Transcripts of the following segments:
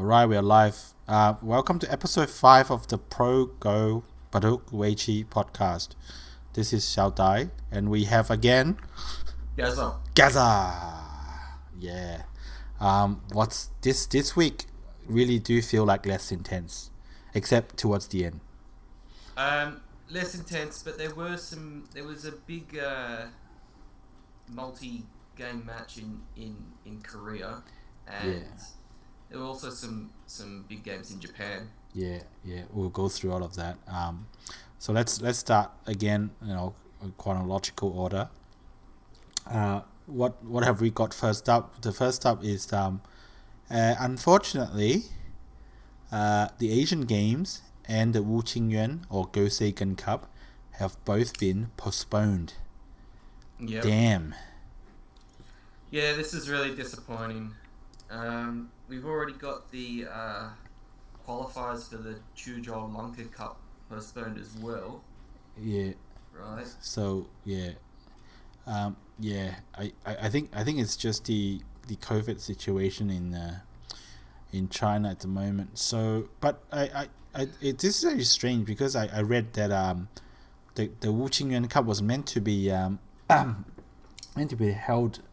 Alright, we are live. Welcome to episode 5 of the Pro Go Weiqi Podcast. This is Xiao Dai, and we have again Gaza. Yeah. What's this week really do feel like less intense, except towards the end. Less intense, but there was a big multi-game match in Korea, and there were also some big games in Japan. Yeah, we'll go through all of that. So let's start again, in chronological order. What have we got first up? The first up is unfortunately the Asian Games and the Wu Qingyuan or Xie Cup have both been postponed. Yep. Damn. Yeah, this is really disappointing. We've already got the qualifiers for the Chuzhou Lanka Cup postponed as well. Yeah. Right. So I think it's just the COVID situation in China at the moment. So, but this is very strange because I read that the Wu Qingyuan Cup was meant to be held.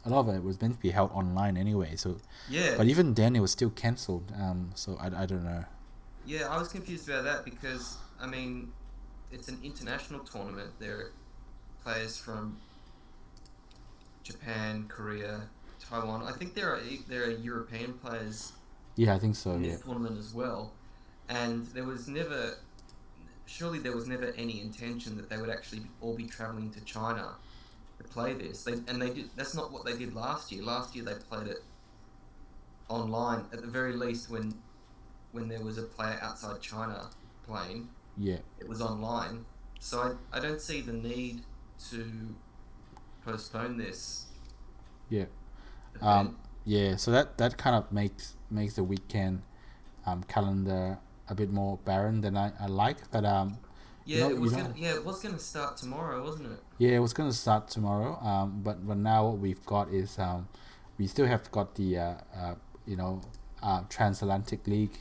A lot of it was meant to be held online anyway. So yeah. But even then, it was still cancelled. So I don't know. Yeah, I was confused about that because I mean, it's an international tournament. There are players from Japan, Korea, Taiwan. I think there are European players. Yeah, I think so. In this tournament as well, and there was never any intention that they would actually all be traveling to China to play this. They did. That's not what they did last year. Last year they played it online at the very least. When there was a player outside China playing, it was online. So I don't see the need to postpone this. Yeah. So that kind of makes the weekend calendar a bit more barren than I like, but it was gonna start tomorrow, wasn't it? Yeah, it was gonna start tomorrow. But now what we've got is we still have got the Transatlantic League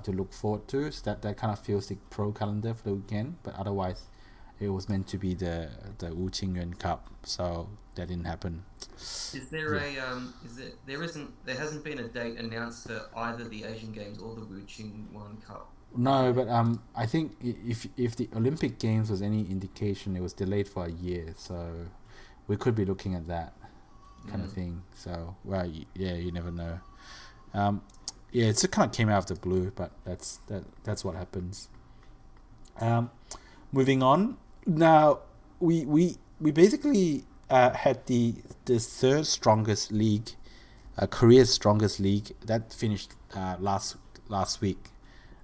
to look forward to. So that kind of feels the pro calendar for the weekend. But otherwise, it was meant to be the Wu Qingyuan Cup, so that didn't happen. There hasn't been a date announced for either the Asian Games or the Wu Qingyuan Cup? No, but I think if the Olympic Games was any indication, it was delayed for a year, so we could be looking at that kind of thing. So you never know. It just kind of came out of the blue, but that's what happens. Moving on. Now we basically had the third strongest league, Korea's strongest league, that finished last week.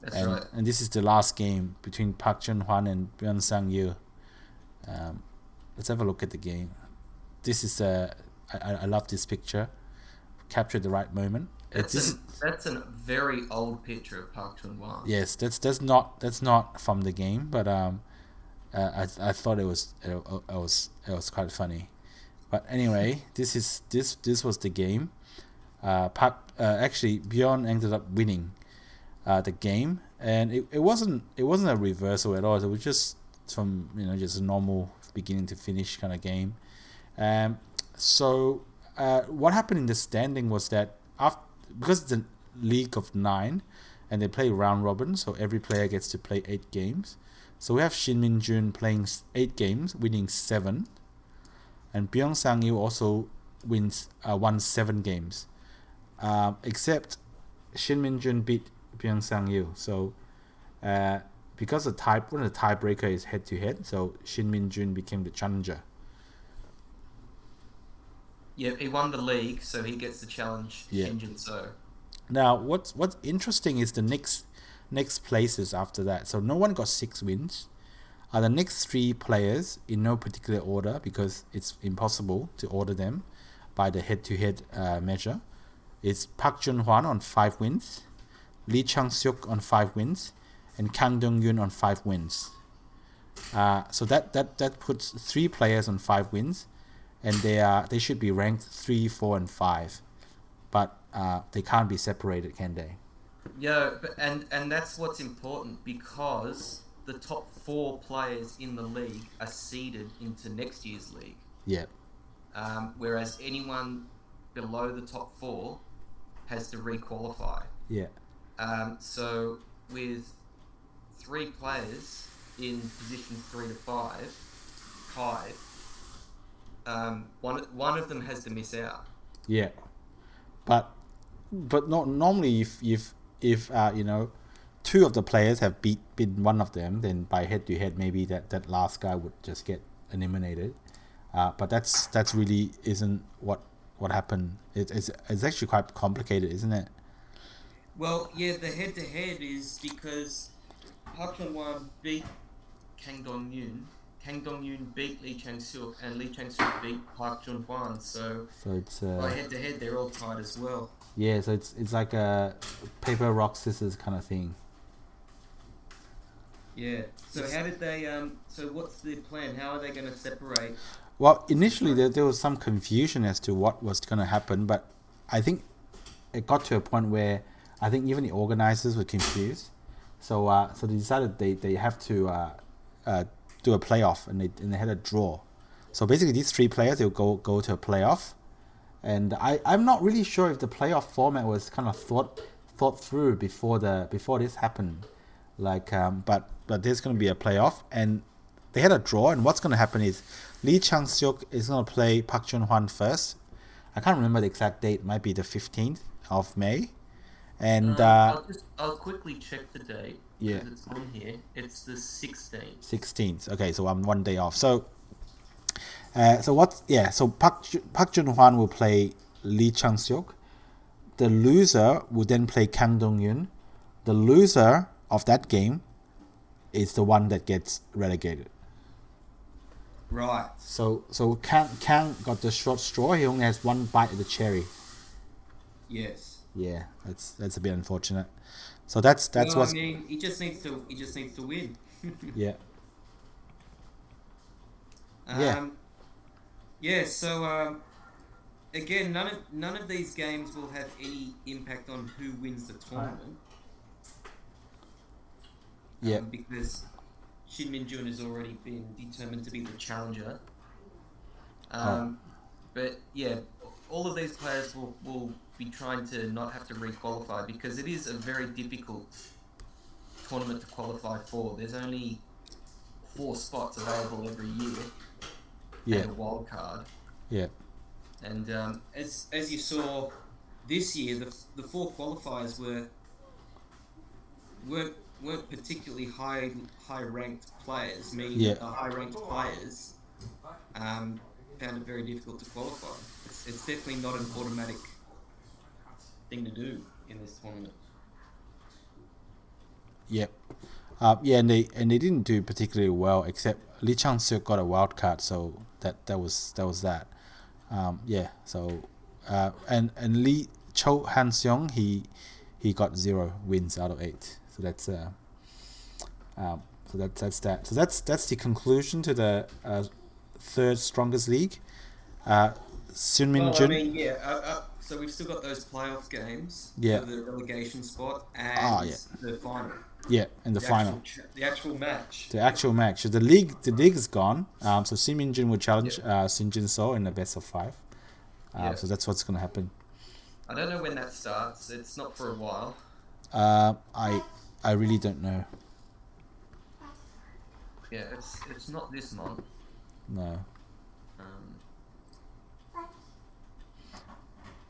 That's right. And this is the last game between Park Jun-hwan and Byung Sang-yu. Let's have a look at the game. This is I love this picture. Captured the right moment. That's a very old picture of Park Jun-hwan. Yes, that's not from the game, but I thought it was quite funny. But anyway, this was the game. Actually Bjorn ended up winning the game, and it wasn't a reversal at all. It was just from just a normal beginning to finish kind of game. So what happened in the standing was that because it's a league of 9 and they play round robin, so every player gets to play 8 games. So we have Shin Min-jun playing 8 games, winning 7, and Byung Sang-yu also won 7 games. Except Shin Min-jun beat Byung Sang-yu. So because one of the tiebreaker is head to head, so Shin Min-jun became the challenger. Yeah, he won the league, so he gets the challenge. Shin Jinseo. Now, what's interesting is the next places after that. So no one got 6 wins. The next 3 players in no particular order because it's impossible to order them by the head-to-head measure. It's Park Jun-hwan on 5 wins, Lee Chang-seok on 5 wins, and Kang Dong-yoon on 5 wins. So that puts 3 players on 5 wins, and they should be ranked 3, 4, and 5, but they can't be separated, can they? Yeah, but and that's what's important because the top 4 players in the league are seeded into next year's league. Yeah. Whereas anyone below the top 4 has to requalify. Yeah. So with 3 players in position 3 to 5, tied, one of them has to miss out. Yeah. But not normally if you know, 2 of the players have beaten one of them, then by head to head maybe that last guy would just get eliminated. But that's really isn't what happened. It's actually quite complicated, isn't it? Well, yeah, the head to head is because Park Chun-wan beat Kang Dong-yoon. Kang Dong-yoon beat Lee Chang-suk, and Lee Chang-suk beat Park Chun-wan. So it's by head to head, they're all tied as well. Yeah, so it's like a paper rock scissors kind of thing. Yeah. So how did they? So what's the plan? How are they going to separate? Well, initially there was some confusion as to what was going to happen, but I think it got to a point where I think even the organizers were confused. So they decided they have to do a playoff, and they had a draw. So basically, these 3 players, they'll go to a playoff, and I'm not really sure if the playoff format was kind of thought through before this happened. Like but there's going to be a playoff, and they had a draw, and what's going to happen is Lee Chang-suk is going to play Park Chun-hwan first. I can't remember the exact date. It might be the 15th of May. And I'll quickly check the date. Yeah. It's on here. It's the 16th. 16th. Okay, so I'm 1 day off. So so Park Chun-hwan will play Lee Chang-suk. The loser will then play Kang Dong-yoon. The loser of that game is the one that gets relegated. Right. So Kang got the short straw. He only has 1 bite of the cherry. Yes. Yeah, that's a bit unfortunate. So that's what. I mean, he just needs to win. Yeah. Yeah. So again, none of these games will have any impact on who wins the tournament. Yeah. Because Shin Min-jun has already been determined to be the challenger. But yeah, all of these players will be trying to not have to requalify because it is a very difficult tournament to qualify for. There's only 4 spots available every year. Yeah. And a wild card. Yeah. And as you saw this year, the 4 qualifiers weren't particularly high ranked players. Meaning the high ranked players found it very difficult to qualify. It's definitely not an automatic thing to do in this tournament. Yep. And they didn't do particularly well, except Lee Chang-suk got a wild card, so that was that. So and Lee Cho Han-seong, he got 0 wins out of 8. So that's that. So that's the conclusion to the 3rd strongest league. Sun Min-jun. So we've still got those playoff games for the relegation spot and the final. Yeah, and the final. The actual match. The actual match. So the league is gone. So Shin Min-jun will challenge Shin Jinseo in the best of 5. So that's what's going to happen. I don't know when that starts. It's not for a while. I really don't know. Yeah, it's not this month. No.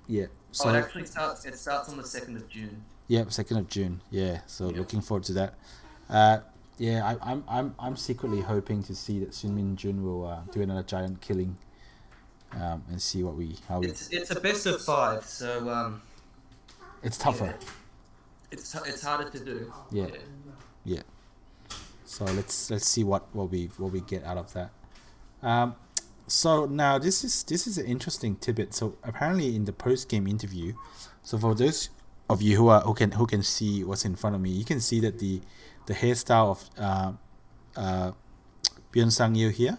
Yeah. So it actually starts. It starts on the 2nd of June. Yeah, 2nd of June. Yeah. So looking forward to that. I'm secretly hoping to see that Shin Min-jun will do another giant killing, and see It's a best of 5, so it's tougher. Yeah. It's harder to do. Yeah. So let's see what we get out of that. So now this is an interesting tidbit. So apparently in the post game interview, so for those of you who can see what's in front of me, you can see that the hairstyle of Byun Sang-il here.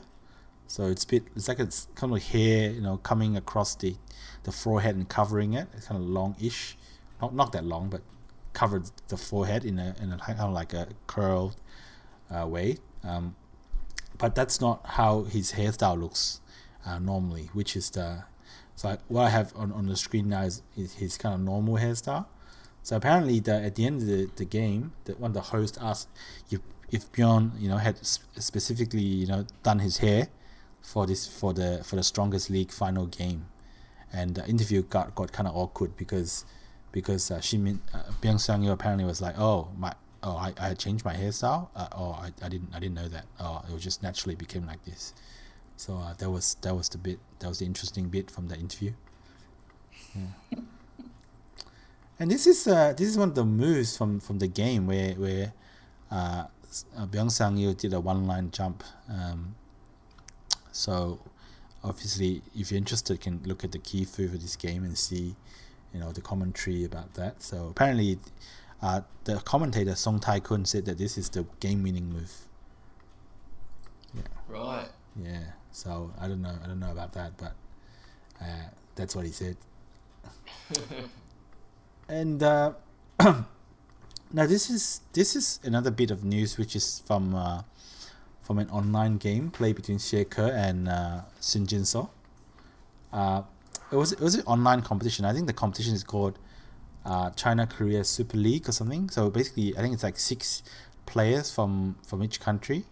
So it's like it's kind of hair, coming across the forehead and covering it. It's kind of longish, not that long, but covered the forehead in a kind of like a curled way. But that's not how his hairstyle looks normally, which is what I have on the screen now is his kind of normal hairstyle. So apparently, at the end of the game, one of the hosts asked if Bjorn, had specifically, done his hair for the strongest league final game, and the interview got kind of awkward because Byung Seung-yeol apparently was like, I had changed my hairstyle. I didn't know that. It was just naturally became like this. So that was the interesting bit from the interview. Yeah. And this is one of the moves from the game where Byung Seung-yeol did a one-line jump. So obviously, if you're interested, you can look at the key for this game and see, the commentary about that. So apparently, the commentator Song Tai-kun said that this is the game-winning move. Yeah. Right. Yeah. So I don't know about that, but that's what he said. And now this is another bit of news, which is from an online game played between Xie Ke and Shin Jinseo. It was an online competition. I think the competition is called China Korea Super League or something. So basically, I think it's like 6 players from each country.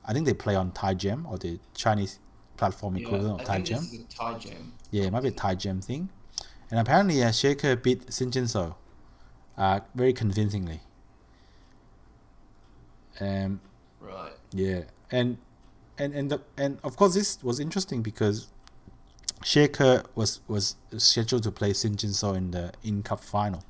I think they play on Thai Gem, or the Chinese platform equivalent of Thai Gem. This is a Thai Gem. Yeah, it might be a Thai Gem thing. And apparently, Xie Ke beat Shin Jinseo very convincingly. Right. Yeah, and of course this was interesting because Xie Ke was scheduled to play Shin Jinseo in the Cup final.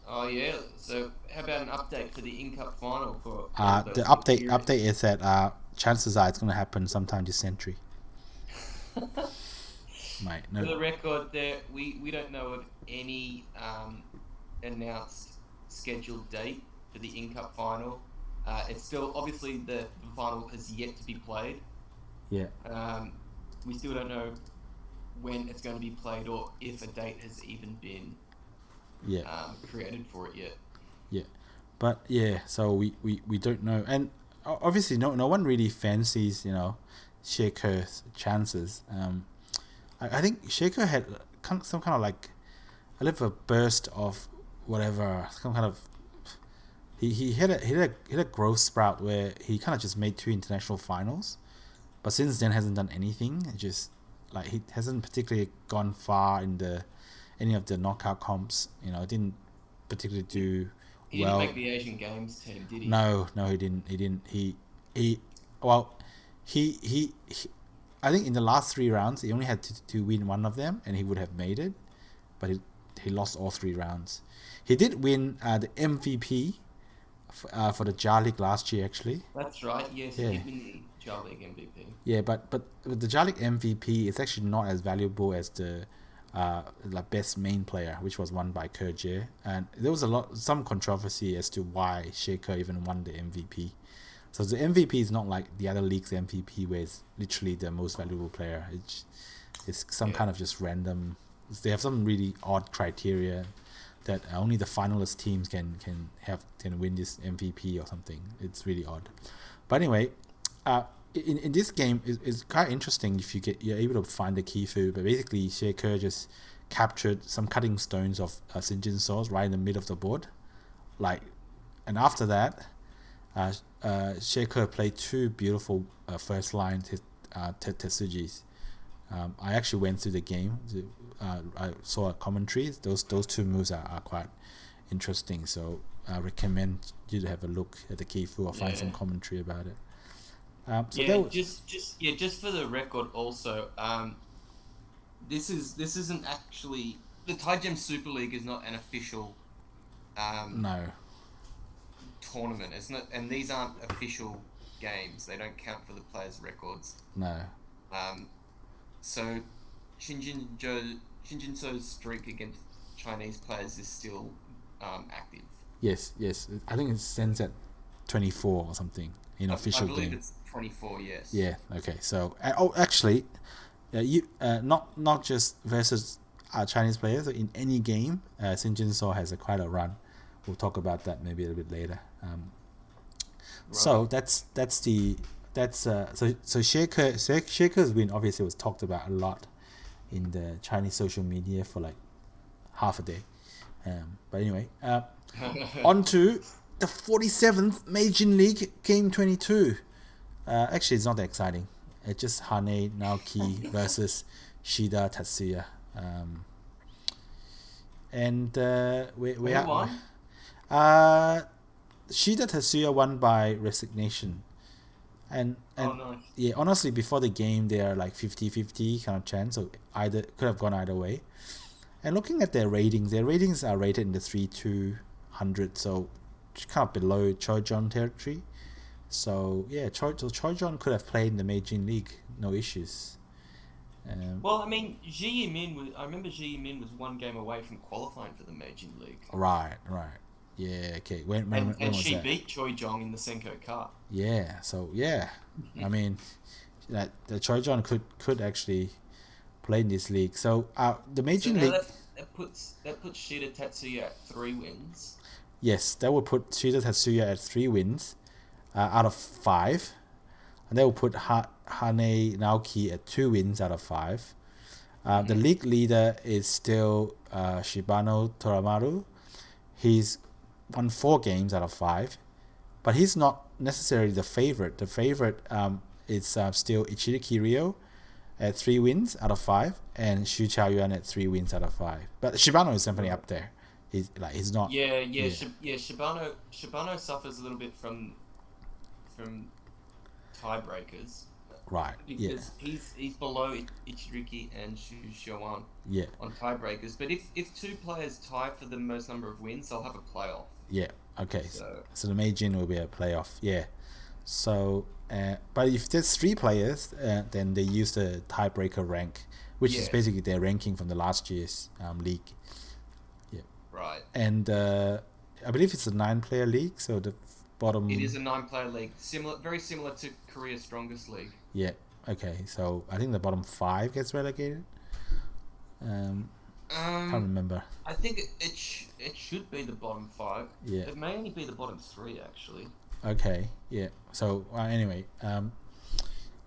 Oh yeah. So how about an update for the Cup final for? The update is that chances are it's going to happen sometime this century. Mate, no. For the record, we don't know of any announced scheduled date for the Cup final. It's still obviously the final has yet to be played. Yeah. We still don't know when it's going to be played or if a date has even been created for it yet. Yeah, but yeah, so we don't know, and obviously no one really fancies Xie Ke's chances. I think Xie Ke had some kind of like a little burst of whatever, some kind of he had a growth sprout where he kind of just made 2 international finals, but since then hasn't done anything. It just like he hasn't particularly gone far in any of the knockout comps. Didn't particularly do He well. didn't make the Asian Games team, did he? No, he didn't. He I think in the last 3 rounds he only had to win one of them and he would have made it, but he lost all 3 rounds. He did win the MVP for the JA League last year, actually. That's right. Yes, he did win the JA League MVP. Yeah, but the JA League MVP is actually not as valuable as the best main player, which was won by Ke Jie, and there was some controversy as to why Xie Ke even won the MVP. So the MVP is not like the other league's MVP, where it's literally the most valuable player. It's some kind of just random. They have some really odd criteria that only the finalist teams can win this MVP or something. It's really odd. But anyway, in this game, it's quite interesting if you're able to find the key food. But basically, Xie Ke just captured some cutting stones of Shin Jinseo's right in the middle of the board, and after that, Xie Ke played 2 beautiful first line tetsujis. I actually went through the game. I saw a commentary. Those 2 moves are quite interesting. So I recommend you to have a look at the Kifu or find some commentary about it. Just for the record, also, this isn't actually the Thai Gem Super League is not an official tournament. It's not, and these aren't official games. They don't count for the players' records. No. So Shin Jinseo's streak against Chinese players is still active. Yes. I think it stands at 24 or something in official game. I believe it's 24. Yes. Yeah. Okay. So actually, you not just versus Chinese players. So in any game, Shin Jinseo has quite a run. We'll talk about that maybe a little bit later. So that's Xie Ke's win obviously was talked about a lot in the Chinese social media for like half a day. But anyway, on to the 47th Meijin League Game 22. Actually, it's not that exciting. It's just Hane Naoki versus Shida Tatsuya. We Who won? Shida Tatsuya won by resignation. And nice. yeah, honestly, before the game, they are like 50-50 kind of chance. So either could have gone either way. And looking at their ratings are rated in the 3-200, so kind of below Choijon territory. So yeah, Choijon could have played in the Meijin League, no issues. Well, I mean, I remember Xie Min was one game away from qualifying for the Meijin League. Right. Yeah, okay. When was she that? beat Choijon in the Senko Cup. Yeah, so yeah. I mean, the Choijon could actually play in this league. So the Meijin League... That puts Shida Tatsuya at 3 wins. Yes, that would put Shida Tatsuya at 3 wins out of 5. And that will put Hane Naoki at 2 wins out of 5. The league leader is still Shibano Toramaru. He's won 4 games out of 5. But he's not necessarily the favorite. The favorite is still Ichiri Kiryu at 3 wins out of 5, and Xu Chaoyuan at 3 wins out of 5. But Shibano is definitely up there. He's not. Shibano suffers a little bit from tiebreakers. Right. Because he's below Ichiriki and Xu Xiaowan on tiebreakers. But if 2 players tie for the most number of wins, they'll have a playoff. Yeah. Okay. So the Meijin will be a playoff. Yeah. So, but if there's 3 players, then they use the tiebreaker rank, which is basically their ranking from the last year's league. Yeah. Right. And I believe it's a 9-player league, so the bottom... It is a 9-player league, very similar to Korea's strongest league. Yeah. Okay. So I think the bottom 5 gets relegated. Can't remember. I think it should be the bottom 5. Yeah. It may only be the bottom 3 actually. Okay. Yeah. So anyway,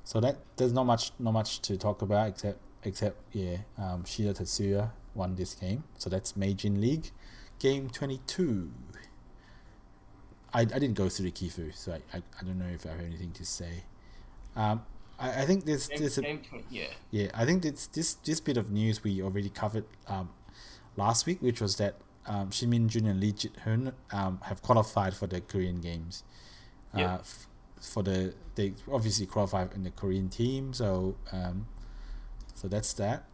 so that there's not much to talk about except Shida Tatsuya won this game. So that's Meijin League, game 22. I didn't go through the Kifu, so I don't know if I have anything to say. I think I think this bit of news we already covered last week, which was that Shin Min-jun and Lee Jit-hun have qualified for the Korean Games. They obviously qualified in the Korean team, so that's that.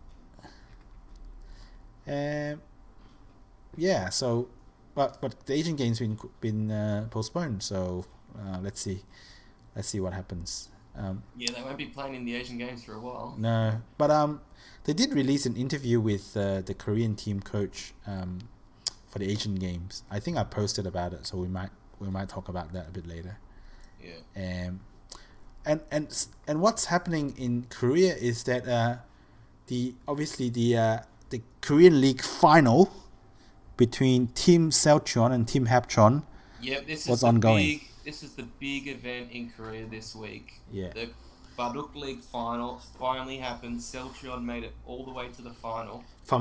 So but the Asian Games been postponed, so let's see what happens. They won't be playing in the Asian Games for a while. No, but they did release an interview with the Korean team coach for the Asian Games. I think I posted about it, so we might talk about that a bit later. Yeah. And what's happening in Korea is that the Korean League final between Team Seocheon and Team Hapcheon was ongoing. This is the big event in Korea this week. Yeah. The Baduk League final finally happened. Seocheon made it all the way to the final. I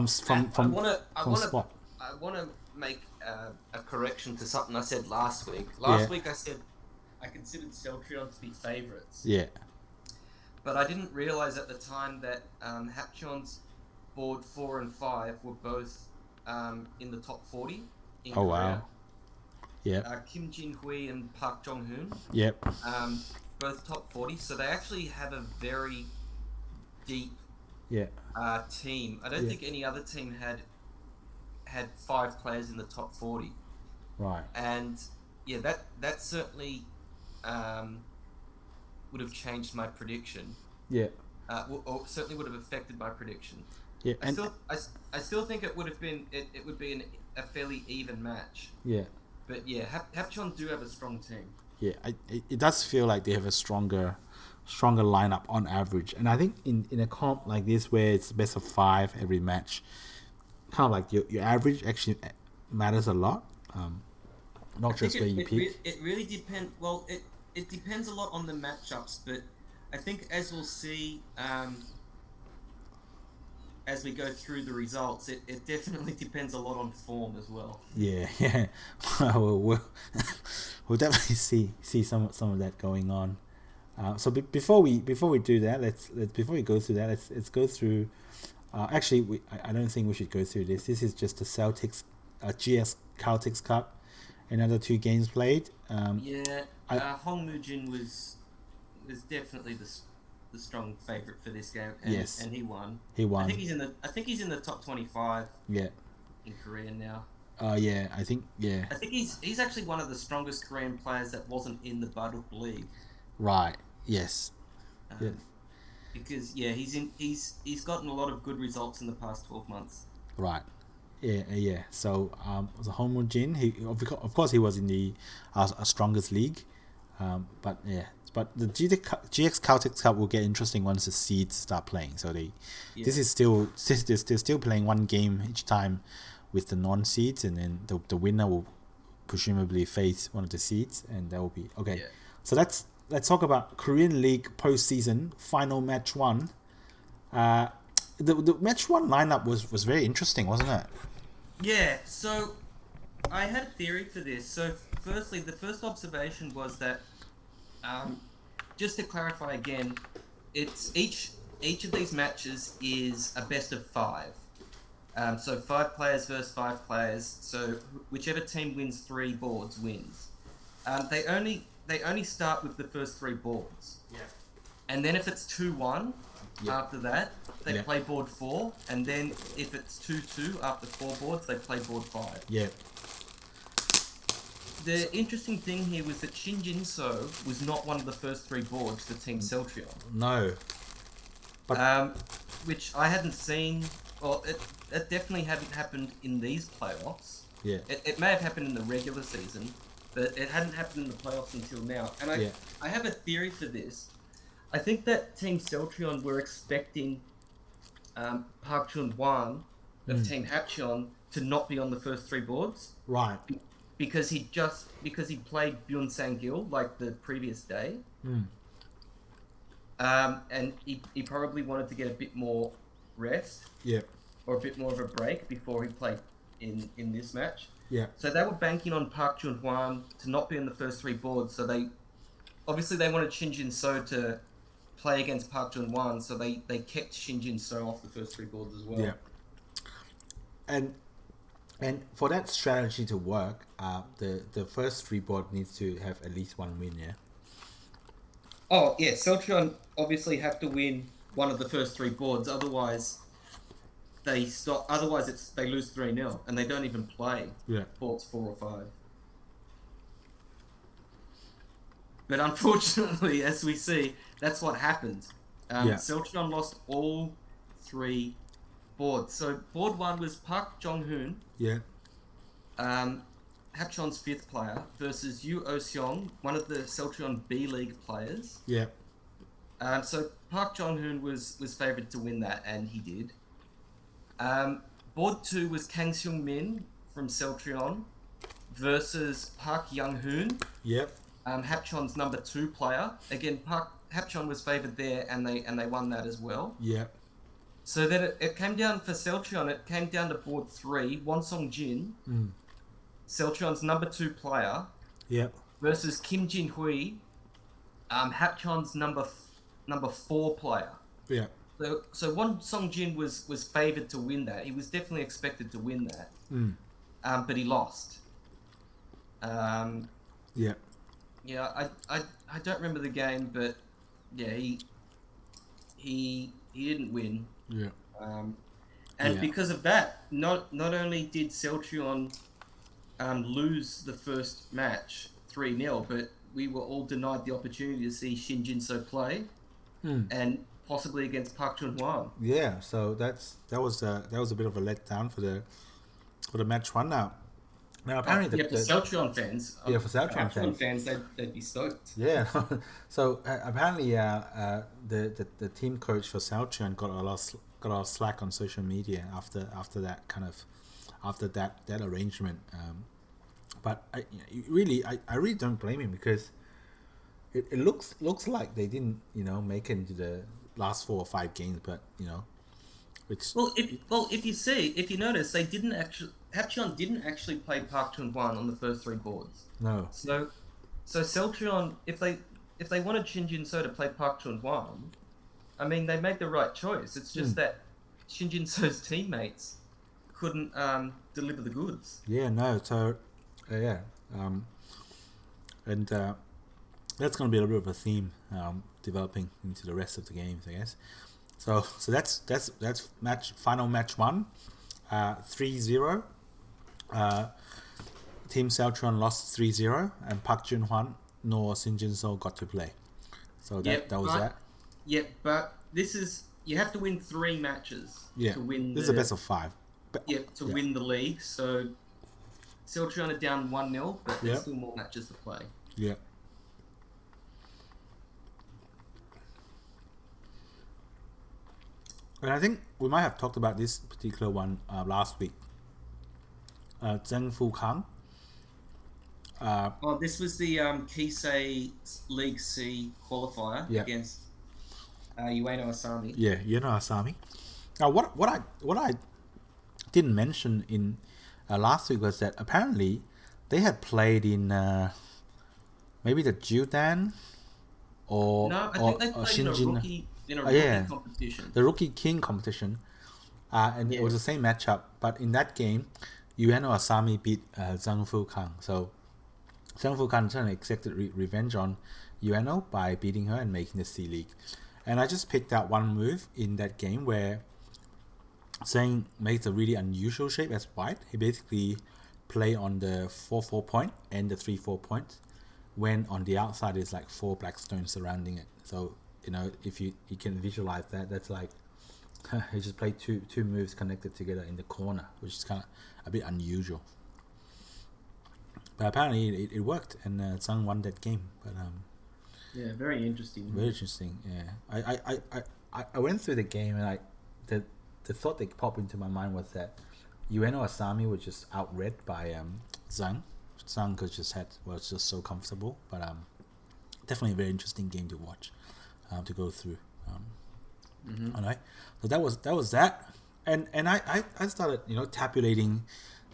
want to make a correction to something I said last week. Week I said I considered Seocheon to be favourites. Yeah. But I didn't realise at the time that Hapcheon's board 4 and 5 were both in the top 40 in Korea. Wow. Yeah. Kim Jin-hui and Park Jong-hoon. Yep. Both top 40, so they actually have a very deep team. I don't think any other team had 5 players in the top 40. Right. And that certainly would have changed my prediction. Yeah. Or certainly would have affected my prediction. Yeah. I still think it would have been it would be a fairly even match. Yeah. But Hapcheon do have a strong team. Yeah, it does feel like they have a stronger lineup on average. And I think in a comp like this where it's best of 5 every match, kind of like your average actually matters a lot. Not just where you peak. It really depends. Well, it depends a lot on the matchups, but I think as we'll see as we go through the results, it definitely depends a lot on form as well. Yeah. we'll definitely see some of that going on. So before we do that, before we go through that, let's go through. Actually, I don't think we should go through this. This is just the Celtics, GS Caltex Cup, another 2 games played. Hong Mujin was definitely the strong favourite for this game, and he won. I think he's in the top 25. Yeah. In Korea now. I think he's actually one of the strongest Korean players that wasn't in the Baduk League. Right. Yes. Yes. Because he's gotten a lot of good results in the past 12 months. Right. Yeah. So the Hong Mujin, he of course he was in the strongest league, but the GX Caltex Cup will get interesting once the seeds start playing. So they're still playing 1 game each time with the non-seeds, and then the winner will presumably face one of the seeds, and that will be okay. Yeah. So let's talk about Korean League postseason final match 1. The match 1 lineup was very interesting, wasn't it? Yeah. So I had a theory for this. So firstly, the first observation was that just to clarify again, it's each of these matches is a best of 5. So 5 players versus 5 players. So whichever team wins 3 boards wins. They only start with the first 3 boards. Yeah. And then if it's 2-1, after that, they play board 4. And then if it's 2-2 after 4 boards, they play board 5. Yeah. The interesting thing here was that Shin Jinseo was not one of the first 3 boards for Team Celtrion. No. But which I hadn't seen. Well, it definitely hadn't happened in these playoffs. Yeah. It may have happened in the regular season, but it hadn't happened in the playoffs until now. And I have a theory for this. I think that Team Celtrion were expecting Park Chun-hwan of Team Hatcheon to not be on the first 3 boards. Right. Because he played Byun Sang-gil like the previous day. And he probably wanted to get a bit more rest. Yeah. Or a bit more of a break before he played in this match. Yeah. So they were banking on Park Chun-hwan to not be in the first 3 boards. So they wanted Shin Jinseo to play against Park Chun-hwan, so they kept Shin Jinseo off the first 3 boards as well. Yeah. And for that strategy to work, the first 3 board needs to have at least 1 win, yeah? Oh, yeah. Celtrion obviously have to win one of the first 3 boards, otherwise they stop. Otherwise, they lose 3-0, and they don't even play boards 4 or 5. But unfortunately, as we see, that's what happened. Celtrion lost all 3 boards. So board 1 was Park Jong-hoon. Yeah. Hapcheon's 5th player versus Yu Oh-seong, one of the Celtrion B League players. Yeah. So Park Jong-hoon was favoured to win that, and he did. Board 2 was Kang Seung-min from Celtrion versus Park Young-hoon. Yep. Hapcheon's number 2 player. Again, Hapcheon was favoured there, and they won that as well. Yep. So then it came down for Celtrion. It came down to board 3. Won Song-jin, Celtrion's number 2 player. Yep. Versus Kim Jin-hui, Hapcheon's number 4 player. Yeah. So Won Song-jin was favoured to win that. He was definitely expected to win that. But he lost. Yeah. Yeah, I don't remember the game, but yeah, he didn't win. Yeah. Because of that, not only did Celtrion lose the first match 3-0, but we were all denied the opportunity to see Shin Jinseo play, and possibly against Park Chun-hwan. Yeah, so that was a bit of a letdown for the match 1 now. Now apparently for Celtrion fans. For Celtrion fans, they'd be stoked. Yeah. So apparently, the team coach for Celtrion got got a lot of slack on social media after that arrangement. But I really don't blame him, because it looks like they didn't make it into the last 4 or 5 games, but it's if you notice, they didn't actually Hapcheon didn't actually play Park Chun-hwan on the first 3 boards. no. So Celltrion, if they wanted Shin Jinseo to play Park Chun-hwan, I mean, they made the right choice. It's just that Shin Jinseo's teammates couldn't deliver the goods. Yeah, no. So and that's going to be a little bit of a theme developing into the rest of the games, I guess. So that's final match 1, 3-0. Team Celltrion lost 3-0, and Park Jun-hwan nor Shin Jinseo got to play. So that was that. Yeah, but you have to win 3 matches to win. This is a best of 5. Win the league. So Celltrion are down 1-0, but there's still more matches to play. Yeah. And I think we might have talked about this particular one last week. Zeng Fukang. This was the Kisei League C qualifier against Ueno Asami. Yeah, Asami. Now, what I didn't mention in last week was that apparently they had played in maybe the Judan or they played Shin in a rookie competition. The Rookie King competition, and it was the same matchup. But in that game, Ueno Asami beat Zeng Fukang. So Zeng Fukang trying to exacted revenge on Ueno by beating her and making the C League. And I just picked out one move in that game where Zeng makes a really unusual shape as white. He basically play on the 4-4 point and the 3-4 point, when on the outside is like 4 black stones surrounding it. So if you can visualize that, that's like he just played two moves connected together in the corner, which is kind of a bit unusual. But apparently it worked, and Zeng won that game. But very interesting. Very interesting. Yeah, I went through the game, and the thought that popped into my mind was that Ueno Asami was just outread by Zeng. Zeng was just so comfortable. But definitely a very interesting game to watch, to go through. Alright, so that was that, and I started tabulating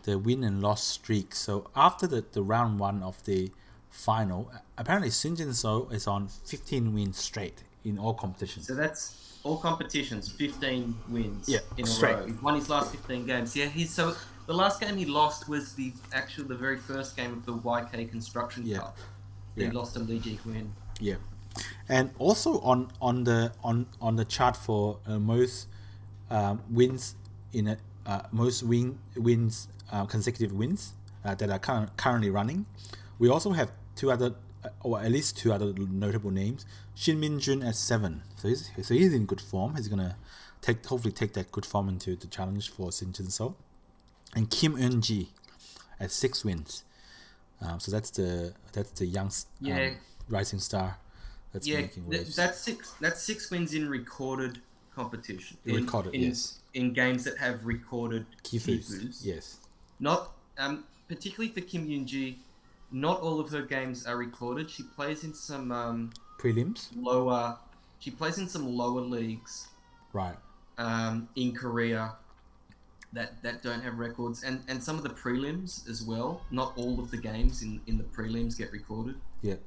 the win and loss streak. So after the round 1 of the final, apparently Shin Jinseo is on 15 wins straight in all competitions. So that's all competitions, 15 wins in a row. He won his last 15 games. Yeah, so the last game he lost was the very first game of the Weiqi Construction Cup. He lost to Lee Ji-Quinn. Yeah. And also on the chart for most wins in most wins consecutive wins that are currently running, we also have 2 other or at least 2 other notable names. Shin Min-jun at 7, so he's in good form. He's gonna hopefully take that good form into the challenge for Shin Jinseo. And Kim Eunji at 6 wins. So that's the young rising star. That's making waves. That's 6 wins in recorded competition. Yes. In games that have recorded Kifus. Yes. Not particularly for Kim Eunji, not all of her games are recorded. She plays in some prelims. She plays in some lower leagues. Right. In Korea, that don't have records, and some of the prelims as well. Not all of the games in the prelims get recorded. Yeah.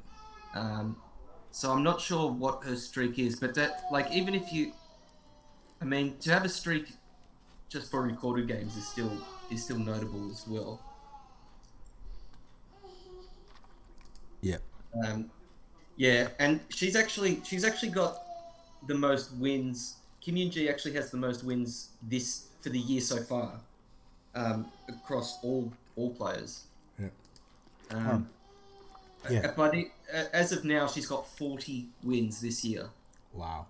So I'm not sure what her streak is, but that, like, even if to have a streak just for recorded games is still notable as well. Yeah. And she's actually got the most wins. Kim Eunji actually has the most wins for the year so far, across all players. Yeah. But as of now, she's got 40 wins this year. Wow.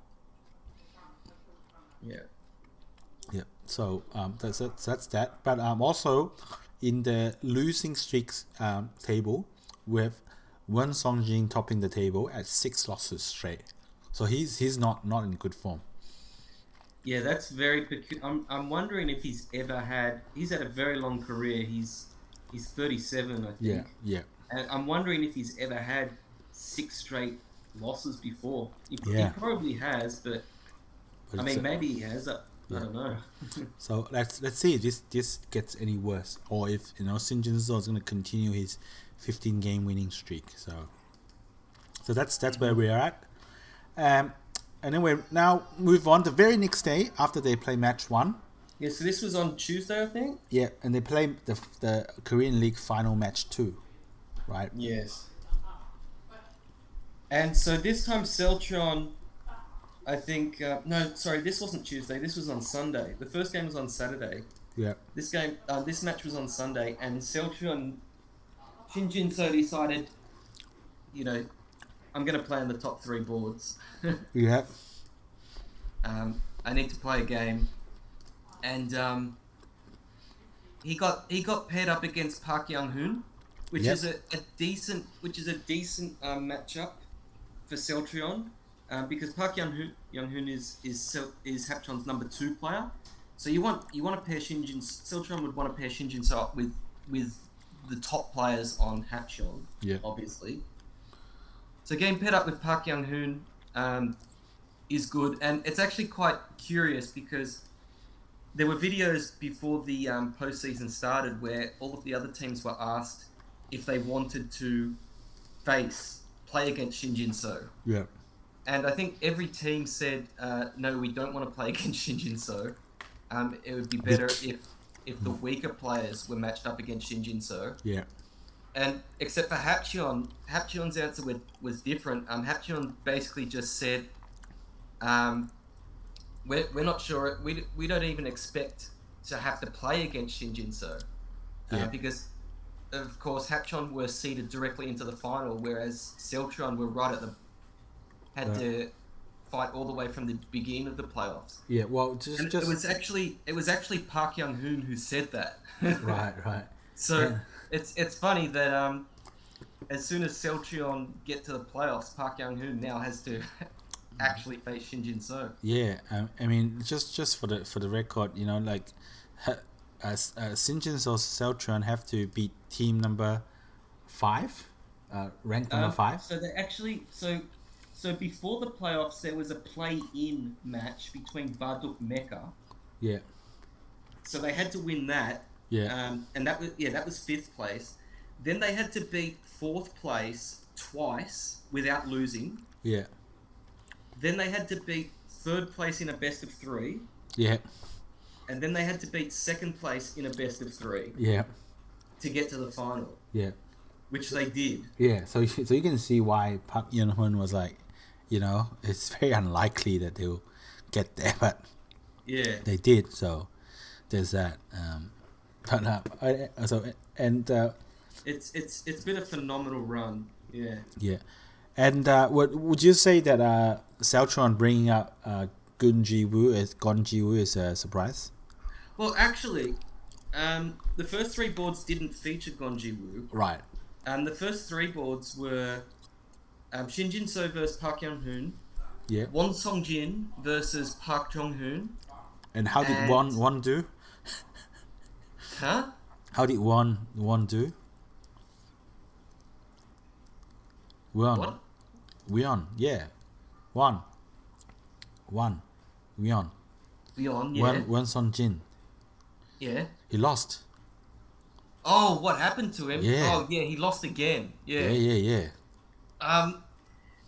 Yeah. Yeah. So that's that. But also in the losing streaks table, with Wen Songjin topping the table at 6 losses straight. So he's not in good form. Yeah, that's very peculiar. I'm wondering if he's ever had. He's had a very long career. He's 37, I Yeah, think. yeah, And I'm wondering if he's ever had 6 straight losses before. He yeah. probably has, but But I it's, mean, maybe he has. I yeah. don't know. So let's see if this gets any worse, or if Shin Jinseo is going to continue his 15 game winning streak. So that's where we are at. And then we now move on the very next day after they play match 1. Yeah, so this was on Tuesday, I think. Yeah, and they play the Korean League final match 2, right? Yes. And so this time Celtron, I think no, sorry, this wasn't Tuesday. This was on Sunday. The first game was on Saturday. Yeah. This match was on Sunday, and Celtron, Shin Jinseo decided, I'm going to play on the top 3 boards. Yeah. I need to play a game, and he got paired up against Park Young-hoon, which is a decent matchup for Celtron, because Park Young-hoon is Hapcheon's number 2 player. So you want to pair Celtron would want to pair Shin Jinseo up with the top players on Hapcheon, obviously. So getting paired up with Park Young-hoon is good, and it's actually quite curious because there were videos before the postseason started where all of the other teams were asked if they wanted to play against Shin Jinseo. Yeah. And I think every team said, no, we don't want to play against Shin Jinseo. It would be better if the weaker players were matched up against Shin Jinseo. Yeah. And except for Hapcheon's answer was different. Hapcheon basically just said, we're not sure. We don't even expect to have to play against Shin Jinseo, because of course Hapcheon were seeded directly into the final, whereas Celtron were had to fight all the way from the beginning of the playoffs. Yeah. Well, it was actually Park Young-hoon who said that. Right. So it's funny that as soon as Celtron get to the playoffs, Park Young-hoon now has to actually face Shin Jinseo. Yeah, I mean, just for the record, Shin Jinseo Celtron have to beat team number 5, ranked number 5. So they actually so before the playoffs there was a play-in match between Baduk Mecca. Yeah. So they had to win that. Yeah. And that was 5th place. Then they had to beat 4th place twice without losing. Yeah. Then they had to beat 3rd place in a best of 3. Yeah. And then they had to beat 2nd place in a best of 3. Yeah. To get to the final. Yeah. Which they did. Yeah. So you can see why Park Young-hoon was like, it's very unlikely that they'll get there, but they did. So there's that. It's been a phenomenal run. Yeah. Yeah. And would you say that Celtron bringing up Gonji Wu is a surprise? Well, actually, the first 3 boards didn't feature Gonji Wu. Right. The first 3 boards were Shin Jinseo versus Park Young-hoon. Yeah. Won Songjin versus Park Jong-hoon. And how did one do? Huh? How did one do? What? Won, yeah. Won. Won, yeah. Won Son Jin. Yeah. He lost. Oh, what happened to him? Yeah. Oh, yeah, he lost again. Yeah. Yeah.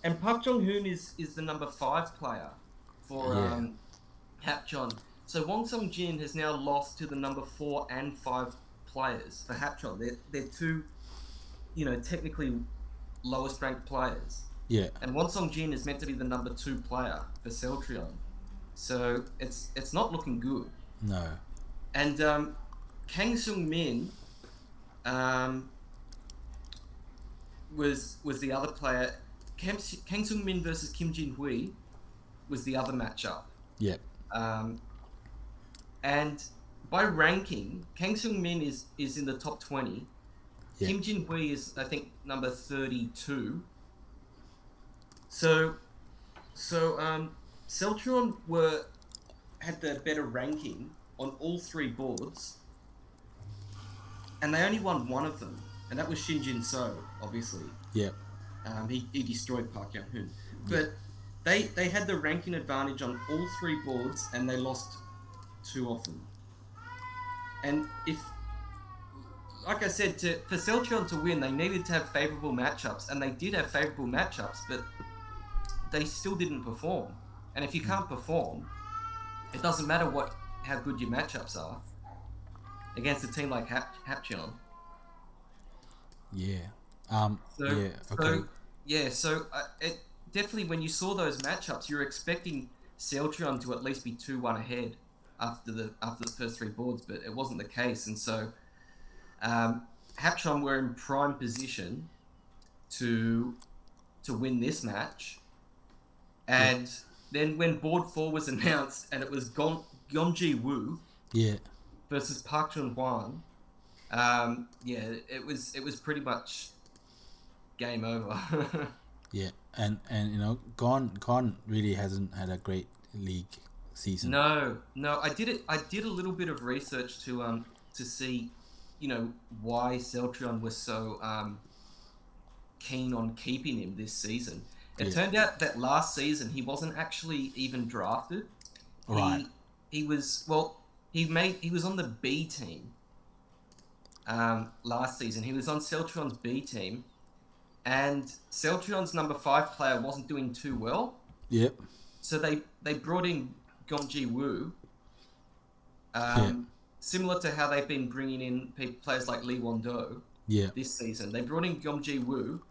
And Park Jong-hoon is the number 5 player for Hapcheon. So Won Song-jin has now lost to the number 4 and 5 players for Hapcheon. They're 2, technically lowest ranked players. Yeah. And Won Song-jin is meant to be the number 2 player for Celtron. So it's not looking good. No. And Kang Seung-min was the other player. Kang Seung-min versus Kim Jin-hui was the other matchup. Yeah. And by ranking, Kang Seung-min is in the top 20. Yeah. Kim Jin-hui is, I think, number 32. So Celtron had the better ranking on all 3 boards, and they only won one of them, and that was Shin Jinseo, obviously. Yeah. He destroyed Park Young-hoon. But they had the ranking advantage on all 3 boards, and they lost 2 of them. And like I said, for Celltrion to win, they needed to have favourable matchups, and they did have favourable matchups, but they still didn't perform. And if you can't perform, it doesn't matter how good your matchups are against a team like Hapcheon. Yeah. So it definitely, when you saw those matchups, you were expecting Celltrion to at least be 2-1 ahead after the first 3 boards, but it wasn't the case, and so Hapcheon were in prime position to win this match. And then when board 4 was announced, and it was Gyeonggi Woo versus Park Jun-hwan, it was pretty much game over. Yeah, and you know, Gon really hasn't had a great league season. No, I did a little bit of research to see, you know, why Celltrion was so keen on keeping him this season. It turned out that last season he wasn't actually even drafted. Right. He was on the B team last season. He was on Celltrion's B team, and Celltrion's number 5 player wasn't doing too well. Yep. So they brought in Gyeonggi Woo. Similar to how they've been bringing in players like Lee Won-do this season. They brought in Gyeonggi Woo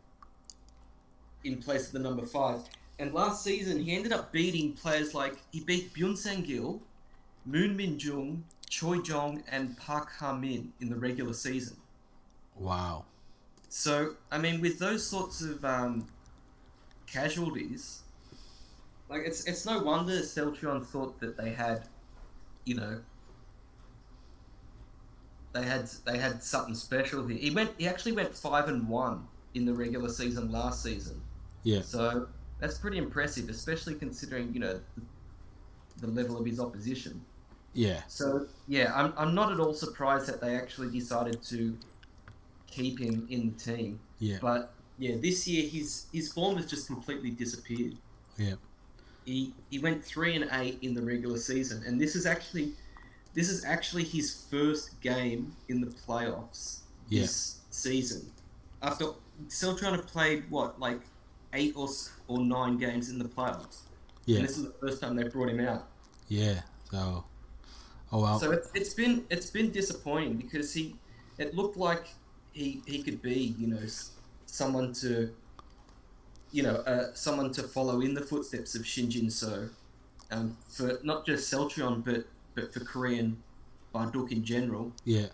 in place of the number 5. And last season, he ended up beating players like... He beat Byun Sang-gil, Moon Min-jung, Choi Jong, and Park Ha-min in the regular season. Wow. So, I mean, with those sorts of casualties, like, it's no wonder Celltrion thought that they had, you know... They had something special here. He actually went 5-1 in the regular season last season. Yeah. So that's pretty impressive, especially considering, you know, the level of his opposition. Yeah. So yeah, I'm not at all surprised that they actually decided to keep him in the team. Yeah. But yeah, this year his form has just completely disappeared. Yeah. He went 3-8 in the regular season, and this is actually his first game in the playoffs this season. After Celltrion have played, 8 or 9 games in the playoffs. Yeah. And this is the first time they brought him out. Yeah. So, oh wow. So it's been disappointing because it looked like he could be, you know, someone to follow in the footsteps of Shin Jinseo, for not just Celltrion but for Korean Baduk in general. Yeah.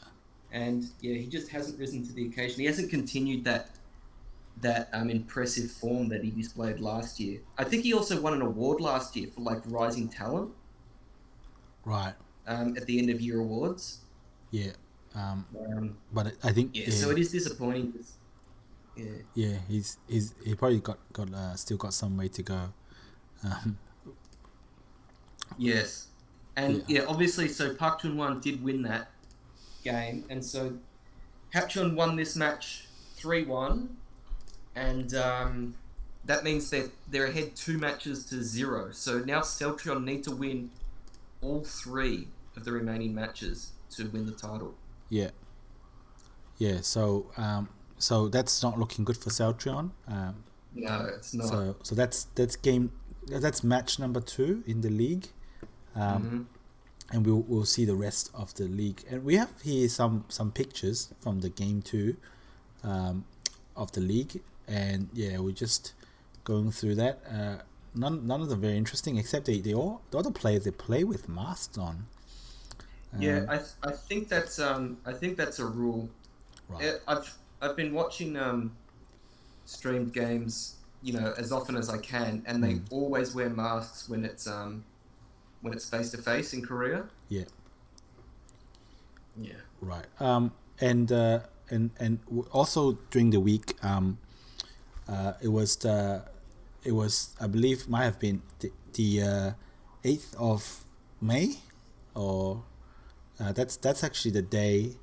And yeah, he just hasn't risen to the occasion. He hasn't continued that impressive form that he displayed last year. I think he also won an award last year for rising talent. Right. At the end of year awards. Yeah. But I think so it is disappointing. Yeah, he probably got still got some way to go. Yes. And obviously, so Park Jun-hwan did win that game, and so Hapcheon won this match 3-1, and that means that they're ahead 2 matches to 0. So now Celltrion need to win all 3 of the remaining matches to win the title. Yeah. Yeah. So that's not looking good for Celltrion. No, it's not. So that's match number 2 in the league. And we'll see the rest of the league, and we have here some pictures from the game 2 of the league, and we're just going through that. None of them very interesting, except the other players, they play with masks on. I think that's a rule. Right. I've been watching streamed games, you know, as often as I can, and they always wear masks when it's face to face in Korea. Yeah. Yeah. Right. And also during the week, it was I believe might have been the 8th of May, or that's actually the day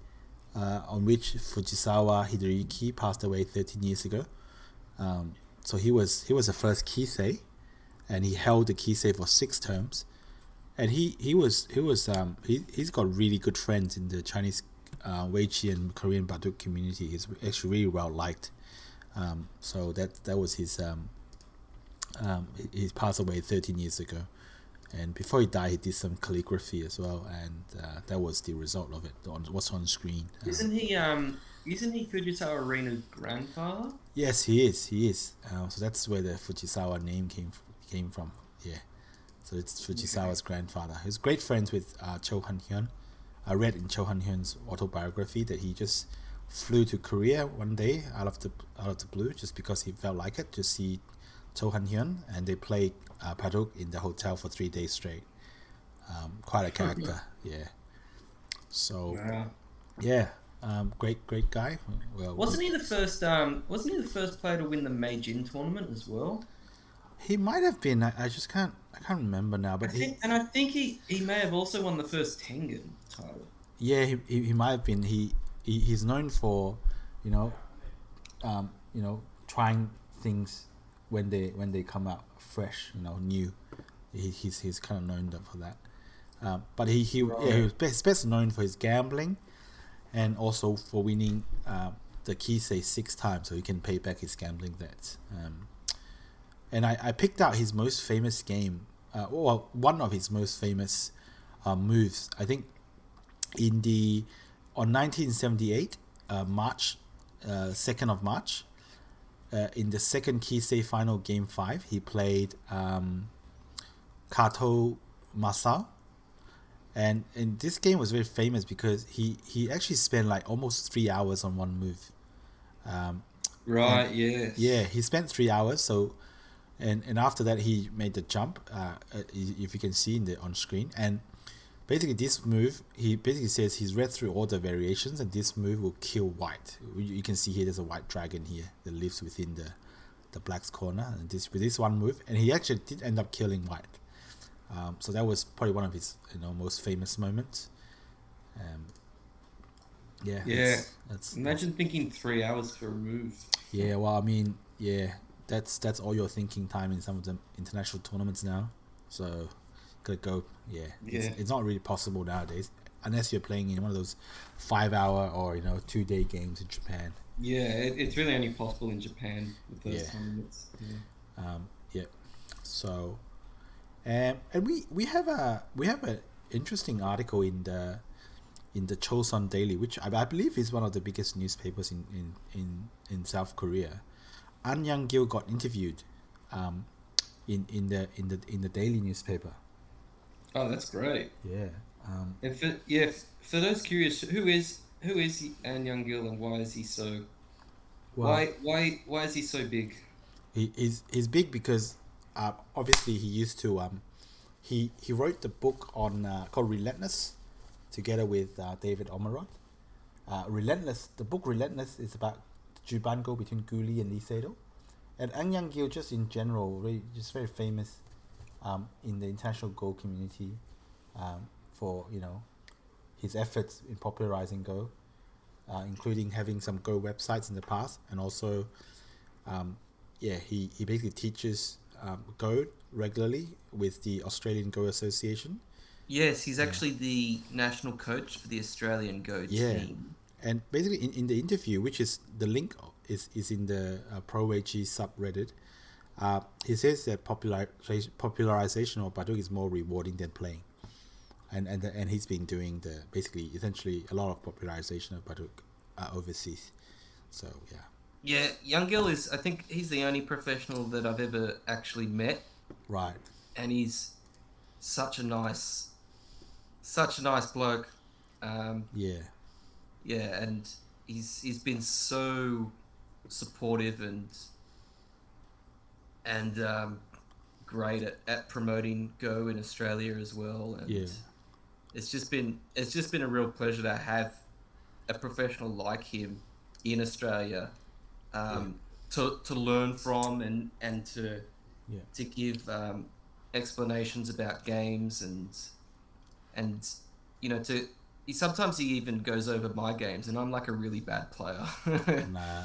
on which Fujisawa Hideyuki passed away 13 years ago. So he was the first Kisei, and he held the Kisei for 6 terms. And he's got really good friends in the Chinese Weiqi and Korean Baduk community. He's actually really well liked. So that was his he passed away 13 years ago. And before he died, he did some calligraphy as well, and that was the result of it. What's on screen? Isn't he Fujisawa Reina's grandfather? Yes, he is. So that's where the Fujisawa name came from. Yeah. So it's Fujisawa's grandfather. He's great friends with Cho Han-hyun. I read in Cho Han-hyun's autobiography that he just flew to Korea one day out of the blue just because he felt like it to see Cho Han-hyun, and they played Baduk in the hotel for 3 days straight. Quite a character, yeah. So, yeah, great guy. Well, wasn't he the first player to win the Meijin tournament as well? He might have been. I can't remember now. But I think he may have also won the first Tengen title. Yeah, he might have been. He's known for, trying things when they come out fresh, new. He's kind of known for that. But he was best known for his gambling, and also for winning the Kisei 6 times, so he can pay back his gambling debts. And I picked out his most famous game, one of his most famous moves. I think on 1978 March, 2nd of March, in the second Kisei final game 5, he played Kato Masao, and this game was very famous because he actually spent like almost 3 hours on one move. Yeah, he spent 3 hours. So. And after that, he made the jump, if you can see on screen. And basically, this move, he basically says he's read through all the variations, and this move will kill white. You can see here, there's a white dragon here that lives within the black's corner. And with this one move, and he actually did end up killing white. So that was probably one of his most famous moments. That's imagine thinking 3 hours for a move. Yeah, well, I mean, yeah. That's all your thinking time in some of the international tournaments now. So, gotta go. Yeah. It's not really possible nowadays unless you're playing in one of those 5-hour or 2-day games in Japan. Yeah, it's really only possible in Japan with those tournaments. Yeah. So, and we have an interesting article in the Chosun Daily, which I believe is one of the biggest newspapers in South Korea. Younggil got interviewed in the daily newspaper. Oh, that's great. Yeah. For those curious, who is Younggil, and why is he so? Why is he so big? He's big because obviously he used to he wrote the book on called Relentless together with David Omeron. The book Relentless is about Juban Go between Guli and Lee Sado. And Younggil, just in general, just very famous in the international Go community for his efforts in popularizing Go, including having some Go websites in the past, and also he basically teaches Go regularly with the Australian Go Association. Yes, he's actually the national coach for the Australian Go team. And basically, in the interview, which is the link is in the Pro Weiqi subreddit, he says that popularization of Baduk is more rewarding than playing, and he's been doing essentially a lot of popularization of Baduk overseas. So yeah. Yeah, Younggil I think he's the only professional that I've ever actually met. Right. And he's such a nice bloke. Yeah, and he's been so supportive and great at promoting Go in Australia as well. And it's just been a real pleasure to have a professional like him in Australia, to learn from and to give explanations about games and and sometimes he even goes over my games, and I'm like a really bad player. Nah.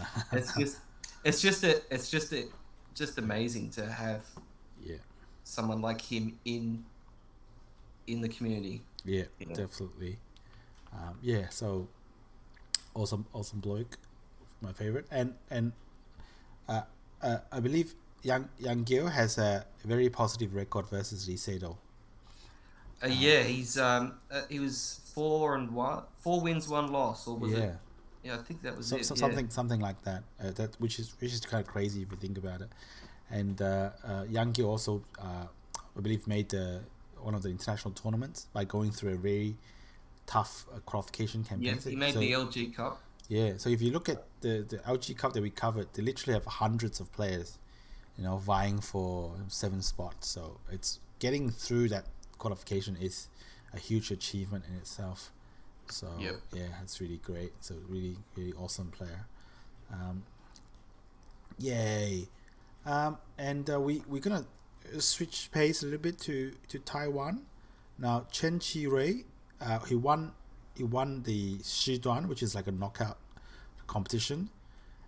it's just amazing to have someone like him in the community. Yeah, definitely. So awesome bloke, my favorite, and I believe Younggil has a very positive record versus Kisei though. He was 4-1, 4 wins, 1 loss, or was it? Yeah, I think that was it. Something like that. That which is kind of crazy if you think about it. And Younggil also, I believe, made one of the international tournaments by going through a very tough qualification campaign. Yeah, he made the LG Cup. Yeah, so if you look at the LG Cup that we covered, they literally have hundreds of players, vying for 7 spots. So it's getting through that qualification is a huge achievement in itself. So it's really great. So really, really awesome player. Yay! And we're gonna switch pace a little bit to Taiwan. Now Chen Qirui, he won the Shiduan, which is like a knockout competition,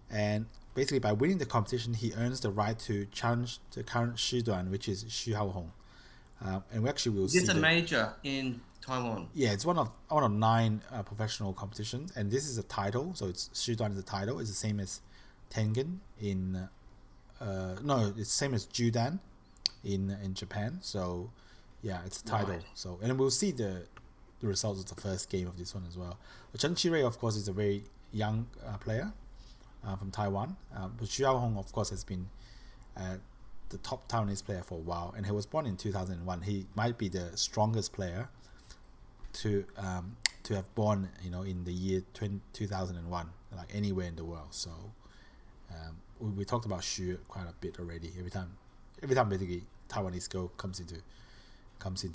and basically by winning the competition, he earns the right to challenge the current Shiduan, which is Xu Haohong. And we actually will see. It's a major in Taiwan. Yeah, it's one of 9 professional competitions, and this is a title. So it's Shiduan is a title. It's the same as Tengen in. No, it's the same as Judan in Japan. So yeah, it's a title. Right. So and we'll see the results of the first game of this one as well. Chen Qirui, of course, is a very young player from Taiwan. But Xu Haohong, of course, has been the top Taiwanese player for a while, and he was born in 2001. He might be the strongest player to have born, in the year 2001, like anywhere in the world. So we talked about Xu quite a bit already. Every time basically Taiwanese girl comes into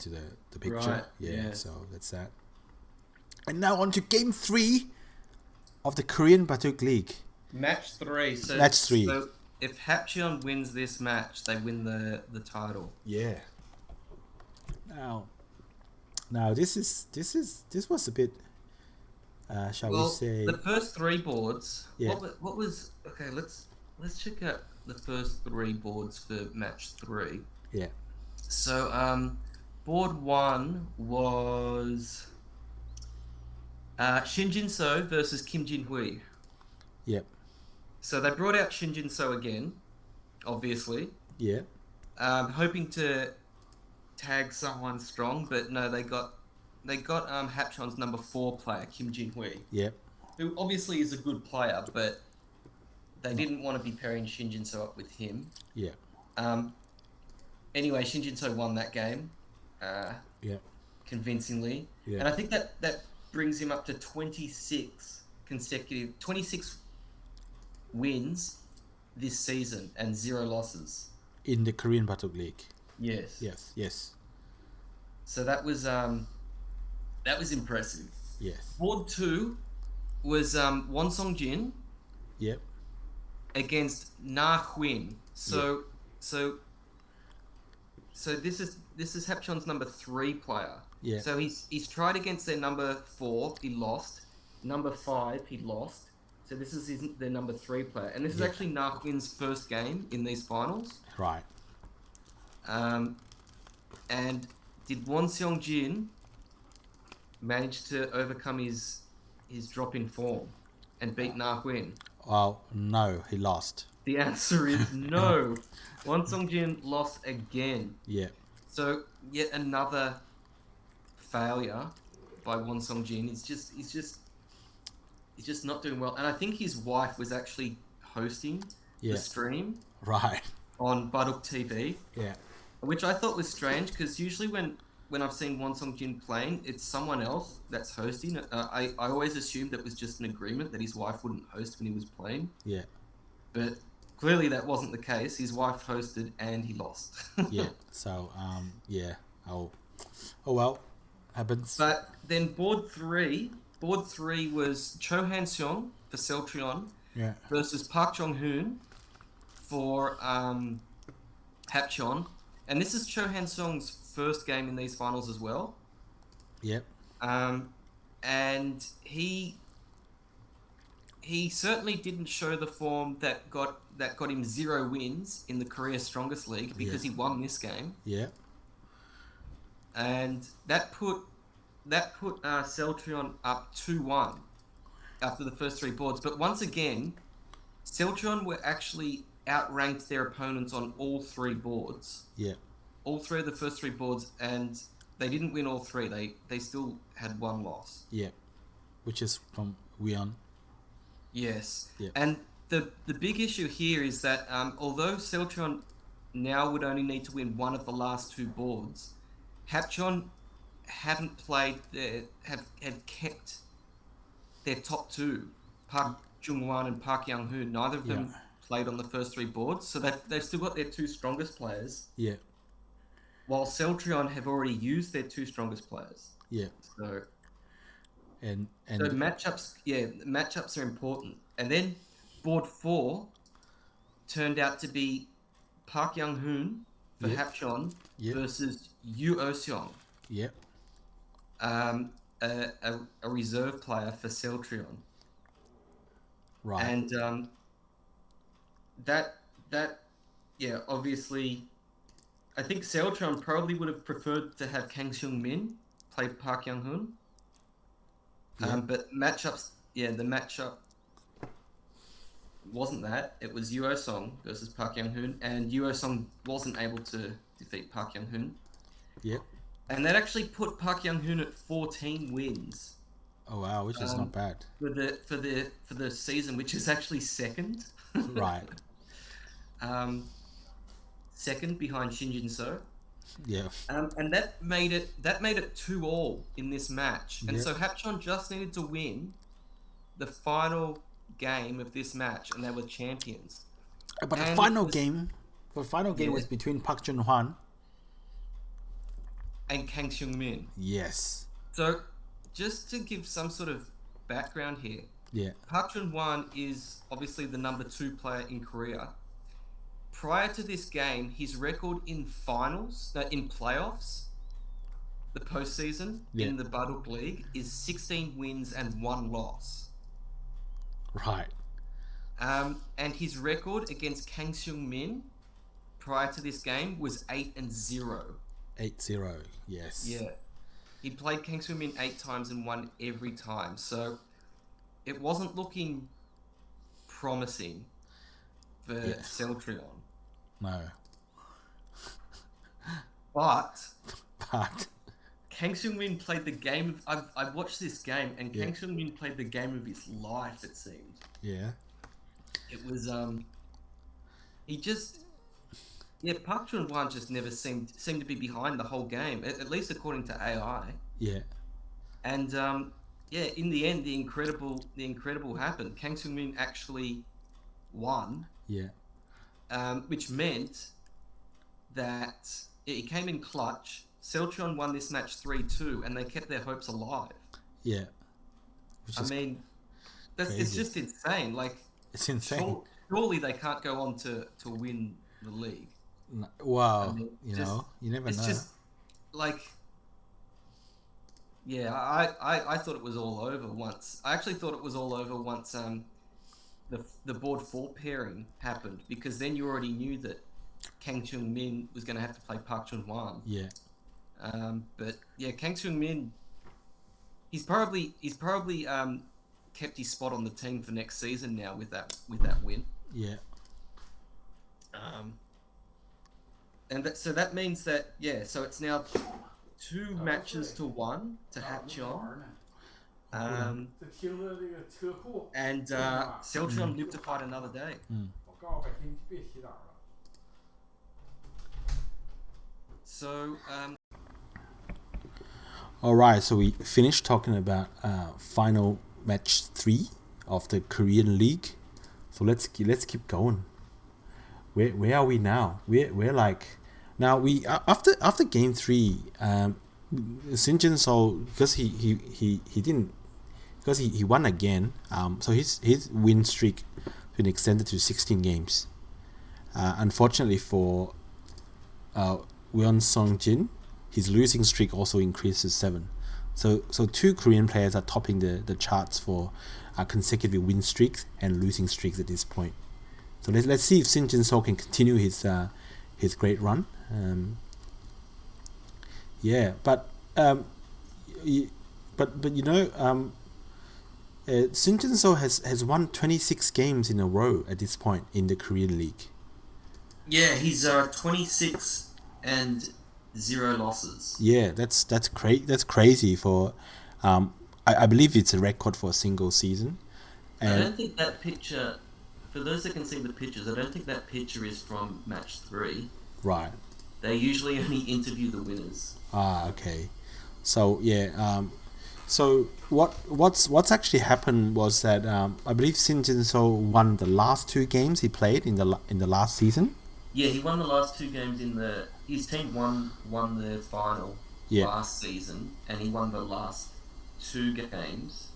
the picture. Right. Yeah. So that's that. And now on to game 3 of the Korean Baduk League. Match 3. So if Hapcheon wins this match, they win the title. Yeah. Now this was a bit shall we say the first 3 boards. Yeah. What was okay, let's check out the first 3 boards for match 3. Yeah. So board 1 was Shin Jinseo versus Kim Jin-hui. Yep. So they brought out Shin Jinseo again, obviously. Yeah. Hoping to tag someone strong, but no, they got Hapcheon's number 4 player, Kim Jin-hui. Yep. Who obviously is a good player, but they didn't want to be pairing Shin Jinseo up with him. Yeah. Anyway, Shin Jinseo won that game. Convincingly. Yeah. And I think that brings him up to 26 wins this season and 0 losses in the Korean Baduk League. Yes. So that was impressive. Yes. Board 2 was Won Song Jin. Yep. Against Na Huin. So this is Hapcheon's number 3 player. Yeah. So he's tried against their number 4, he lost. Number 5, he lost. So this is their number 3 player, and this is actually Na Huin's first game in these finals. Right. And did Won Seong Jin manage to overcome his drop in form and beat Na Huin? Well, no, he lost. The answer is no. Won Song Jin lost again. Yeah. So yet another failure by Won Song Jin. He's just not doing well. And I think his wife was actually hosting the stream. Right. On Baduk TV. Yeah. Which I thought was strange, because usually when I've seen Won Song Jin playing, it's someone else that's hosting. I always assumed it was just an agreement that his wife wouldn't host when he was playing. Yeah. But clearly that wasn't the case. His wife hosted and he lost. Yeah. So, yeah. Oh well. Happens. But then board 3 was Cho Han Seong for Celtrion versus Park Jong-hoon for Hapcheon. And this is Cho Han Seong's first game in these finals as well. Yep. And he certainly didn't show the form that got him 0 wins in the Korea Strongest League, because he won this game. Yeah. And that put Celtrion up 2-1 after the first 3 boards. But once again, Celtrion were actually outranked their opponents on all 3 boards. Yeah. All 3 of the first 3 boards, and they didn't win all 3. They still had 1 loss. Yeah. Which is from Wheon. Yes. Yeah. And the big issue here is that although Celtrion now would only need to win 1 of the last 2 boards, Hapcheon haven't played have kept their top 2, Park Jung-wan and Park Young-hoon. Neither of them played on the first 3 boards, so they've still got their 2 strongest players. Yeah. While Celtrion have already used their 2 strongest players. Yeah. So and so matchups are important. And then board 4 turned out to be Park Young-hoon for Hapcheon versus Yu Oh-seong. Yep. A reserve player for Celtrion. Right. And that obviously, I think Celtrion probably would have preferred to have Kang Seung-min play Park Young-hoon. But matchups, the matchup wasn't that. It was Yu Oh-seong versus Park Young-hoon, and Yu Oh-seong wasn't able to defeat Park Young-hoon. Yep. And that actually put Park Young-hoon at 14 wins. Oh wow, which is not bad. For the season, which is actually second. Right. Second behind Shin Jinseo. Yeah. And that made it 2-2 in this match. And so Hapcheon just needed to win the final game of this match, and they were champions. But the final game was between Park Jun-hwan and Kang Seung-min. Yes. So, just to give some sort of background here, Park Jun-hwan is obviously the number 2 player in Korea. Prior to this game, his record in playoffs, the postseason in the Baduk League, is 16 wins and 1 loss. Right. And his record against Kang Seung-min prior to this game was 8-0. 8-0, yes. Yeah. He played Kang Seung-min 8 times and won every time. So it wasn't looking promising for Celtrion. No. But Kang Seung-min played the game of... I've watched this game, and Kang Seung-min played the game of his life, it seemed. Yeah. It was... He just... Yeah, Park Jun-hwan just never seemed to be behind the whole game, at least according to AI. Yeah. And in the end, the incredible happened. Kang Seung-min actually won. Yeah. Which meant that he came in clutch. Celtrion won this match 3-2, and they kept their hopes alive. Yeah. It's just insane. Like, it's insane. Surely they can't go on to win the league. Wow. You never know. It's just like, I thought it was all over once. I actually thought it was all over once the board 4 pairing happened, because then you already knew that Kang Seung-min was going to have to play Park Jun-hwan. Yeah. But yeah, Kang Seung-min, he's probably kept his spot on the team for next season now with that win. Yeah. So that means that so it's now 2 matches to 1 to Hapcheon. And Celtrion live to fight another day. So alright, so we finished talking about final match 3 of the Korean League. So let's keep going. Where are we now? We're like, now we after game 3, Shin Jinseo, because he won again, so his win streak been extended to 16 games. Unfortunately for Won Sung-jin, his losing streak also increased to 7. So two Korean players are topping the charts for consecutive win streaks and losing streaks at this point. So let's see if Shin Jinseo can continue his great run. Shin Jinseo has won 26 games in a row at this point in the Korean League. Yeah, he's 26 and 0 losses. Yeah, that's crazy for. I believe it's a record for a single season. And I don't think that picture. For those that can see the pictures, I don't think that picture is from match 3. Right. They usually only interview the winners. Okay. So yeah. So what's actually happened was that I believe Shin Jinseo won the last 2 games he played in the last season. Yeah, he won the last 2 games his team won the final last season, and he won the last 2 games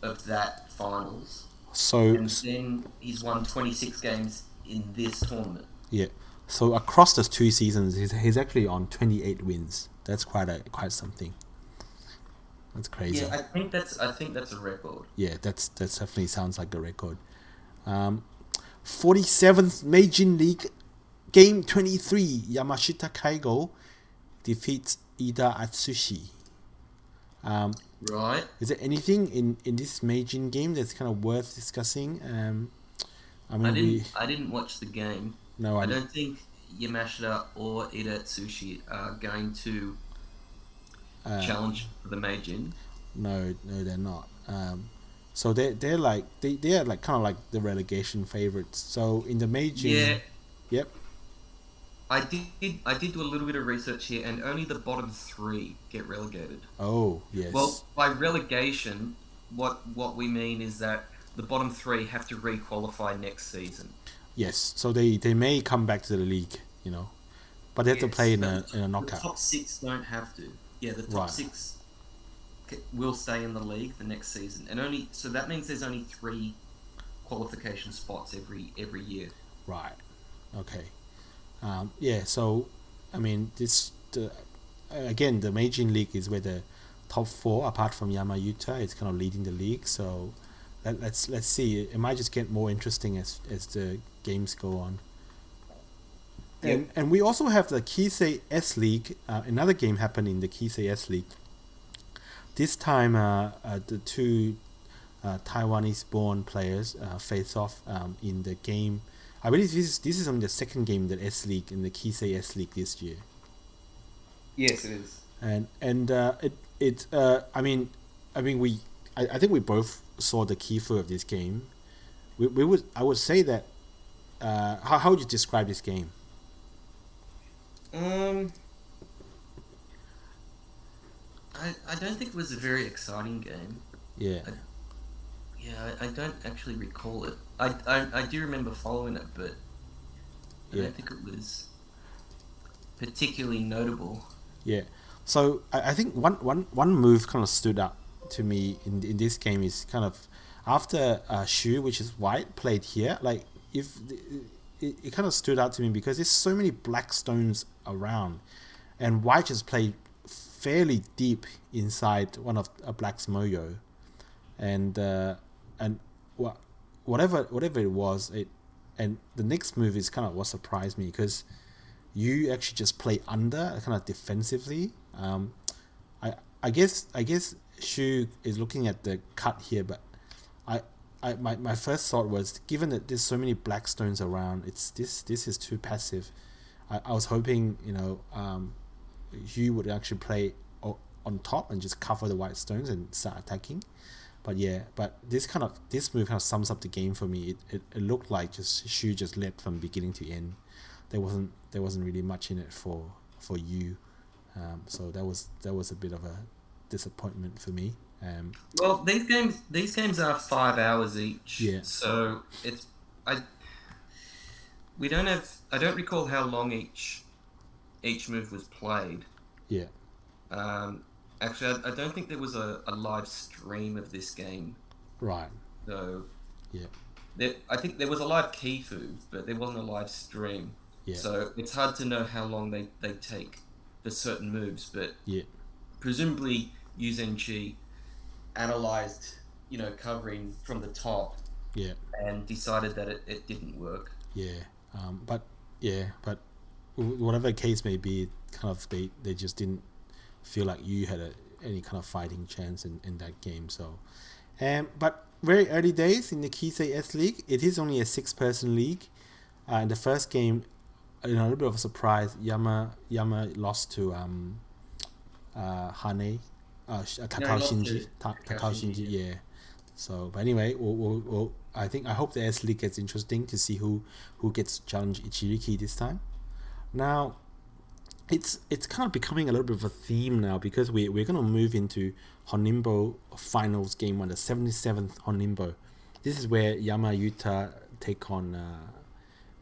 of that finals. And then he's won 26 games in this tournament. Yeah. So across those 2 seasons, he's actually on 28 wins. That's quite something. That's crazy. Yeah, I think that's a record. Yeah, that's definitely sounds like a record. 47th Meijin League, Game 23, Yamashita Kaigo defeats Ida Atsushi. Right. Is there anything in this Meijin game that's kind of worth discussing? I didn't watch the game. No, I don't think Yamashita or Ida Atsushi are going to challenge for the Meijin. No, they're not. So they are like kind of like the relegation favorites. So in the Meijin, yeah, yep. I did do a little bit of research here, and only the bottom 3 get relegated. Oh yes. Well, by relegation, what we mean is that the bottom 3 have to re-qualify next season. Yes, so they may come back to the league, but they have to play in a knockout. The top 6 don't have to. Yeah, the top 6 will stay in the league the next season, and so that means there's only 3 qualification spots every year. Right. Okay. So I mean, the Meijin League is where the top 4, apart from Yamayuta, is kind of leading the league. So let's see. It might just get more interesting as the games go on. And we also have the Kisei S League. Another game happened in the Kisei S League. This time, the 2 Taiwanese-born players face off in the game. I believe this is only the second game in the S League, in the Kisei S League this year. Yes, it is. I think we both saw the Kifu of this game. I would say that. How would you describe this game? I don't think it was a very exciting game. Yeah. I don't actually recall it. I do remember following it, but I don't think it was particularly notable. Yeah. So I think one move kind of stood out to me in this game is kind of after Shu, which is white, played here. Like it kind of stood out to me because there's so many black stones around, and white just played fairly deep inside one of a black's moyo, and whatever it was, and the next move is kind of what surprised me because you actually just play under kind of defensively. I guess Shu is looking at the cut here, but my first thought was, given that there's so many black stones around, this is too passive. I was hoping Hugh would actually play on top and just cover the white stones and start attacking. But this move kind of sums up the game for me. It looked like Shu just led from beginning to end. There wasn't really much in it for you. So that was a bit of a disappointment for me. Well, these games are 5 hours each. Yeah. So I don't recall how long each move was played. Yeah. Actually, I don't think there was a live stream of this game. Right. So. Yeah. I think there was a live Kifu, but there wasn't a live stream. Yeah. So it's hard to know how long they take for certain moves, but yeah, presumably Uenji analyzed, covering from the top Yeah. and decided that it didn't work. Yeah. But whatever the case may be, kind of they just didn't feel like you had any kind of fighting chance in that game. So, but very early days in the Kisei S League. It is only a 6-person league. In the first game, a little bit of a surprise. Yama lost to Hane, Kakao Shinji. Yeah. So, but anyway, we'll I hope the S League gets interesting to see who gets to challenge Ichiriki this time. Now, it's kind of becoming a little bit of a theme now because we're gonna move into Honinbo Finals Game 1, the 77th Honinbo. This is where Yama Yuta take on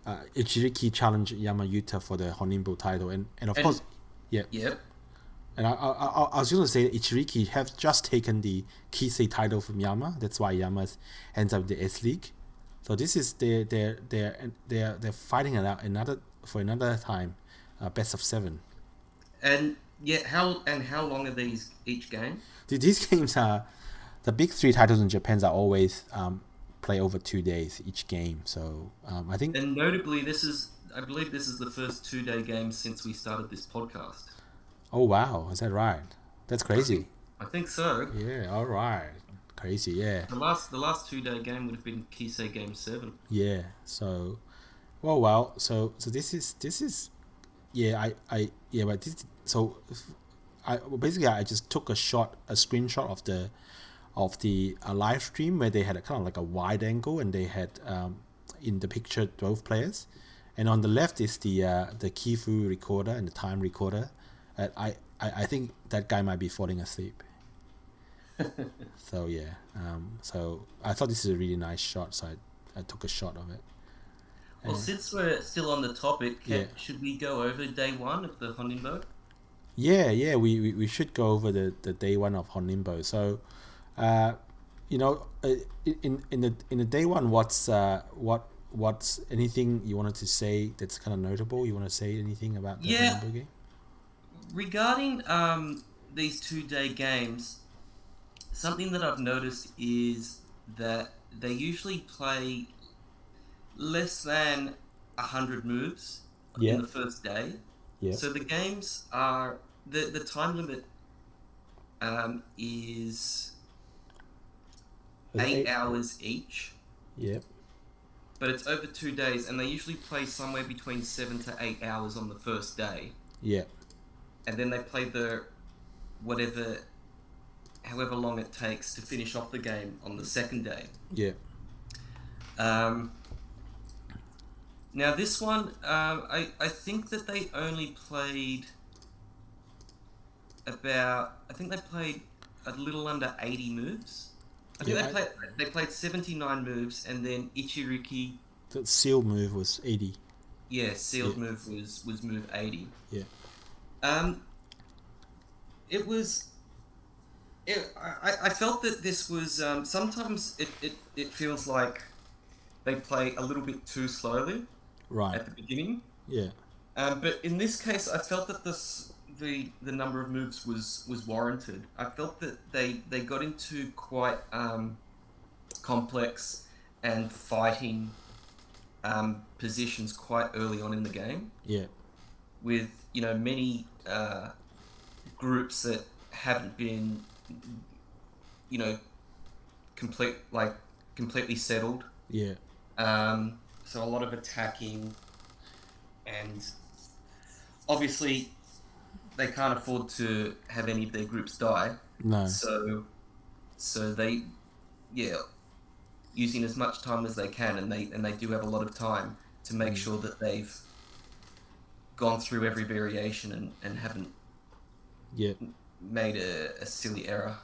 Ichiriki challenge Yama Yuta for the Honinbo title, and of course, yeah. Yep. And I was going to say that Ichiriki have just taken the Kisei title from Yama. That's why Yama ends up in the S League. So this is they're fighting it out another time, best of 7. And how long are these each game? These games are the big 3 titles in Japan are always play over 2 days each game. So I think. And notably, I believe this is the first 2-day game since we started this podcast. Oh wow, is that right? That's crazy. I think so. Yeah, all right. Crazy, yeah. The last 2-day game would have been Kisei Game 7. Yeah. So, well. So this is, yeah. But this. So, I just took a screenshot of the live stream where they had a kind of like a wide angle and they had in the picture both players, and on the left is the Kifu recorder and the time recorder. I think that guy might be falling asleep. So yeah, so I thought this is a really nice shot, so I took a shot of it. Well, since we're still on the topic, should we go over day 1 of the Honinbo? Yeah, we should go over the day 1 of Honinbo. So, in the day 1, what's anything you wanted to say that's kind of notable? You want to say anything about the Honinbo game? Regarding these 2-day games, something that I've noticed is that they usually play less than 100 moves in the first day. Yeah. So the games are the time limit is 8 hours each. Yep. But it's over 2 days, and they usually play somewhere between 7 to 8 hours on the first day. Yeah. And then they play however long it takes to finish off the game on the second day. Yeah. Now this one, I think that they only played they played a little under 80 moves. I think they played 79 moves, and then Ichiriki. The seal move was 80. Yeah, sealed move was move 80. Yeah. I felt that this was sometimes it feels like they play a little bit too slowly at the beginning. Yeah. But in this case, I felt that the number of moves was warranted. I felt that they got into quite complex and fighting positions quite early on in the game. Yeah. With many groups that haven't been completely settled. Yeah. So a lot of attacking, and obviously they can't afford to have any of their groups die. No. So they, using as much time as they can, and they do have a lot of time to make sure that they've gone through every variation and haven't made a silly error.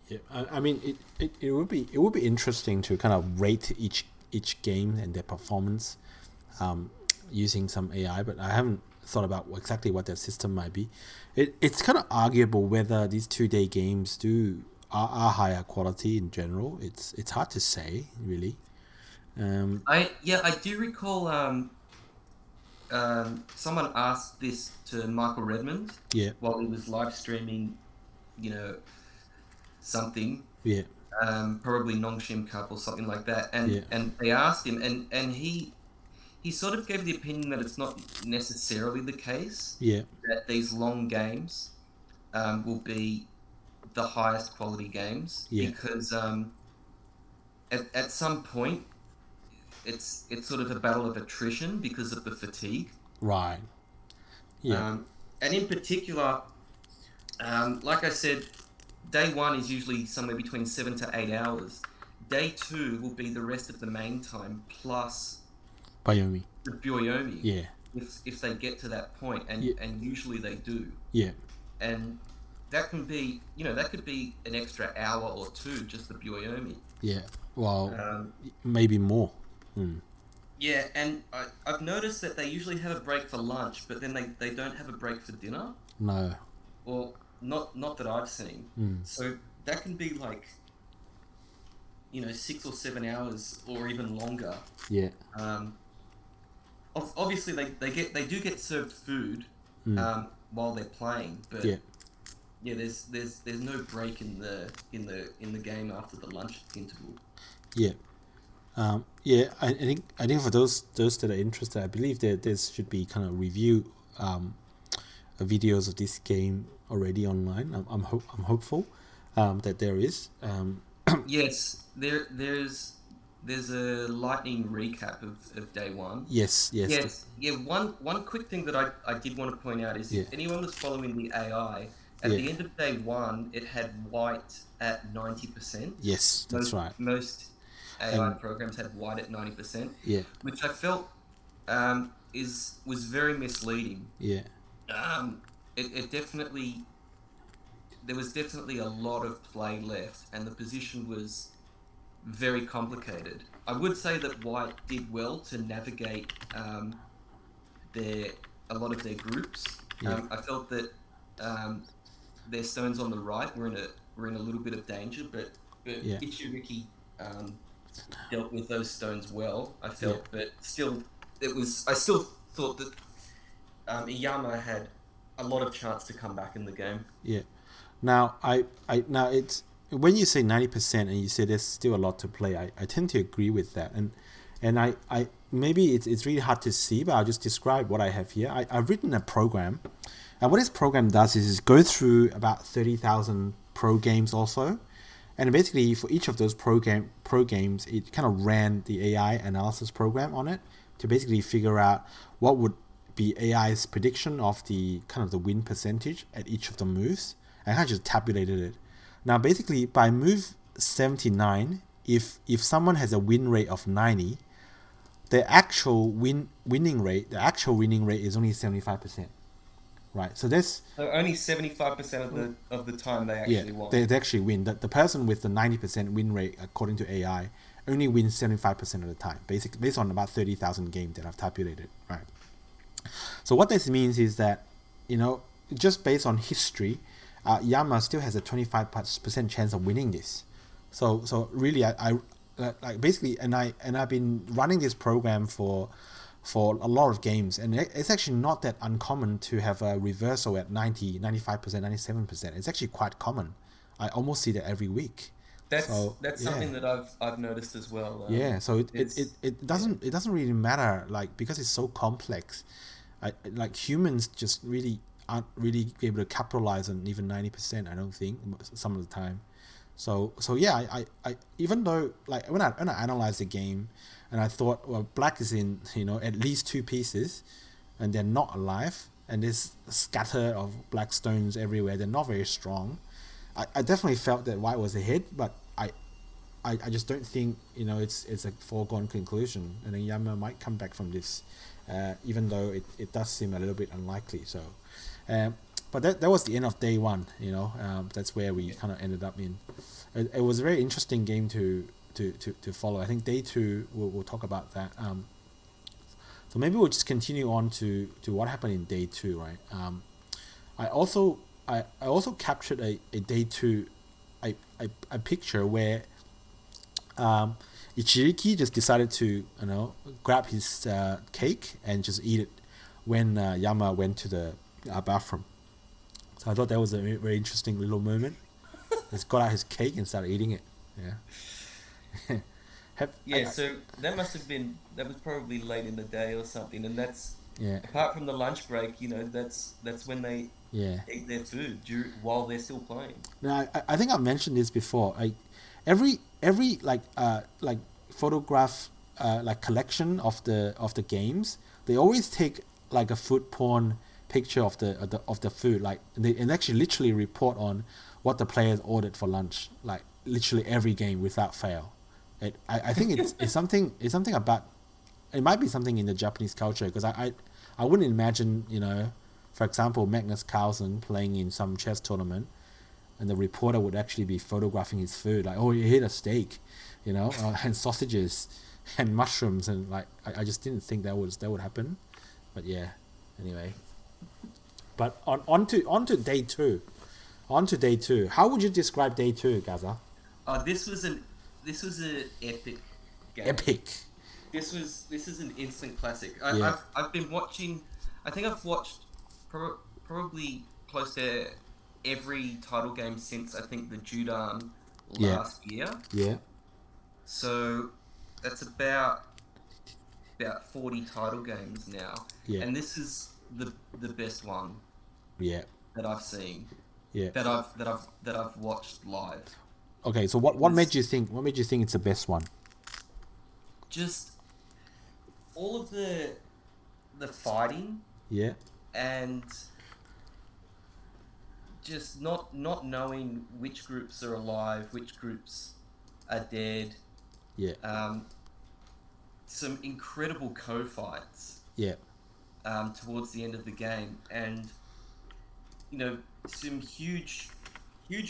Yeah, I mean it would be interesting to kind of rate each game and their performance using some AI, but I haven't thought about exactly what their system might be. It's kind of arguable whether these 2-day games are higher quality in general. It's hard to say, really. I do recall someone asked this to Michael Redmond while he was live streaming, something. Yeah. Probably Nongshim Cup or something like that. And they asked him, and he sort of gave the opinion that it's not necessarily the case. Yeah. That these long games will be the highest quality games because at some point it's sort of a battle of attrition because of the fatigue. Right. Yeah. And in particular, like I said, day 1 is usually somewhere between 7 to 8 hours. Day 2 will be the rest of the main time plus Byomi. the Byoyomi. Yeah. If they get to that point, and usually they do. Yeah. And that can be, that could be an extra hour or 2, just the Byoyomi. Yeah. Well, maybe more. Yeah, and I've noticed that they usually have a break for lunch, but then they don't have a break for dinner. No. Well, not that I've seen. So that can be like, 6 or 7 hours or even longer. Yeah. Obviously they do get served food while they're playing, but there's no break in the game after the lunch interval. Yeah. I think for those that are interested, I believe that there should be kind of review videos of this game already online. I'm hopeful that there is. Yes, there's a lightning recap of day 1. Yes. Yeah. One quick thing that I did want to point out is if anyone was following the AI at the end of day 1, it had white at 90%. Yes, that's right. Most AI programs had white at 90%. Yeah. Which I felt was very misleading. Yeah. It definitely, there was definitely a lot of play left, and the position was very complicated. I would say that white did well to navigate a lot of their groups. I felt that their stones on the right were in a little bit of danger, but Ichiriki dealt with those stones well, I felt, but still, I still thought that Iyama had a lot of chance to come back in the game. Yeah. Now, now it's when you say 90% and you say there's still a lot to play, I tend to agree with that, and I maybe it's really hard to see, but I'll just describe what I have here. I've written a program, and what this program does is go through about 30,000 pro games also. And basically, for each of those pro games, it kind of ran the AI analysis program on it to basically figure out what would be AI's prediction of the kind of the win percentage at each of the moves, and I just tabulated it. Now, basically, by move 79, if someone has a win rate of 90, the actual winning rate is only 75%. Right, so only 75% of the time they actually won. They actually win. The person with the 90% win rate, according to AI, only wins 75% of the time, basically based on about 30,000 games that I've tabulated. Right. So what this means is that, just based on history, Yama still has a 25% chance of winning this. So really, I like basically, and I've been running this program for a lot of games, and it's actually not that uncommon to have a reversal at 90, 95%, 97%. It's actually quite common. I almost see that every week. That's something that I've noticed as well. So it doesn't really matter, like, because it's so complex. Like humans just really aren't really able to capitalize on even 90%. I don't think some of the time. So yeah, I even though, like, when I analyze the game, and I thought, well, black is in at least 2 pieces, and they're not alive, and there's a scatter of black stones everywhere. They're not very strong. I definitely felt that white was ahead, but I just don't think it's a foregone conclusion, and then Yama might come back from this, even though it does seem a little bit unlikely. So, but that was the end of day 1. That's where we kind of ended up in. It was a very interesting game to follow. I think day 2 we'll talk about that. So maybe we'll just continue on to what happened in day 2, right? I also captured a day 2 a picture where Ichiriki just decided to grab his cake and just eat it when Yama went to the bathroom. So I thought that was a very interesting little moment. Just got out his cake and started eating it. Yeah. So that was probably late in the day or something, and that's Yeah. apart from the lunch break, that's when they eat their food while they're still playing. Now, I think I've mentioned this before. Every like photograph like collection of the games, they always take like a food porn picture of the food, like and actually literally report on what the players ordered for lunch, like literally every game without fail. I think it's something about, it might be something in the Japanese culture, because I wouldn't imagine, for example, Magnus Carlsen playing in some chess tournament and the reporter would actually be photographing his food, like, oh, he ate a steak, and sausages and mushrooms, and like I just didn't think that would happen. But yeah, anyway. But on to day two. How would you describe day two, Gaza? This was an epic game. Epic. This is an instant classic. Yeah. I've been watching. I think I've watched probably close to every title game since, I think, the Judan last year. Yeah. So that's about 40 title games now. Yeah. And this is the best one. Yeah. That I've seen. Yeah. That I've watched live. Okay, so what made you think it's the best one? Just all of the fighting. Yeah. And just not knowing which groups are alive, which groups are dead. Yeah. Some incredible co-fights. Yeah. Towards the end of the game, and some huge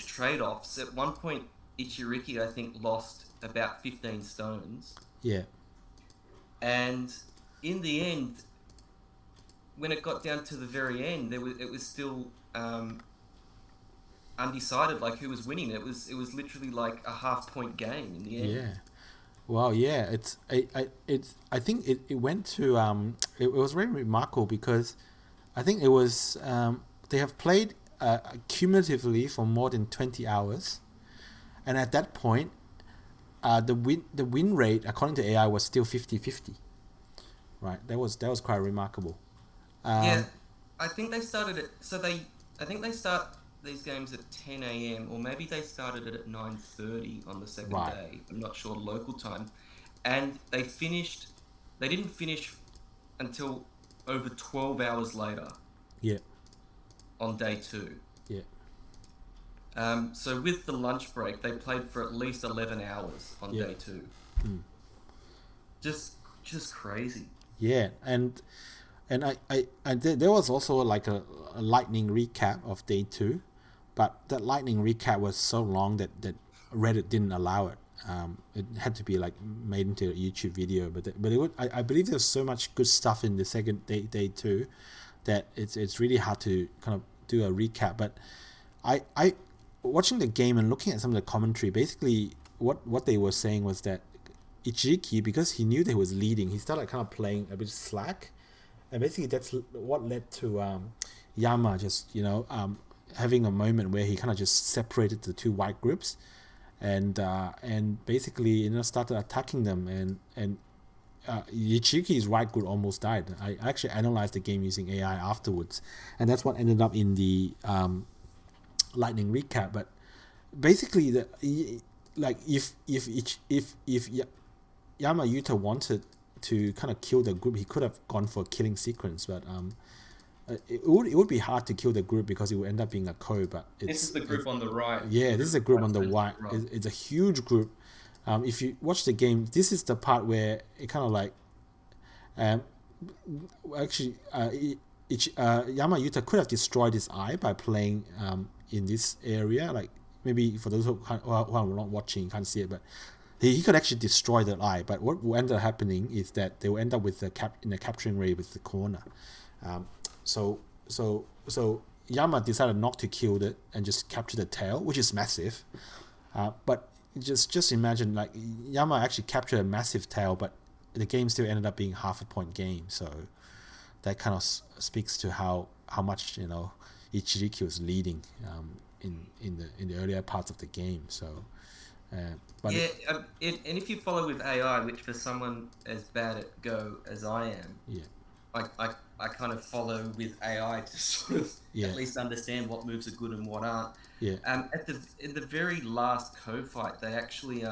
trade-offs. At one point, Ichiriki, I think, lost about 15 stones. Yeah. And in the end, when it got down to the very end, it was still undecided, like who was winning. It was literally like a half-point game in the end. Yeah. Well, yeah. I think it went to it was very remarkable, because I think it was they have played cumulatively for more than 20 hours, and at that point, the win rate according to AI was still 50-50. Right. That was quite remarkable. Yeah, I think they started it. I think they start these games at 10 a.m. or maybe they started it at 9:30 on the second day. I'm not sure local time, and they didn't finish until over 12 hours later. Yeah. On day two. Yeah. So with the lunch break, they played for at least 11 hours on day two. Mm. Just crazy. Yeah, and there was also like a lightning recap of day two, but that lightning recap was so long that Reddit didn't allow it. It had to be like made into a YouTube video, but I believe there's so much good stuff in the second day two that it's really hard to kind of do a recap. But I watching the game and looking at some of the commentary, basically what they were saying was that Ichiki, because he knew that he was leading, he started kind of playing a bit slack, and basically that's what led to Yama just having a moment where he kind of just separated the two white groups, and basically started attacking them, and Ichiki's white group almost died. I actually analyzed the game using AI afterwards, and that's what ended up in the lightning recap. But basically, if Yama Yuta wanted to kind of kill the group, he could have gone for a killing sequence, but it would be hard to kill the group because it would end up being a co. But this is the group on the right. Yeah, this is a group on the right. It's a huge group. If you watch the game, this is the part where it kind of like actually Yama Yuta could have destroyed his eye by playing in this area. Like, maybe for those who are not watching, you can't see it, but he could actually destroy that eye. But what will end up happening is that they will end up with in the capturing rate with the corner. So Yama decided not to kill it and just capture the tail, which is massive. But just imagine, like, Yama actually captured a massive tail, but the game still ended up being half a point game. So that kind of speaks to how much Ichiriki was leading in the earlier parts of the game. So, but and if you follow with AI, which for someone as bad at Go as I am, I kind of follow with AI to sort of at least understand what moves are good and what aren't. Yeah. In the very last co-fight, they actually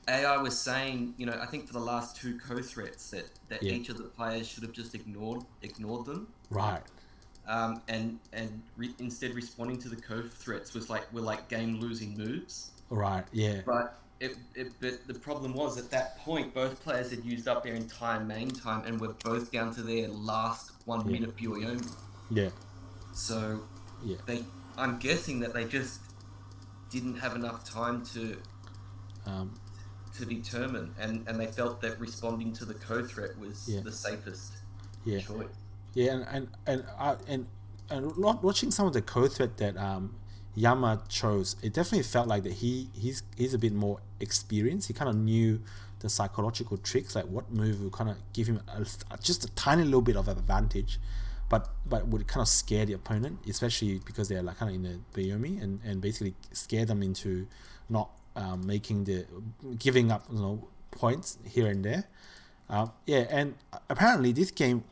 AI was saying, I think for the last two co-threats that each of the players should have just ignored them. Right. Instead responding to the co-threats were like game-losing moves. Right. Yeah. But but the problem was at that point, both players had used up their entire main time and were both down to their last 1 minute Ueno. Yeah. So I'm guessing that they just didn't have enough time to determine, and they felt that responding to the co-threat was the safest choice. Yeah, and watching some of the co-threat that Yama chose, it definitely felt like that he's a bit more experienced. He kind of knew the psychological tricks, like what move would kind of give him just a tiny little bit of advantage, but would kind of scare the opponent, especially because they're like kind of in the Bayomi, and basically scare them into not giving up points here and there. And apparently this game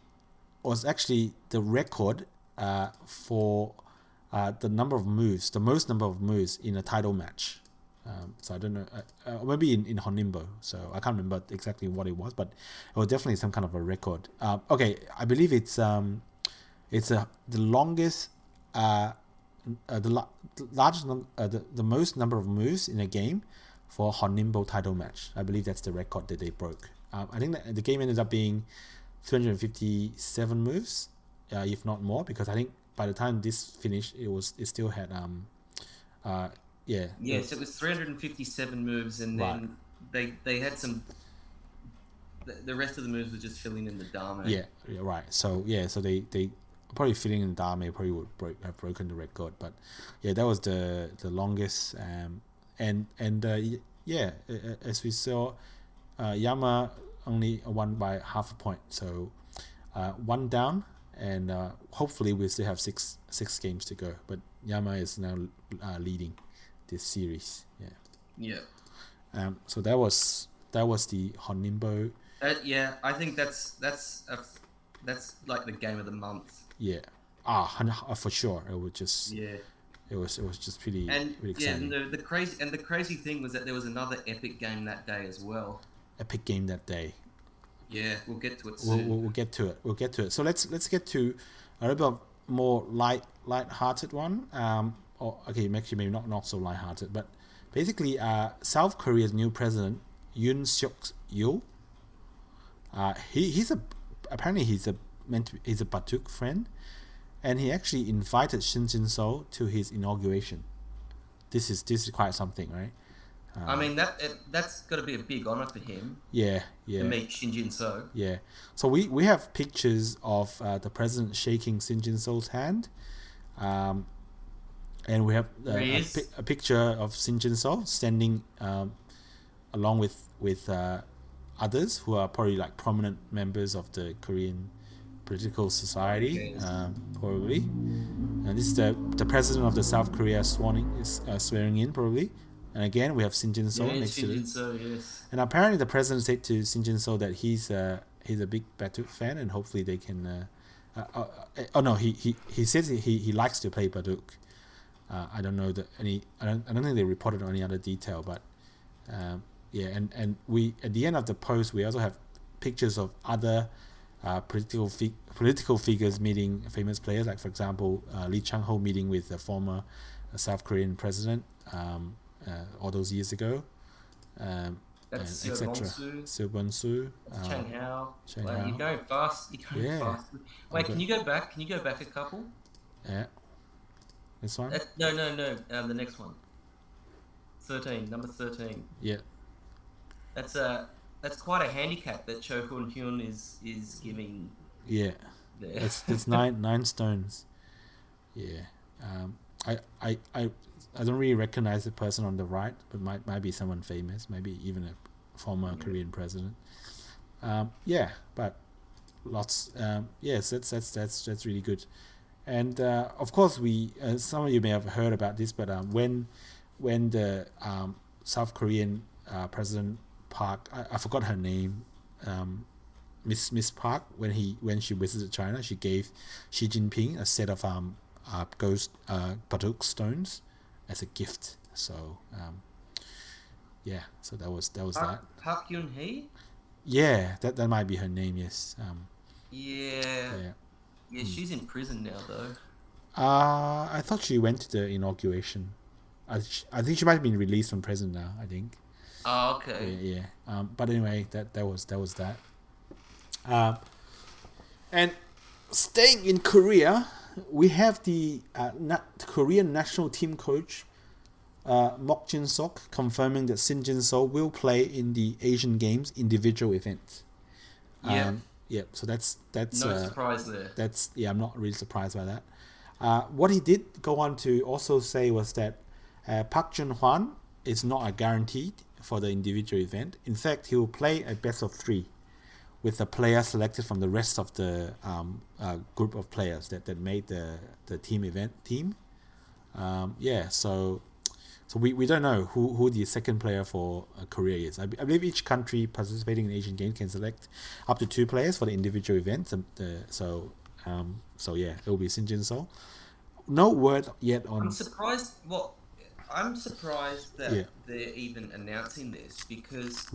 was actually the record for the number of moves, the most number of moves in a title match. So I don't know, maybe in Honinbo. So I can't remember exactly what it was, but it was definitely some kind of a record. Okay, I believe it's the longest, the most number of moves in a game for a Honinbo title match. I believe that's the record that they broke. I think that the game ended up being 357 moves, if not more, because I think by the time this finished, it still had Yes, it was 357 moves, and then they had some. The rest of the moves were just filling in the dame. Yeah, right. So they probably filling in the dame probably would have broken the record, but that was the longest. As we saw, Yama only won by half a point, so one down, and hopefully we still have six games to go. But Yama is now leading this series. So that was the Honinbo. I think that's like the game of the month. For sure. It was just It was just pretty exciting. The crazy thing was that there was another epic game that day as well. Epic game that day. Yeah, we'll get to it soon. We'll get to it. So let's get to a little bit more light-hearted one. Actually maybe not so light-hearted, but basically South Korea's new president Yoon Suk Yeol. He's a Baduk friend, and he actually invited Shin Jinseo to his inauguration. This is quite something, right? I mean that's got to be a big honor for him. To meet Shin Jinseo. Yeah. So we have pictures of the president shaking Shin Jinseo's hand, and we have a picture of Shin Jinseo standing along with others who are probably like prominent members of the Korean political society, probably. And this is the president of the South Korea swearing in, probably. And again, we have Shin Jinseo next to it. Yes. And apparently, the president said to Shin Jinseo that he's a big Baduk fan, and hopefully they can. He says he likes to play Baduk. I don't know I don't think they reported on any other detail, but and we at the end of the post we also have pictures of other political figures meeting famous players, like for example Lee Chang-ho meeting with the former South Korean president all those years ago, that's Seo Bun-soo. Chang Hao. You're going fast. Fast. Wait, can you go back? Can you go back a couple? Yeah. This one? No. The next one. 13, number 13. Yeah. That's quite a handicap that Cho Hyun is giving. Yeah. There. That's nine stones. Yeah. I don't really recognize the person on the right, but might be someone famous, maybe even a former Korean president. But lots. Yes, that's really good. And of course, we some of you may have heard about this, but when the South Korean President Park, I forgot her name, Miss Park, when she visited China, she gave Xi Jinping a set of ghost Baduk stones as a gift. So so that was that. Park Yun-hee? Yeah, that might be her name. Yes. Yeah, she's in prison now though. I thought she went to the inauguration. I think she might have been released from prison now. I think. Oh, okay. Yeah. But anyway, that was that. And staying in Korea, we have the Korean national team coach Mock Jin-sok confirming that Shin Jinseo will play in the Asian Games individual event. So that's no surprise there. I'm not really surprised by that. What he did go on to also say was that Park Jun-hwan is not a guaranteed for the individual event. In fact, he will play a best of 3 with a player selected from the rest of the group of players that made the team. So we don't know who the second player for Korea is. I believe each country participating in the Asian Games can select up to 2 players for the individual events. So it will be Shin Jinseo. No word yet on. I'm surprised that they're even announcing this, because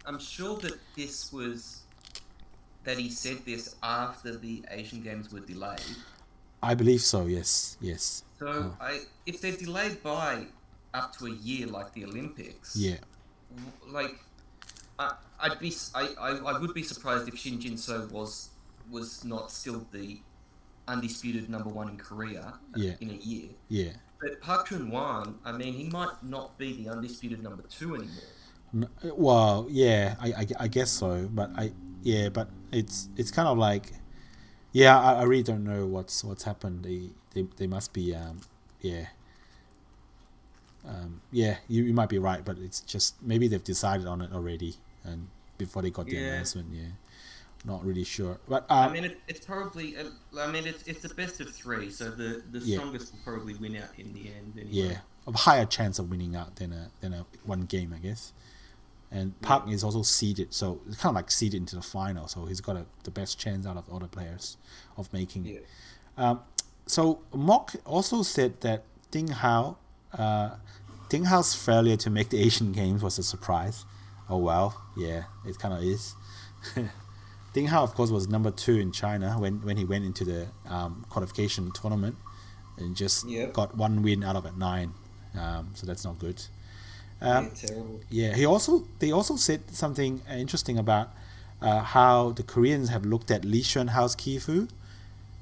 I'm sure that that he said this after the Asian Games were delayed. I believe so. Yes. So if they're delayed by up to a year, like the Olympics, like I would be surprised if Shin Jinseo was not still the undisputed number 1 in Korea in a year. Yeah. But Park Jun-hwan, I mean, he might not be the undisputed number 2 anymore. Well, yeah, I guess so, but but it's kind of like, I really don't know what's happened. They must be you might be right, but it's just maybe they've decided on it already and before they got the announcement. Not really sure, but I mean, it's probably it's a best of 3, so the strongest will probably win out in the end anyway. A higher chance of winning out than a one game, I guess. And Park is also seeded, so it's kind of like seeded into the final, so he's got the best chance out of all the players of making it. So Mock also said that Ding Hao's failure to make the Asian Games was a surprise. Oh well, yeah, it kind of is. Ding Hao, of course, was number 2 in China when he went into the qualification tournament and just got 1 win out of 9. So that's not good. Terrible. They also said something interesting about how the Koreans have looked at Lee Xuanhao's Kifu,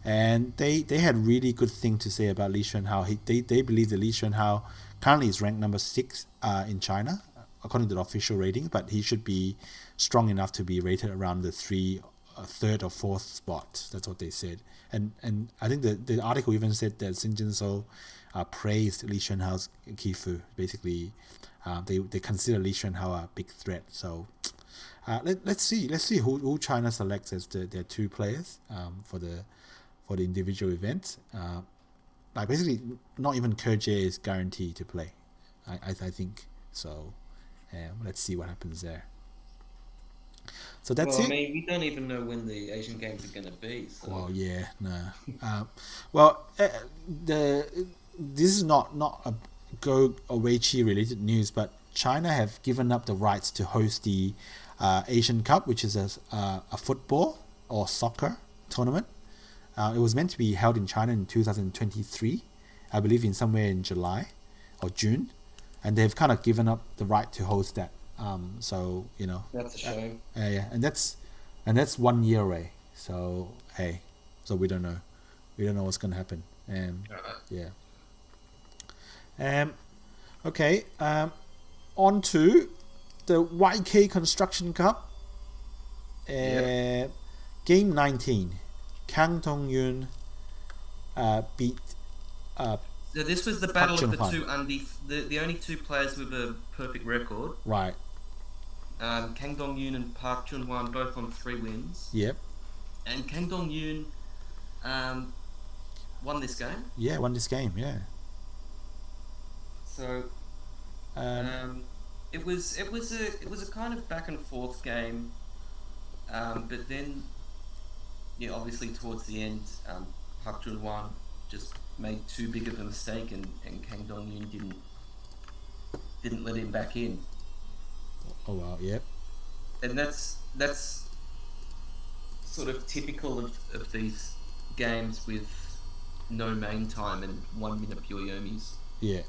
and they had really good thing to say about Lee Xuanhao. They believe that Lee Xuanhao currently is ranked number 6 in China according to the official rating, but he should be strong enough to be rated around the 3rd or 4th spot. That's what they said. And I think the article even said that Shin Jinseo praised Lee Xuanhao's Kifu. Basically, they consider Lee Xuanhao a big threat. So let's see who China selects as their 2 players for the individual event. Like basically, not even Kerje is guaranteed to play. I think so. Let's see what happens there. So that's it. I mean, we don't even know when the Asian Games are going to be. So. Well, this is not a Go or Weiqi related news, but China have given up the rights to host the Asian Cup, which is a football or soccer tournament. It was meant to be held in China in 2023, I believe, in somewhere in July or June, and they've kind of given up the right to host that. So that's a shame. And that's 1 year away. So so we don't know what's gonna happen. Okay. On to the Weiqi Construction Cup. Game 19. Kang Dong-yoon beat. So this was the battle of the only 2 players with a perfect record. Right. Kang Dong-yoon and Park Jun-hwan both on 3 wins. Yep. And Kang Dong-yoon won this game. Yeah, won this game. Yeah. So, it was a kind of back and forth game, but then, yeah, obviously towards the end, Park Jun-hwan just made too big of a mistake, and Kang Dong-yoon didn't let him back in. Oh wow, yep. And that's sort of typical of these games with no main time and 1 minute Pyoyomis. Yeah.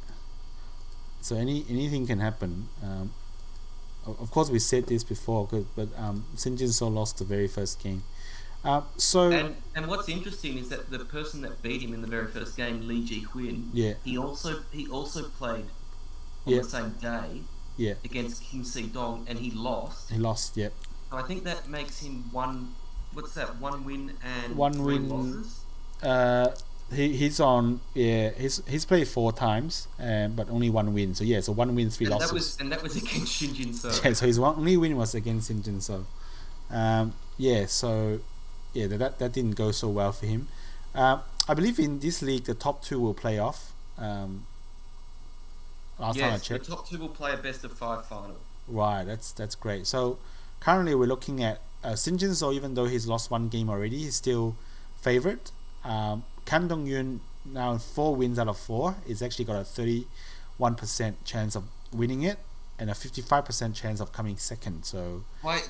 So anything can happen. Of course, we said this before, but Shin Jinseo lost the very first game. And what's interesting is that the person that beat him in the very first game, Lee Ji-hyun, he also played on the same day against Kim Se-dong, and he lost. He lost, yep. So I think that makes him one win and one three win. losses. He's played 4 times, but only 1 win. So so 1 win, 3 losses. That was against Shin Jinseo. Yeah, so his only win was against Shin Jinseo. That didn't go so well for him. I believe in this league the top 2 will play off. Last time I checked, the top 2 will play a best of 5 final. Right, that's great. So currently we're looking at Shin Jinseo. Even though he's lost 1 game already, he's still favorite. Kang Dong-yoon, now 4 wins out of 4, is actually got a 31% chance of winning it and a 55% chance of coming second. So by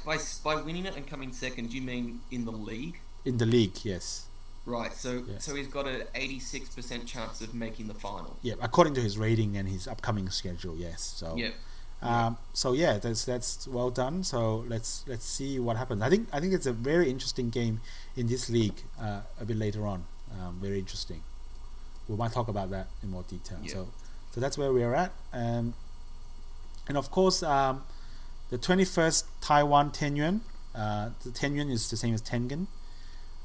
winning it and coming second, do you mean in the league? In the league, yes. Right. So he's got an 86% chance of making the final. Yeah, according to his rating and his upcoming schedule, yes. So that's well done. So let's see what happens. I think it's a very interesting game in this league. A bit later on, very interesting. We might talk about that in more detail. Yeah. So that's where we are at. And of course, the 21st Taiwan Tianyuan. The Tianyuan is the same as Tengen.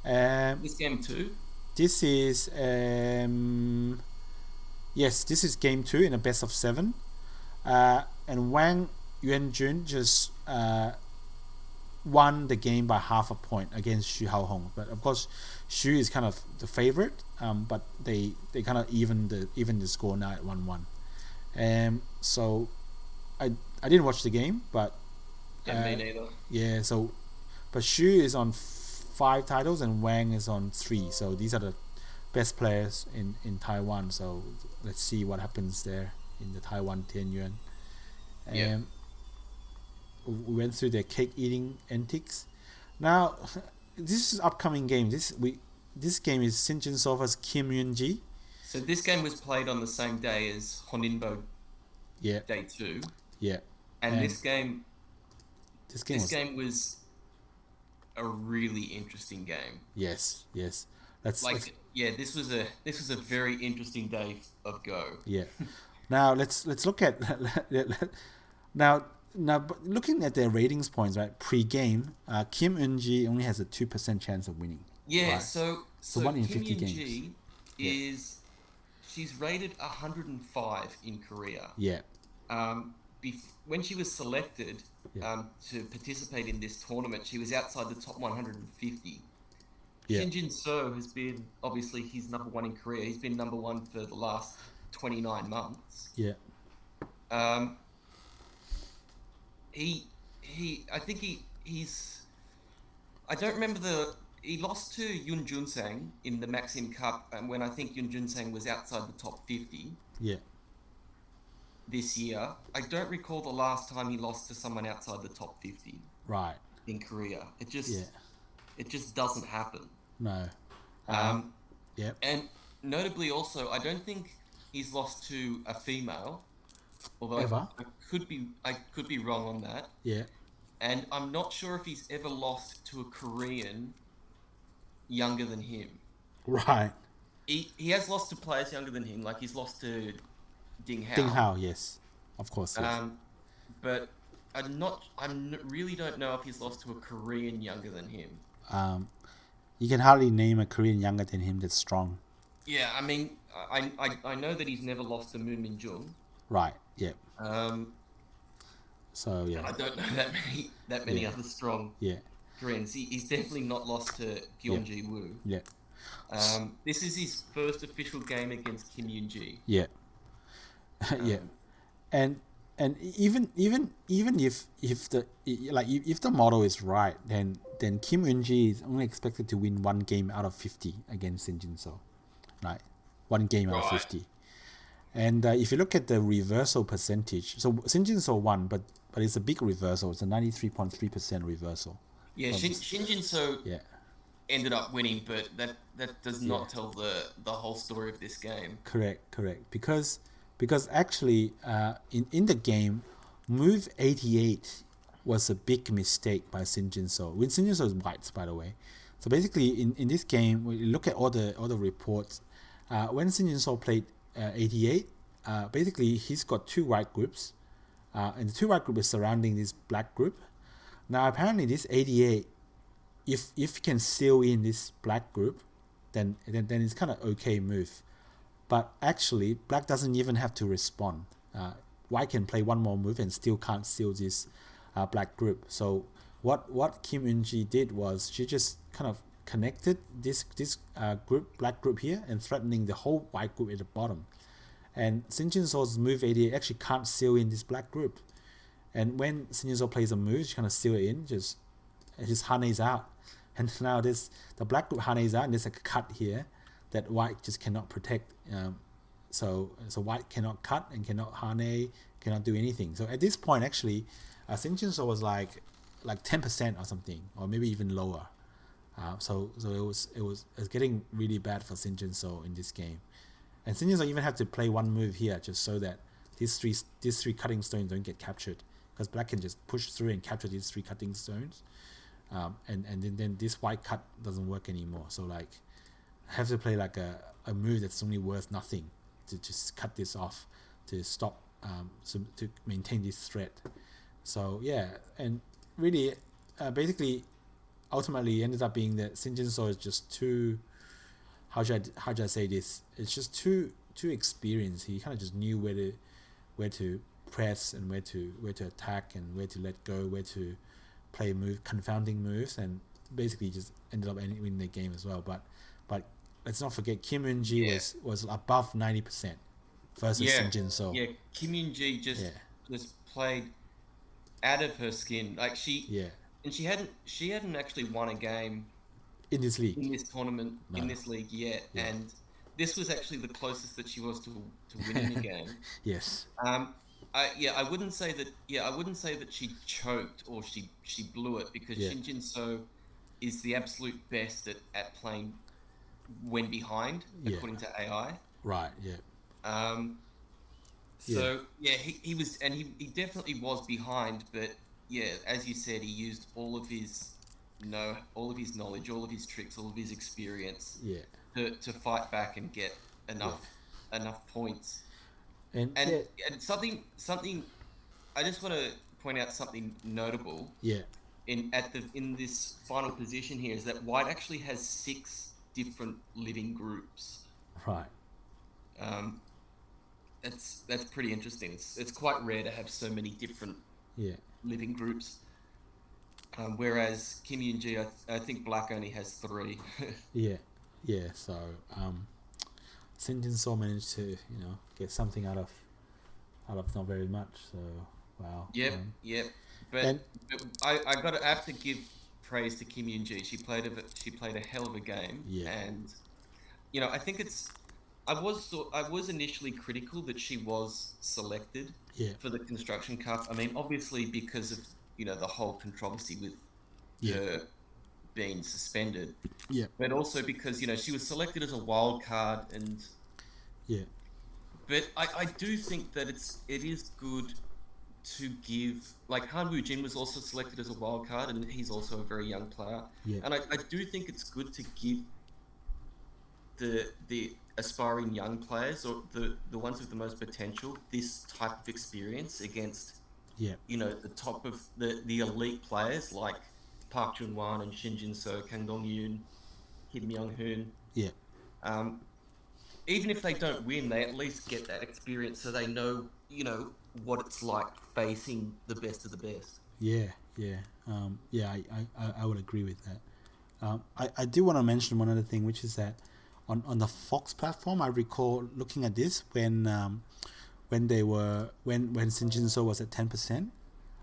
This game 2. This is this is game 2 in a best of 7. And Wang Yuanjun just won the game by half a point against Xu Haohong. But of course, Xu is kind of the favorite. But they kind of even the score now at 1-1. So I didn't watch the game, but me neither. Yeah. So, but Xu is on 5 titles and Wang is on 3. So these are the best players in Taiwan. So let's see what happens there in the Taiwan Tianyuan. We went through their cake eating antics. Now, this is upcoming game. This game is Shin Jinseo vs Kim Eunji. So this game was played on the same day as Honinbo. Day 2. Yeah. And this game was a really interesting game. Yes. This was a very interesting day of Go. Yeah. Now let's look at now looking at their ratings points, right? Pre-game, Kim Eunji only has a 2% chance of winning. Yeah, right? so 1 in Kim 50 Eunji games. She's rated 105 in Korea. Yeah. When she was selected to participate in this tournament, she was outside the top 150. Yeah. Shin Jinseo has been, obviously, he's number 1 in Korea. He's been number 1 for the last 29 months. Yeah. I don't remember he lost to Yoon Jun-sang in the Maxim Cup, and when I think Yoon Jun-sang was outside the top 50. Yeah. This year. I don't recall the last time he lost to someone outside the top 50. Right. In Korea. It just doesn't happen. No. Yeah. And notably also, I don't think he's lost to a female. Although ever? I could be wrong on that. Yeah. And I'm not sure if he's ever lost to a Korean younger than him. Right. He has lost to players younger than him, like he's lost to Ding Hao. Ding Hao, yes. Of course, yes. But I really don't know if he's lost to a Korean younger than him. You can hardly name a Korean younger than him that's strong. Yeah, I mean, I know that he's never lost to Moon Min-jung. Right. Yeah. So yeah, I don't know that many other strong Koreans. He's definitely not lost to Gyeongji Woo. Yeah. This is his first official game against Kim Younji. Yeah. Yeah. And even if the model is right, then Kim Eunji is only expected to win one game out of 50 against Shin Jinseo, right? One game out of 50. And if you look at the reversal percentage, so Shin Jinseo won, but it's a big reversal. It's a 93.3% reversal. Yeah, Shin Jinseo ended up winning, but that does not tell the whole story of this game. Correct. Because actually, in the game, move 88 was a big mistake by Shin Jinseo. When Shin Jinseo is white, by the way. So basically, in this game, we look at all the reports. When Shin Jinseo played 88, basically he's got two white groups, and the two white group is surrounding this black group. Now apparently this 88, if you can seal in this black group, then it's kind of okay move. But actually, black doesn't even have to respond. White can play one more move and still can't seal this black group. So what Kim Eunji did was she just kind of connected this black group here and threatening the whole white group at the bottom. And Shin Jinseo's move 88 actually can't seal in this black group. And when Shin Jinseo plays a move, she kind of seal it in, just hanes out. And now the black group hanes out, and there's a cut here that white just cannot protect. So white cannot cut and cannot hane, cannot do anything. So at this point, actually, Shin Jinseo was like 10% or something, or maybe even lower. So it was getting really bad for Shin Jinseo in this game, and Shin Jinseo even had to play one move here just so that these three cutting stones don't get captured, because black can just push through and capture these three cutting stones, and then this white cut doesn't work anymore. So like, I have to play like a move that's only worth nothing to just cut this off to stop to maintain this threat. So yeah, and really, basically, ultimately ended up being that Shin Jinseo is just too, how should I say this? It's just too experienced. He kind of just knew where to press and where to attack and where to let go, where to play confounding moves, and basically just ended up winning the game as well. But let's not forget Kim Eunji was above 90% versus Shin Jinseo. Yeah, Kim Eunji just played out of her skin. Like and she hadn't actually won a game in this league, in this tournament, in this league yet, and this was actually the closest that she was to winning the game. Yes. I wouldn't say that she choked or she blew it, because Shin Jinseo is the absolute best at playing when behind, according to AI. Right. Yeah. So he was, and he definitely was behind, but as you said, he used all of his knowledge, all of his tricks, all of his experience to fight back and get enough points. And something I just want to point out something notable. Yeah. In this final position here is that white actually has 6 different living groups. Right. That's pretty interesting. It's quite rare to have so many different living groups. Whereas Kim Eunji, I think black only has 3. Yeah. So Shin Jinseo managed to get something out of not very much. So wow. Yep. But I have to give praise to Kim Eunji. She played a hell of a game. Yeah. And I think I was initially critical that she was selected for the Construction Cup. I mean, obviously because of the whole controversy with her being suspended. Yeah. But also because she was selected as a wild card, and But I do think that it is good to give, like, Han Woo-jin was also selected as a wild card, and he's also a very young player. Yeah. And I do think it's good to give the aspiring young players, or the ones with the most potential, this type of experience against the top of the elite players like Park Jun-wan and Shin Jinseo, Kang Dong-yoon, Kim Myung-hoon. Yeah. Even if they don't win, they at least get that experience, so they know what it's like facing the best of the best. I would agree with that. I do want to mention one other thing, which is that on the Fox platform, I recall looking at this when Shin Jinseo was at 10%.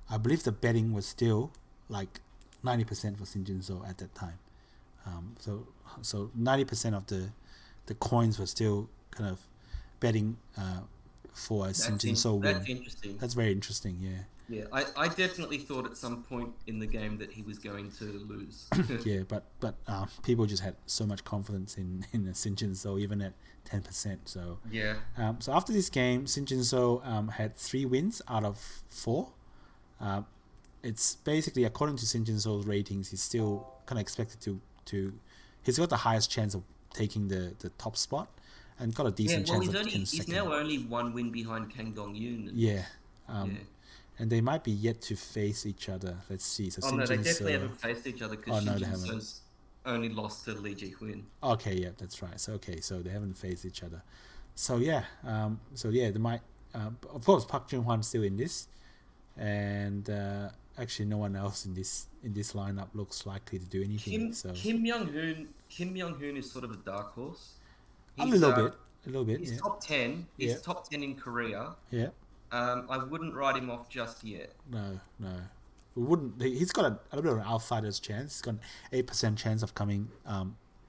I believe the betting was still like 90% for Shin Jinseo at that time. So 90% of the coins were still kind of betting for a Shin Jinseo win. That's interesting. That's very interesting. Yeah. Yeah, I definitely thought at some point in the game that he was going to lose. Yeah, but people just had so much confidence in Shin Jinseo even at 10%. So yeah. So after this game, Shin Jinseo had 3 wins out of 4. It's basically, according to Shin Jinseo's ratings, he's still kind of expected to he's got the highest chance of taking the top spot and got a decent chance of taking second. He's now only 1 win behind Kang Dong-yoon. Yeah. And they might be yet to face each other. Let's see. So they definitely haven't faced each other because Shin Jinseo's only lost to Lee Ji-hoon. Okay, yeah, that's right. So they haven't faced each other. So yeah, they might. Of course, Park Jung-hwan's still in this, and actually, no one else in this lineup looks likely to do anything. Kim Young-hoon is sort of a dark horse. A little bit. He's top 10. He's top 10 in Korea. Yeah. I wouldn't write him off just yet. No. We wouldn't. He's got a little bit of an outsider's chance. He's got an 8% chance of coming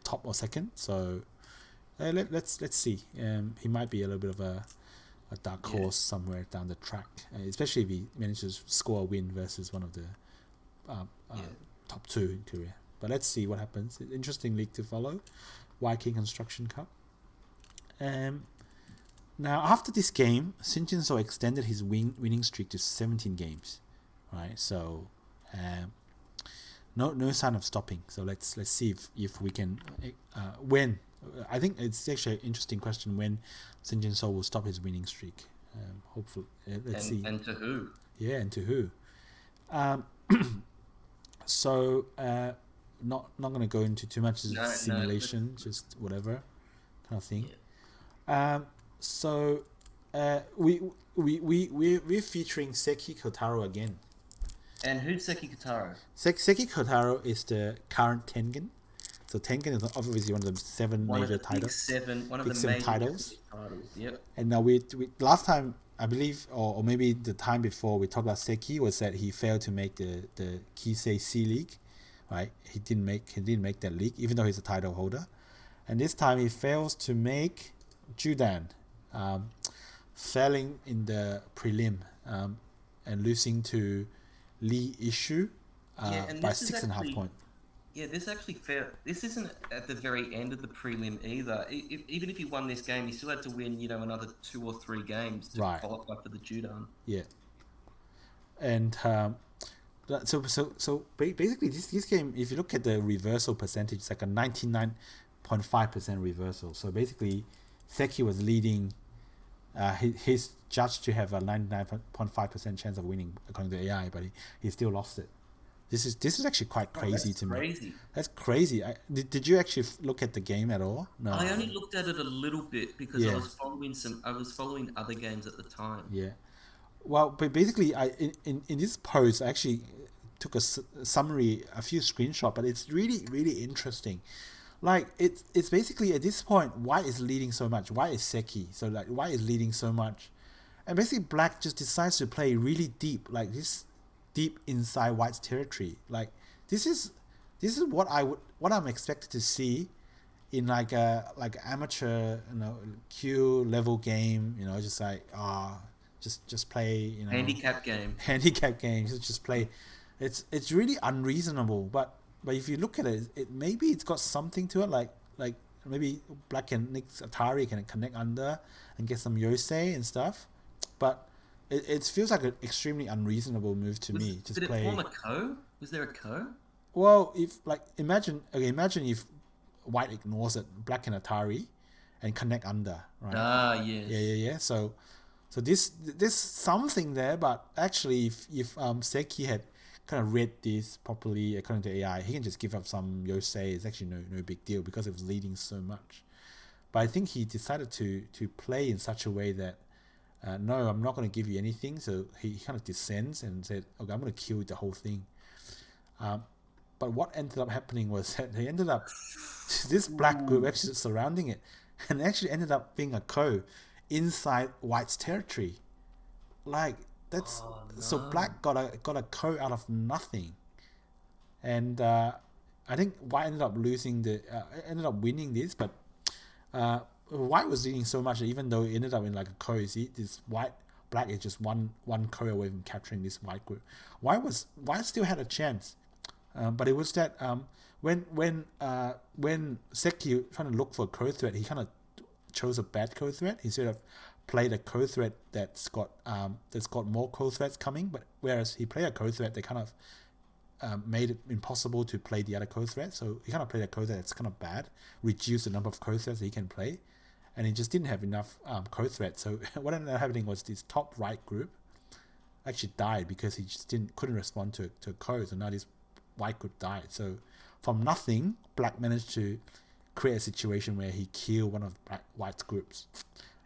top or second. So let's see. He might be a little bit of a dark horse somewhere down the track, especially if he manages to score a win versus one of the top 2 in Korea. But let's see what happens. Interesting league to follow. Weiqi Construction Cup. Now, after this game, Shin Jinseo extended his winning streak to 17 games, right? So, no sign of stopping. So let's see if we can when. I think it's actually an interesting question when Shin Jinseo will stop his winning streak. Hopefully, let's see. And to who? Yeah, and to who? So, not going to go into too much simulation, just whatever kind of thing. Yeah. So, we're featuring Seki Kotaro again. And who's Seki Kotaro? Seki Kotaro is the current Tengen. So Tengen is obviously one of the 7 major titles. One of the major titles. Yep. And now we last time, I believe, or maybe the time before we talked about Seki was that he failed to make the Kisei C League, right? He didn't make that league, even though he's a title holder. And this time he fails to make Judan. Failing in the prelim and losing to Lee Ishu by 6.5 points. Yeah, this isn't at the very end of the prelim either. Even if he won this game, he still had to win, another 2 or 3 games to qualify for the Judan. Yeah. And so basically this game, if you look at the reversal percentage, it's like a 99.5% reversal. So basically, Seki was leading. He's judged to have a 99.5% chance of winning according to AI, but he still lost it. This is actually quite crazy to me. That's crazy. Did you actually look at the game at all? No. I only looked at it a little bit because I was following other games at the time. Yeah. Well, but basically, in this post, I actually took a summary, a few screenshots, but it's really, really interesting. Like, it's basically, at this point, White is leading so much. White is Seki. So, like, White is leading so much. And basically, Black just decides to play really deep, like this deep inside White's territory. Like, this is what I'm expected to see in like a amateur, Q level game, just like just play, handicap game, just play. It's really unreasonable, but if you look at it, maybe it's got something to it, like maybe Black and Nick's Atari can connect under and get some Yosei and stuff, but it feels like an extremely unreasonable move to me. Just did play. It form a ko? Was there a ko? Well, imagine if White ignores it, Black and Atari, and connect under, right? Yes. Yeah. So there's something there, but actually, if Seki had kind of read this properly according to AI, he can just give up some Yosei. It's actually no big deal because it was leading so much. But I think he decided to play in such a way that no, I'm not going to give you anything. So he kind of descends and said, okay, I'm going to kill the whole thing. but what ended up happening was that they ended up this black group actually surrounding it, and actually ended up being a ko inside White's territory. Like that's so Black got a ko out of nothing, and I think White ended up winning this, but White was leading so much that even though it ended up in like a ko, you see this Black is just one ko away from capturing this White group. White still had a chance, but it was that when Seki trying to look for a ko threat, he kind of chose a bad ko threat. He sort of played a ko threat that's got more ko threats coming, but whereas he played a ko threat that kind of made it impossible to play the other ko threat. So he kind of played a ko threat that's kind of bad, reduced the number of ko threats that he can play, and he just didn't have enough ko threats. So what ended up happening was this top right group actually died because he just couldn't respond to a ko. So now this White group died. So from nothing, Black managed to create a situation where he killed one of White's groups.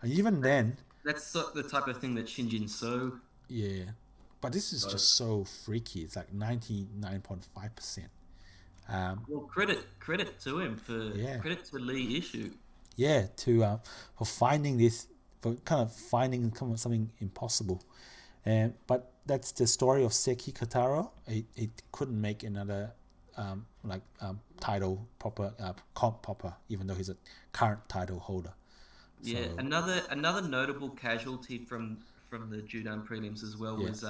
And even then, that's the type of thing that Shin Jinseo. Yeah, but this is just so freaky. It's like 99.5%. Well, credit to him credit to Lee Issue. Yeah, for finding this, for kind of finding something impossible. But that's the story of Seki Kotaro. It couldn't make another title proper, comp proper, even though he's a current title holder. Yeah, so, another notable casualty from the Judan prelims as well was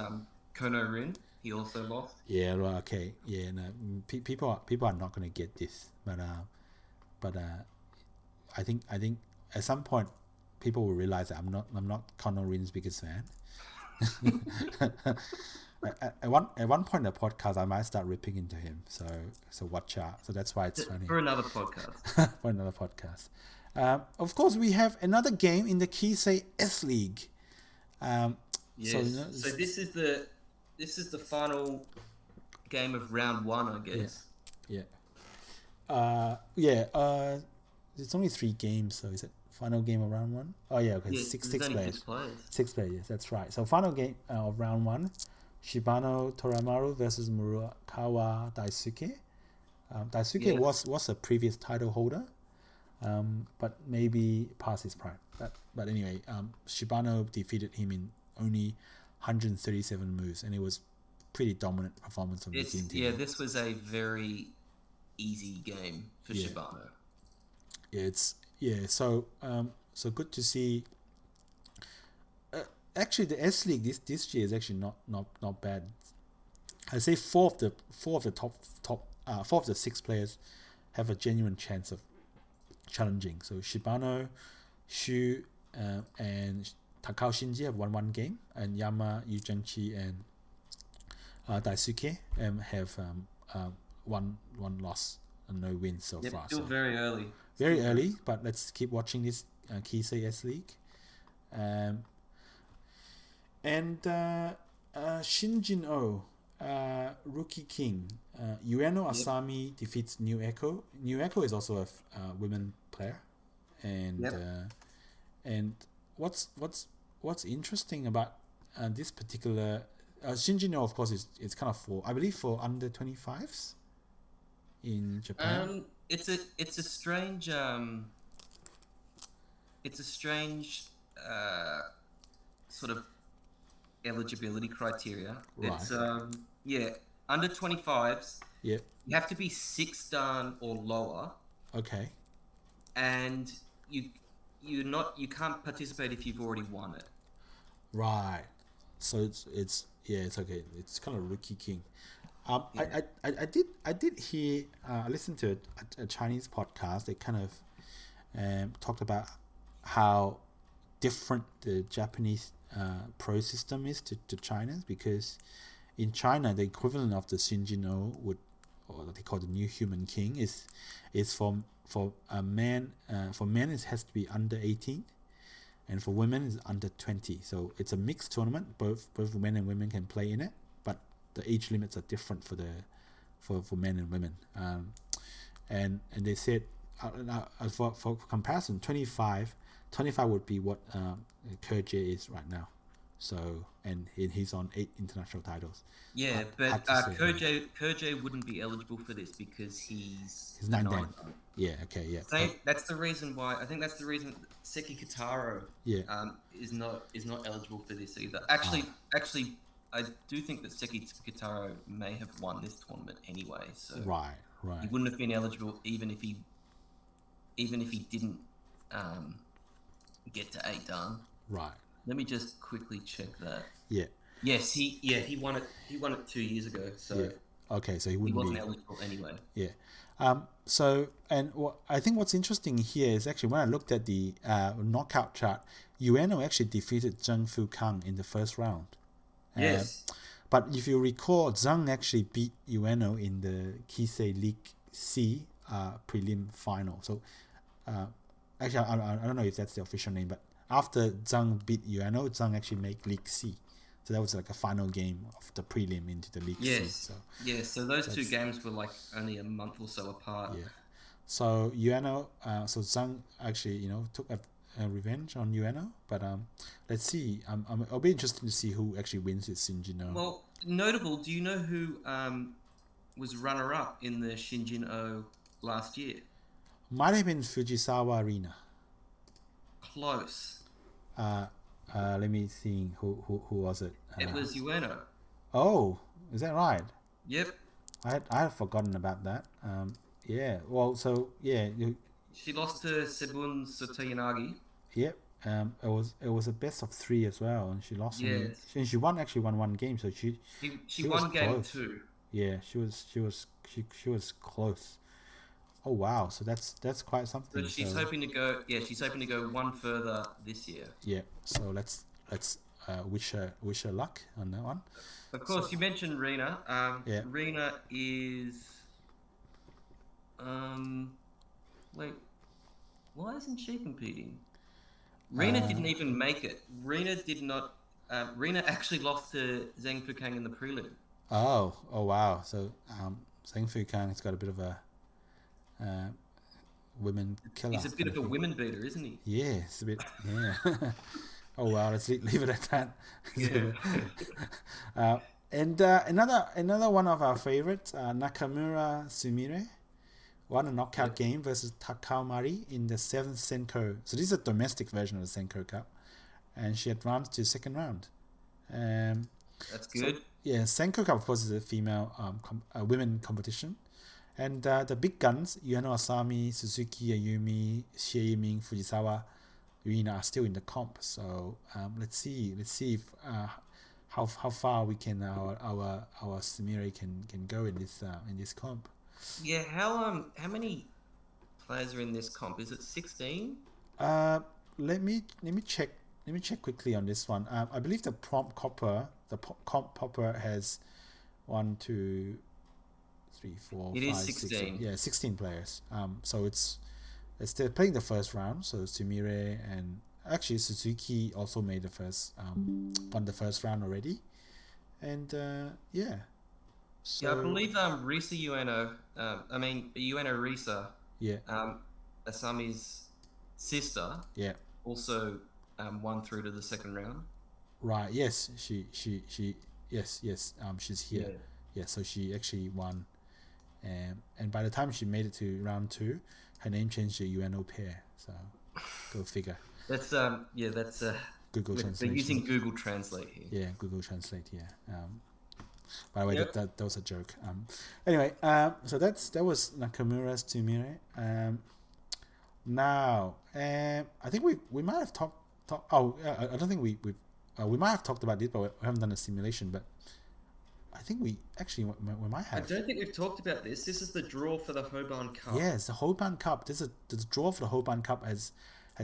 Kono Rin. He also lost. Yeah, right. Okay. Yeah, no, people are not going to get this, but I think at some point people will realize that I'm not Kono Rin's biggest fan. At one point in the podcast, I might start ripping into him. So watch out. So that's why it's funny. For another podcast. Of course, we have another game in the Kisei S League. Yes. So this is the final game of round one, I guess. Yeah. It's only 3 games, so is it final game of round one? Oh yeah, okay. Yeah, six players. 6 players. Yes, that's right. So final game of round one, Shibano Toramaru versus Murakawa Daisuke. Daisuke was a previous title holder, but maybe past his prime. But anyway, Shibano defeated him in only 137 moves, and it was pretty dominant performance of the team. Yeah, this was a very easy game for Shibano. So good to see. Actually, the S League this year is actually not bad. I say four of the 6 players have a genuine chance of challenging. So Shibano, Shu, and Takao Shinji have won 1 game, and Yama, Yujanchi, and Daisuke have one loss and no wins so far. Still very early. Very early, but let's keep watching this Kisei S League. Shin Jinseo, Rookie King, Ueno Asami defeats New Echo. New Echo is also a women player, and what's interesting about this particular Shin Jinseo, of course, it's kind of for under 25s in Japan. It's a strange sort of eligibility criteria. Right. It's under 25s. Yeah. You have to be 6 dan or lower. Okay. And you can't participate if you've already won it. Right. So it's okay. It's kind of Rookie King. I did hear I listened to a Chinese podcast. They kind of talked about how different the Japanese pro system is to China's, because in China the equivalent of the Shin Jinseo or what they call the New Human King is for a man for men it has to be under 18, and for women it's under 20. So it's a mixed tournament. Both men and women can play in it, but the age limits are different for men and women. And they said for comparison, 25 would be what Kerje is right now. So and he's on 8 international titles. Yeah, Hard but to say, Kojo wouldn't be eligible for this because he's He's 9 dan. Yeah. Okay. Yeah. Same. That's the reason why. I think that's the reason Seki Kotaro Yeah. is not eligible for this either. Actually, I do think that Seki Kotaro may have won this tournament anyway. So Right. he wouldn't have been eligible even if he didn't get to 8 dan. Right. Let me just quickly check that. Yeah. Yes, he won it. He won it 2 years ago. So Yeah. Okay, so he he wouldn't wasn't be. eligible anyway. Yeah. So, and I think what's interesting here is actually when I looked at the knockout chart, Ueno actually defeated Zeng Fukang in the first round. Yes. But if you recall, Zeng actually beat Ueno in the Kisei League C prelim final. So, actually, I don't know if that's the official name, but after Zeng beat Ueno, Zeng actually made League C. So that was like a final game of the prelim into the League C. So, So those two games were like only a month or so apart. yeah. So Ueno, so Zeng actually, took a revenge on Ueno. But let's see. I'll be interested to see who actually wins this Shin Jinseo. Well, notable. Do you know who was runner-up in the Shin Jinseo last year? Might have been Fujisawa Arena. Close. Let me see who was it. It was Ueno. Oh, is that right? Yep. I had forgotten about that. Yeah. Well, so yeah, She lost to Sebun Sotoyanagi. yep. It was a best of 3 as well, and she lost. Yes. And she actually won 1 game, so she won was game close. 2. Yeah, she was close. Oh wow, so that's quite something. But she's hoping to go. Yeah, she's hoping to go one further this year. Yeah. So let's wish her luck on that one. Of course, you mentioned Rena. Yeah. Rena is. Wait, why isn't she competing? Rena didn't even make it. Rena did not. Rena actually lost to Zeng Fukang in the prelim. Oh wow. So Zeng Fukang has got a bit of a women killer. He's a bit of a women beater, isn't he? Yeah, it's a bit. Yeah. Oh wow, let's leave it at that. Yeah. And another one of our favorites, Nakamura Sumire, won a knockout game versus Takao Mari in the 7th Senko. So this is a domestic version of the Senko Cup, and she advanced to second round. That's good. So, yeah, Senko Cup of course is a female women competition, and the big guns Ueno Asami, Suzuki Ayumi, Xie Yiming, Fujisawa Ueno are still in the comp. So let's see if how far we can our Sumire can go in this comp. Yeah. How many players are in this comp? Is it 16? Let me check. Let me check quickly on this one. I believe the comp popper has 1, 2, 3, 4, It 5, is 6, 16. yeah, 16 players. So it's they're playing the first round. So Sumire and actually Suzuki also made the first won the first round already, and yeah. So, Yeah, I believe Risa Ueno. Ueno Risa. Yeah. Asami's sister. Yeah. Also won through to the second round. Right. Yes. She. Yes. She's here. Yeah. Yeah. So she actually won, and by the time she made it to round 2, her name changed to Ueno pair. So, go figure. That's that's Google they're Translate. using Google Translate here. Yeah, Google Translate. Yeah. By the way, Yep. that was a joke. Anyway, so that was Nakamura's Sumire. Now, I think we might have talked. I don't think we might have talked about this, but we haven't done a simulation. But I think we might I have. don't think we've talked about this. This is the draw for the Hoban Cup. Yes, the Hoban Cup. The draw for the Hoban Cup has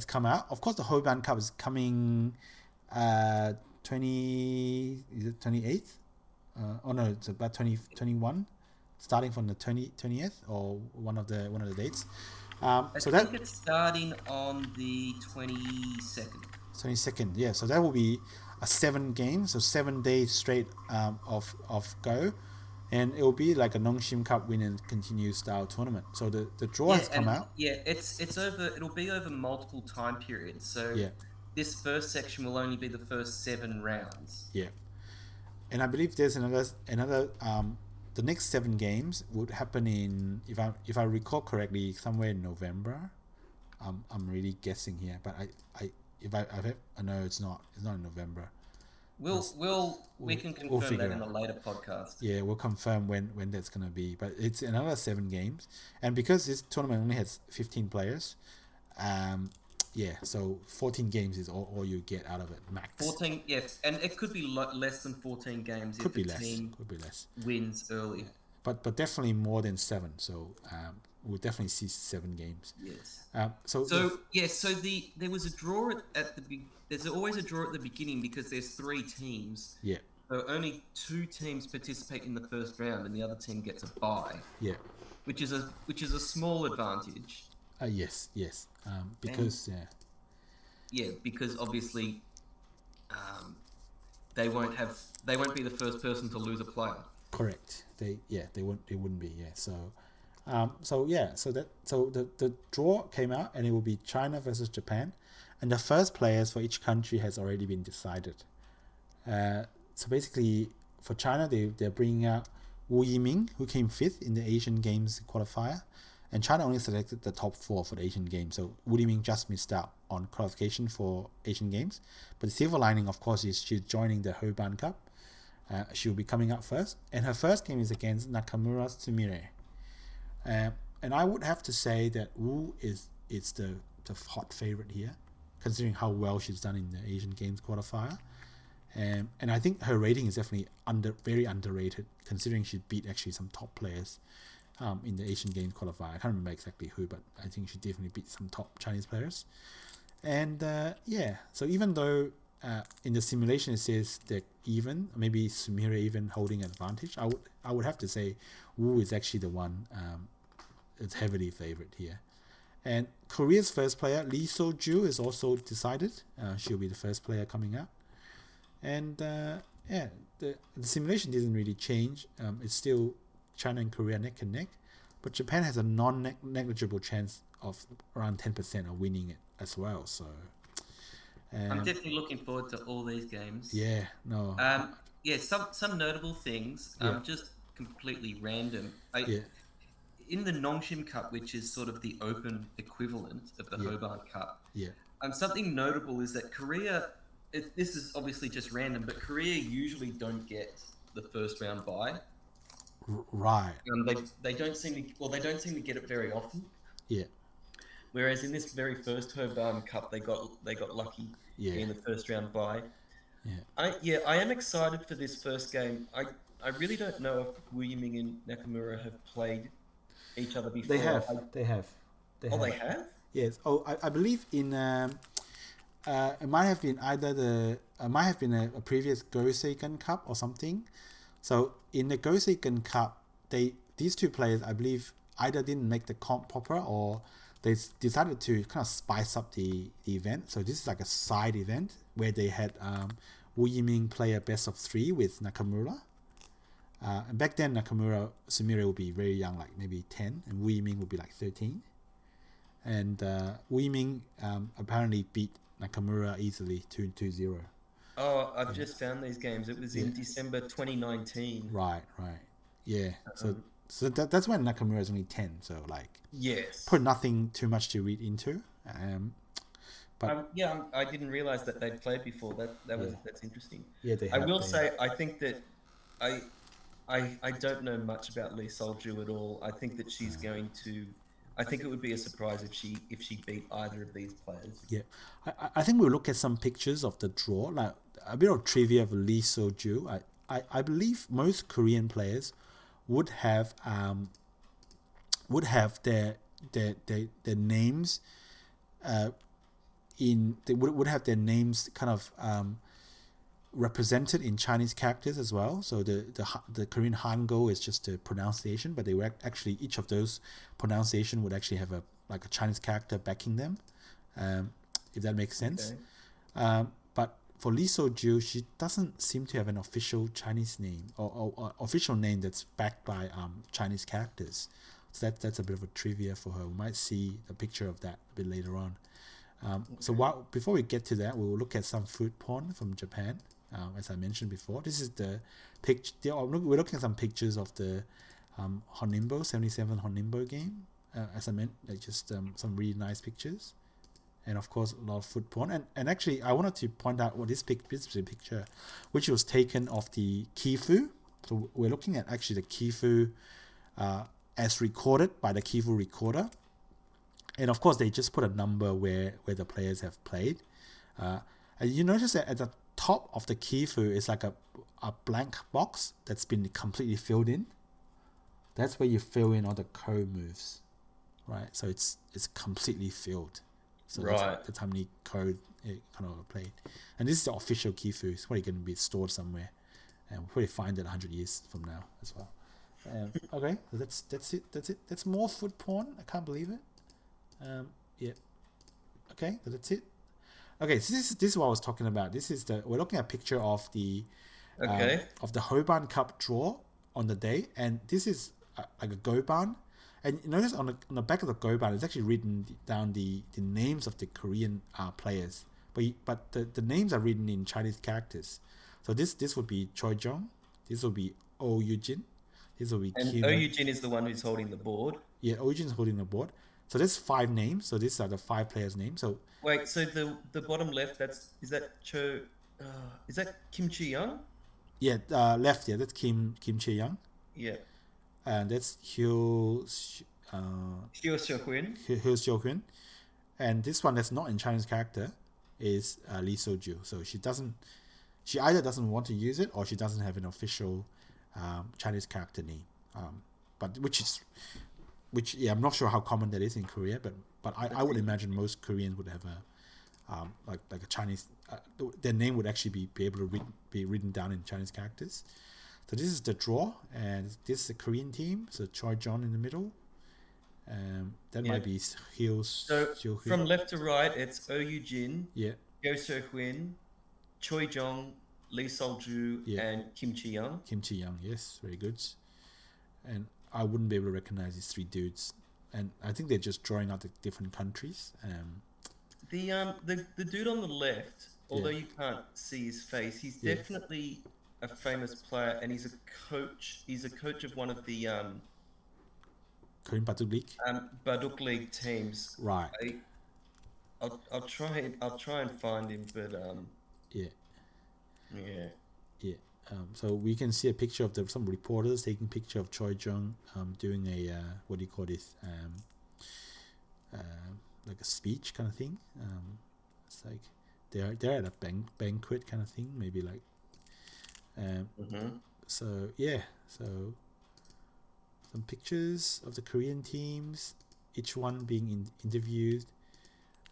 come out. Of course, the Hoban Cup is coming. 28th? Oh no, it's about 2021, starting from the 20th or one of the dates. I think it's starting on the 22nd. 22nd, yeah. So that will be a 7 game, so 7 days straight of go, and it will be like a Nongshim Cup win and continue style tournament. So the draw has come out. Yeah, it's over. It'll be over multiple time periods. So Yeah. this first section will only be the first 7 rounds. Yeah, and I believe there's another the next 7 games would happen in, if I recall correctly, somewhere in November. I'm really guessing here, but I know it's not in November. We can confirm that in a later podcast. Yeah, we'll confirm when that's gonna be. But it's another 7 games, and because this tournament only has 15 players, so 14 games is all you get out of it, max. 14, yes, and it could be less than 14 games if the team wins early. But definitely more than 7. So we'll definitely see 7 games. Yes. There was a draw at the there's always a draw at the beginning because there's 3 teams. Yeah. So only 2 teams participate in the first round, and the other team gets a bye. Yeah. Which is a small advantage. Yes. Because because obviously, they won't be the first person to lose a player. Correct. They wouldn't be. Yeah. So the draw came out, and it will be China versus Japan, and the first players for each country has already been decided. So basically, for China, they're bringing out Wu Yiming, who came 5th in the Asian Games qualifier, and China only selected the top 4 for the Asian Games. So Wu Yiming just missed out on qualification for Asian Games, but the silver lining, of course, is she's joining the Hoban Cup. She'll be coming up first, and her first game is against Nakamura's Sumire. And I would have to say that Wu is the hot favorite here, considering how well she's done in the Asian Games qualifier. And I think her rating is definitely very underrated, considering she beat actually some top players in the Asian Games qualifier. I can't remember exactly who, but I think she definitely beat some top Chinese players. And so even though in the simulation it says they're even, maybe Sumire even holding advantage, I would have to say Wu is actually the one that's heavily favored here. And Korea's first player, Lee So-ju, is also decided. She'll be the first player coming out. And the simulation didn't really change. It's still China and Korea neck and neck, but Japan has a non-negligible chance of around 10% of winning it as well. So I'm definitely looking forward to all these games. Yeah, no. Some notable things. Just completely random. In the Nongshim Cup, which is sort of the open equivalent of the Hoban Cup. Yeah. Something notable is that Korea. This is obviously just random, but Korea usually don't get the first round bye. Right. They don't seem to get it very often. Yeah. Whereas in this very first Hoban Cup, they got lucky in the first round bye. Yeah. I am excited for this first game. I really don't know if Wu Yiming and Nakamura have played each other before. They have. They have. They have? Yes. Oh, I believe in. It might have been a previous Go-Seiken Cup or something. So in the Go-Seiken Cup, these 2 players, I believe, either didn't make the comp proper or they decided to kind of spice up the event. So this is like a side event where they had Wu Yiming play a best of 3 with Nakamura. And back then, Sumire would be very young, like maybe 10, and Wu Yiming would be like 13. And Wu Yiming apparently beat Nakamura easily 2-0. Oh, I've just found these games. It was in December 2019. Right. Yeah. So that's when Nakamura is only 10. So yes, put nothing too much to read into. I didn't realize that they'd played before. That's interesting. Yeah, I will say I think that I don't know much about Lee Sol-ju at all. I think that she's going to. I think it would be a surprise if she beat either of these players. Yeah, I think we'll look at some pictures of the draw, like a bit of trivia of Lee So-ju. I believe most Korean players would have their names would have their names kind of represented in Chinese characters as well. So the Korean Hangul is just a pronunciation, but they were actually, each of those pronunciation would actually have a Chinese character backing them, if that makes sense. Okay. But for Lee So-ju, she doesn't seem to have an official Chinese name or official name that's backed by Chinese characters. So that's a bit of a trivia for her. We might see a picture of that a bit later on. So before we get to that, we'll look at some food porn from Japan. As I mentioned before, this is the picture. We're looking at some pictures of the Honinbo 77 Honinbo game. As I meant, just some really nice pictures, and of course a lot of food porn. And actually, I wanted to point out this picture, which was taken of the Kifu. So we're looking at actually the Kifu as recorded by the Kifu recorder. And of course, they just put a number where the players have played. And you notice that at the top of the Kifu is like a blank box that's been completely filled in. That's where you fill in all the code moves, right? So it's completely filled. So that's how many code it kind of played. And this is the official Kifu. It's probably going to be stored somewhere, and we'll probably find it 100 years from now as well. Okay, so that's it. That's more food porn. I can't believe it. Yeah. Okay, so that's it. Okay, so this is what I was talking about. We're looking at a picture of the of the Hoban Cup draw on the day, and this is like a Goban, and you notice on the back of the Goban, it's actually written down the names of the Korean players, but the names are written in Chinese characters. So this would be Choi Jong, this will be Oh Eugene, this will be and Oh Eugene is the one who's holding the board. Yeah, Oh Eugene is holding the board. So there's 5 names. So these are the 5 players' names. So wait, so the bottom left, is that Kim Chi Young? Yeah, left. Yeah, that's Kim Chae Young. Yeah. And that's Hyo Seo-hyun. And this one that's not in Chinese character is Lee So-ju. So she either doesn't want to use it or she doesn't have an official Chinese character name. But I'm not sure how common that is in Korea, but I would imagine most Koreans would have a like a Chinese their name would actually be able to be written down in Chinese characters. So this is the draw, and this is the Korean team. So Choi John in the middle. That might be Hyo Seo-hyun. From left to right, it's Oh Eugene, Yeah. Hyo Seo-hyun, Choi Jong, Lee Sol-ju, and Kim Chi Young. Kim Chi Young, yes, very good. And I wouldn't be able to recognize these 3 dudes, and I think they're just drawing out the different countries. The dude on the left, although you can't see his face, he's definitely a famous player, and he's a coach. He's a coach of one of the Korean Baduk League. Baduk League teams. Right. I'll try and find him, but yeah. Yeah. So we can see a picture of some reporters taking a picture of Choi Jung doing a what do you call this like a speech kind of thing. It's like they're at a banquet kind of thing, maybe like so some pictures of the Korean teams, each one being interviewed,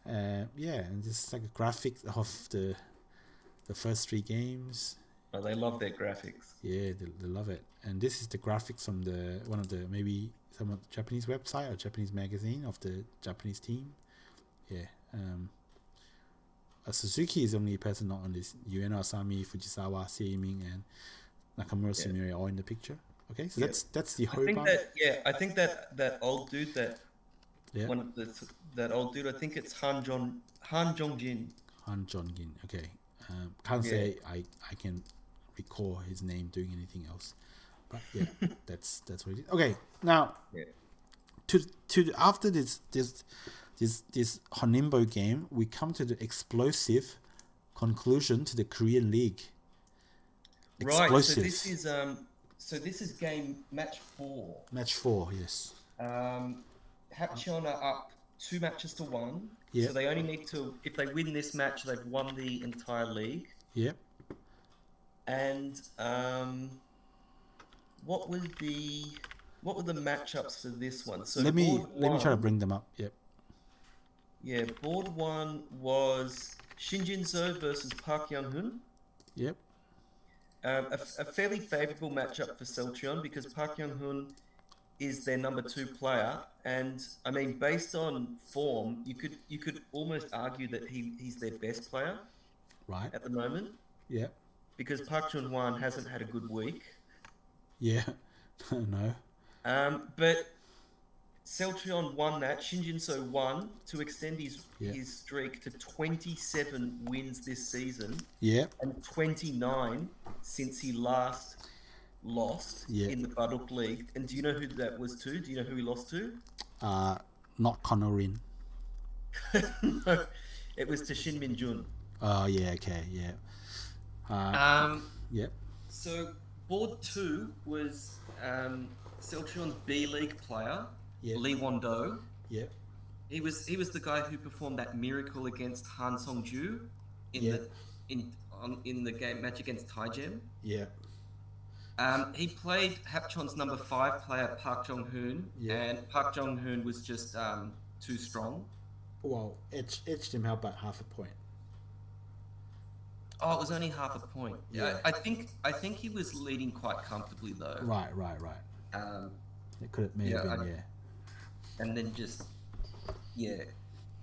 and this is like a graphic of the first 3 games. Oh, they love their graphics. Yeah, they love it. And this is the graphics from one of the maybe some of the Japanese website or Japanese magazine of the Japanese team. Yeah. Suzuki is the only person not on this. Ueno, Asami, Fujisawa, Seiming, and Nakamura, Sumire all in the picture. Okay, so that's the Hoban. I think that old dude that old dude. I think it's Han Jongjin. Han Jongjin. Okay. Can't say I can recall his name doing anything else, but yeah, that's what it is. Okay, now to after this Honinbo game, we come to the explosive conclusion to the Korean League. Explosive. Right. So this is match 4. Match 4, yes. Hapcheon are up 2 matches to 1. Yep. So they only need to, if they win this match, they've won the entire league. Yep. And what were the matchups for this one? So let me try to bring them up. Yep. Yeah, board 1 was Shin Jinseo versus Park Young-hoon. Yep. A fairly favourable matchup for Selcheon because Park Young-hoon is their number 2 player, and I mean, based on form, you could almost argue that he's their best player, right, at the moment. Yeah, because Park Chun-hwan hasn't had a good week. Yeah, no. But Celtrion won that. Shin Jinseo won to extend his Yeah. his streak to 27 wins this season Yeah. and 29 since he last lost Yeah. in the Baduk League. And do you know who that was to? Do you know who he lost to? Not Conorin. No, it was to Shin Jun. Oh, yeah, okay, yeah. Yep. So board 2 was Celtrion B League player Yeah. Lee Won-do. Yep. He was the guy who performed that miracle against Han Song-ju in Yeah. in the game match against Taijin. Yeah. He played Hapcheon's number 5 player Park Jong-hoon, Yeah. and Park Jong-hoon was just too strong. Well, edged him out by half a point. Oh, it was only half a point. Yeah. I think he was leading quite comfortably though. Right. It could have maybe been, yeah. And then just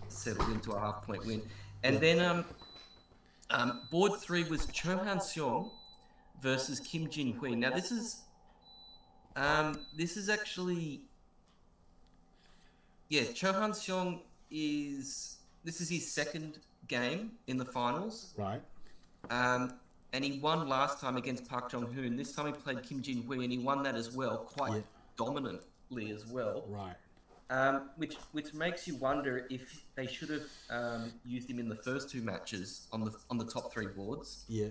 settled into a half point win. And then board 3 was Cho Han Seong versus Kim Jin Hui. Now this is actually Cho Han Seong is his second game in the finals. Right. And he won last time against Park Jong-hoon. This time he played Kim Jin Hui and he won that as well, quite dominantly as well. Right. Which makes you wonder if they should have used him in the first 2 matches on the top 3 boards. Yeah.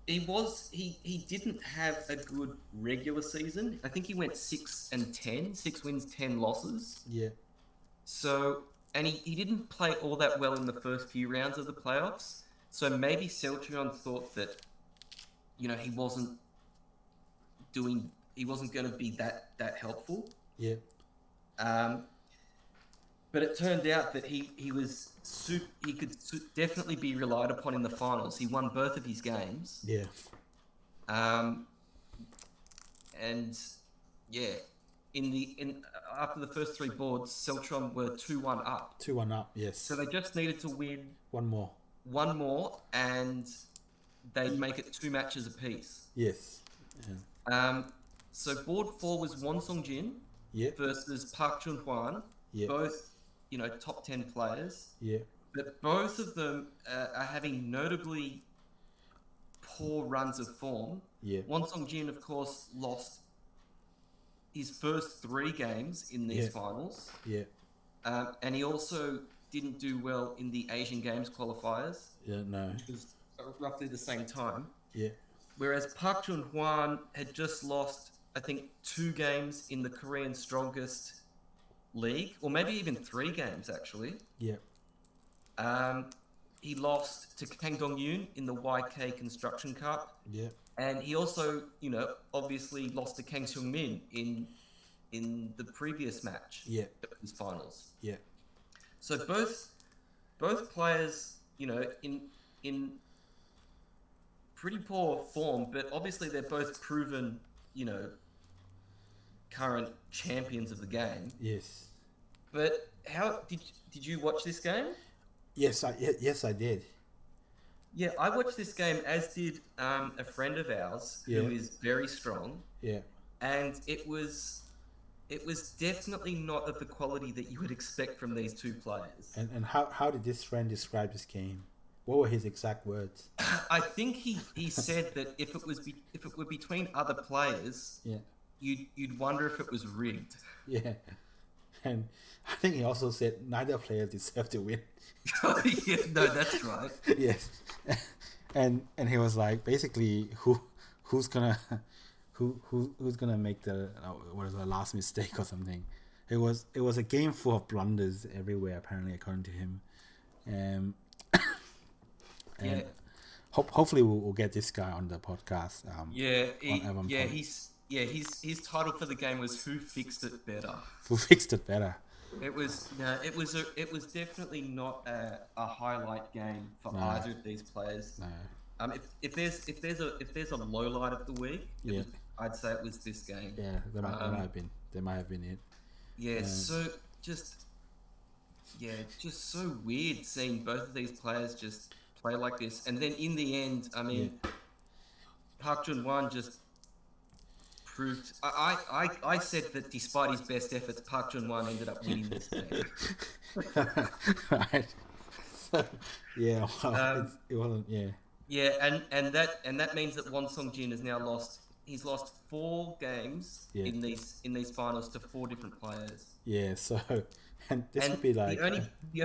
He didn't have a good regular season. I think he went 6-10, 6 wins, 10 losses. Yeah. So, and he didn't play all that well in the first few rounds of the playoffs. So maybe Celtrion thought that, he wasn't going to be that helpful. Yeah. But it turned out that he could definitely be relied upon in the finals. He won both of his games. Yeah. And after the first 3 boards, Celtron were 2-1 up. 2-1 up, yes. So they just needed to win one more, and they'd make it 2 matches apiece. Yes. Yeah. So board 4 was Won Song Jin versus Park Chun Hwan. Both, top 10 players. Yeah. But both of them are having notably poor runs of form. Yeah. Won Song Jin, of course, lost his first 3 games in these finals. Yeah. And he also didn't do well in the Asian Games qualifiers. Yeah, no. Which was roughly the same time. Yeah. Whereas Park Chun Hwan had just lost, I think, 2 games in the Korean Strongest League, or maybe even 3 games actually. Yeah. He lost to Kang Dong-yoon in the Weiqi Construction Cup. Yeah. And he also, obviously lost to Kang Seung-min in the previous match. Yeah. Of his finals. Yeah. So both players, in pretty poor form, but obviously they're both proven, current champions of the game. Yes. But how did you watch this game? Yes, I did. Yeah, I watched this game, as did a friend of ours who is very strong. Yeah. And it was definitely not of the quality that you would expect from these 2 players. And how did this friend describe this game? What were his exact words? I think he said that if it were between other players, you'd wonder if it was rigged. Yeah. And I think he also said neither player deserved to win. Yeah, no, that's right. Yes. And he was like, basically, who's gonna make the last mistake or something. It was a game full of blunders everywhere, apparently, according to him. And hopefully we'll get this guy on the podcast. His title for the game was "Who Fixed It Better." Who fixed it better? It was definitely not a highlight game for either of these players. No. If there's a low light of the week, I'd say it was this game. Yeah, there might have been it. Yeah, so just so weird seeing both of these players just play like this, and then in the end, I mean, Park Jun Hwan just proved. I said that despite his best efforts, Park Jun-hwan ended up winning this game. Right. So, yeah. Well, it wasn't. Yeah. Yeah, and that means that Won Sung-jin has now lost. He's lost 4 games Yeah. in these finals to 4 different players. Yeah. So, and this And would be like the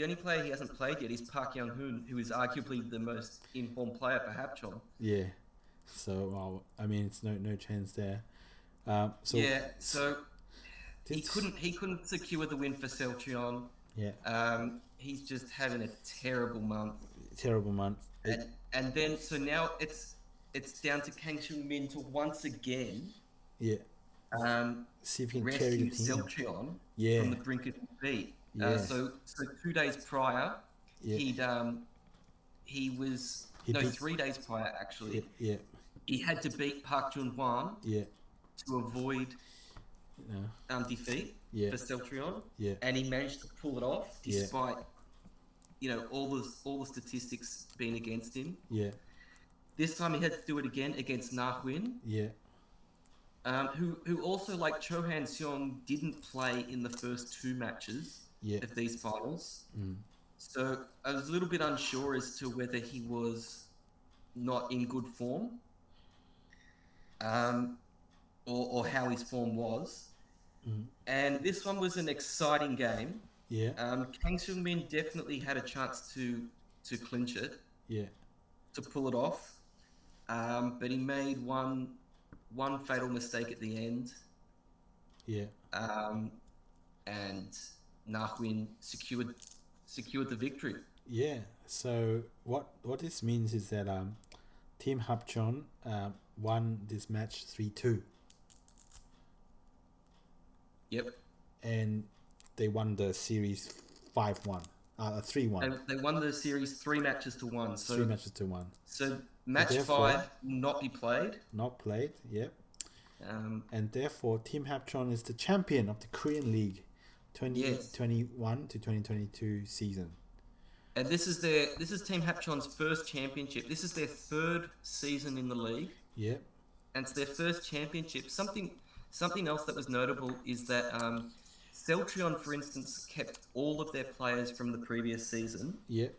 only player he hasn't played yet is Park Young-hoon, who is arguably the most informed player for Hapcheon. yeah. So, well, I mean, it's no chance there. So Yeah, so he this- couldn't secure the win for Celtrion. Yeah. He's just having a terrible month. Terrible month. And then so now it's down to Kang Seung-min to once again Yeah. See if he can carry rescue the team. Celtrion Yeah. from the brink of defeat. Yeah. So 2 days prior, Yeah. he was He beat- 3 days prior actually. Yeah. He had to beat Park Jun-hwan Yeah. to avoid No. defeat Yeah. for Celtrion, Yeah. and he managed to pull it off Yeah. despite all the statistics being against him. Yeah. This time he had to do it again against Na Huyn, Yeah. who also, like Cho Han Seong, didn't play in the first 2 matches Yeah. of these finals. Mm. So I was a little bit unsure as to whether he was not in good form, or how his form was. Mm. And this one was an exciting game. Yeah. Kang Seung-min definitely had a chance to clinch it, Yeah. to pull it off, but he made one fatal mistake at the end, Yeah. and Na Huyn secured the victory. Yeah. So what this means is that Team Hapcheon won this match 3-2, Yep. and they won the series 5-1. 3-1. They won the series 3 matches to 1. 3 matches to 1. So match Therefore- 5 will not be played. Not played. Yep. Um, And therefore, Team Hapcheon is the champion of the Korean League 2021 to 2022 season. and this is Team Hapcheon's first championship. This is their 3rd season in the league. Yep. And it's their first championship. Something else that was notable is that Celtrion, for instance, kept all of their players from the previous season. Yep.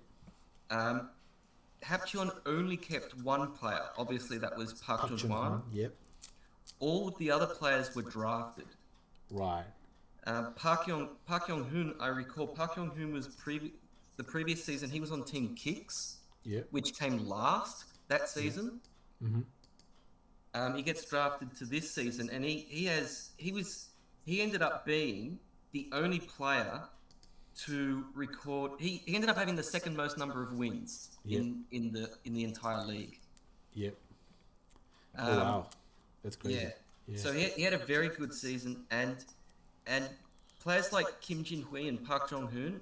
Hapcheon only kept 1 player. Obviously, that was Park Park Jun-hwan. Jun-hwan. Yep. All of the other players were drafted. Right. Park Young-hoon, I recall, Park Young-hoon was the previous season. He was on Team Kicks, Yep. which came last that season. Mm-hmm. He gets drafted to this season, and he ended up being the only player to record. He ended up having the 2nd most number of wins in the entire league. Yep. Oh wow, that's crazy. Yeah. Yeah. So he had a very good season, and players like Kim Jin-hui and Park Jong-hoon,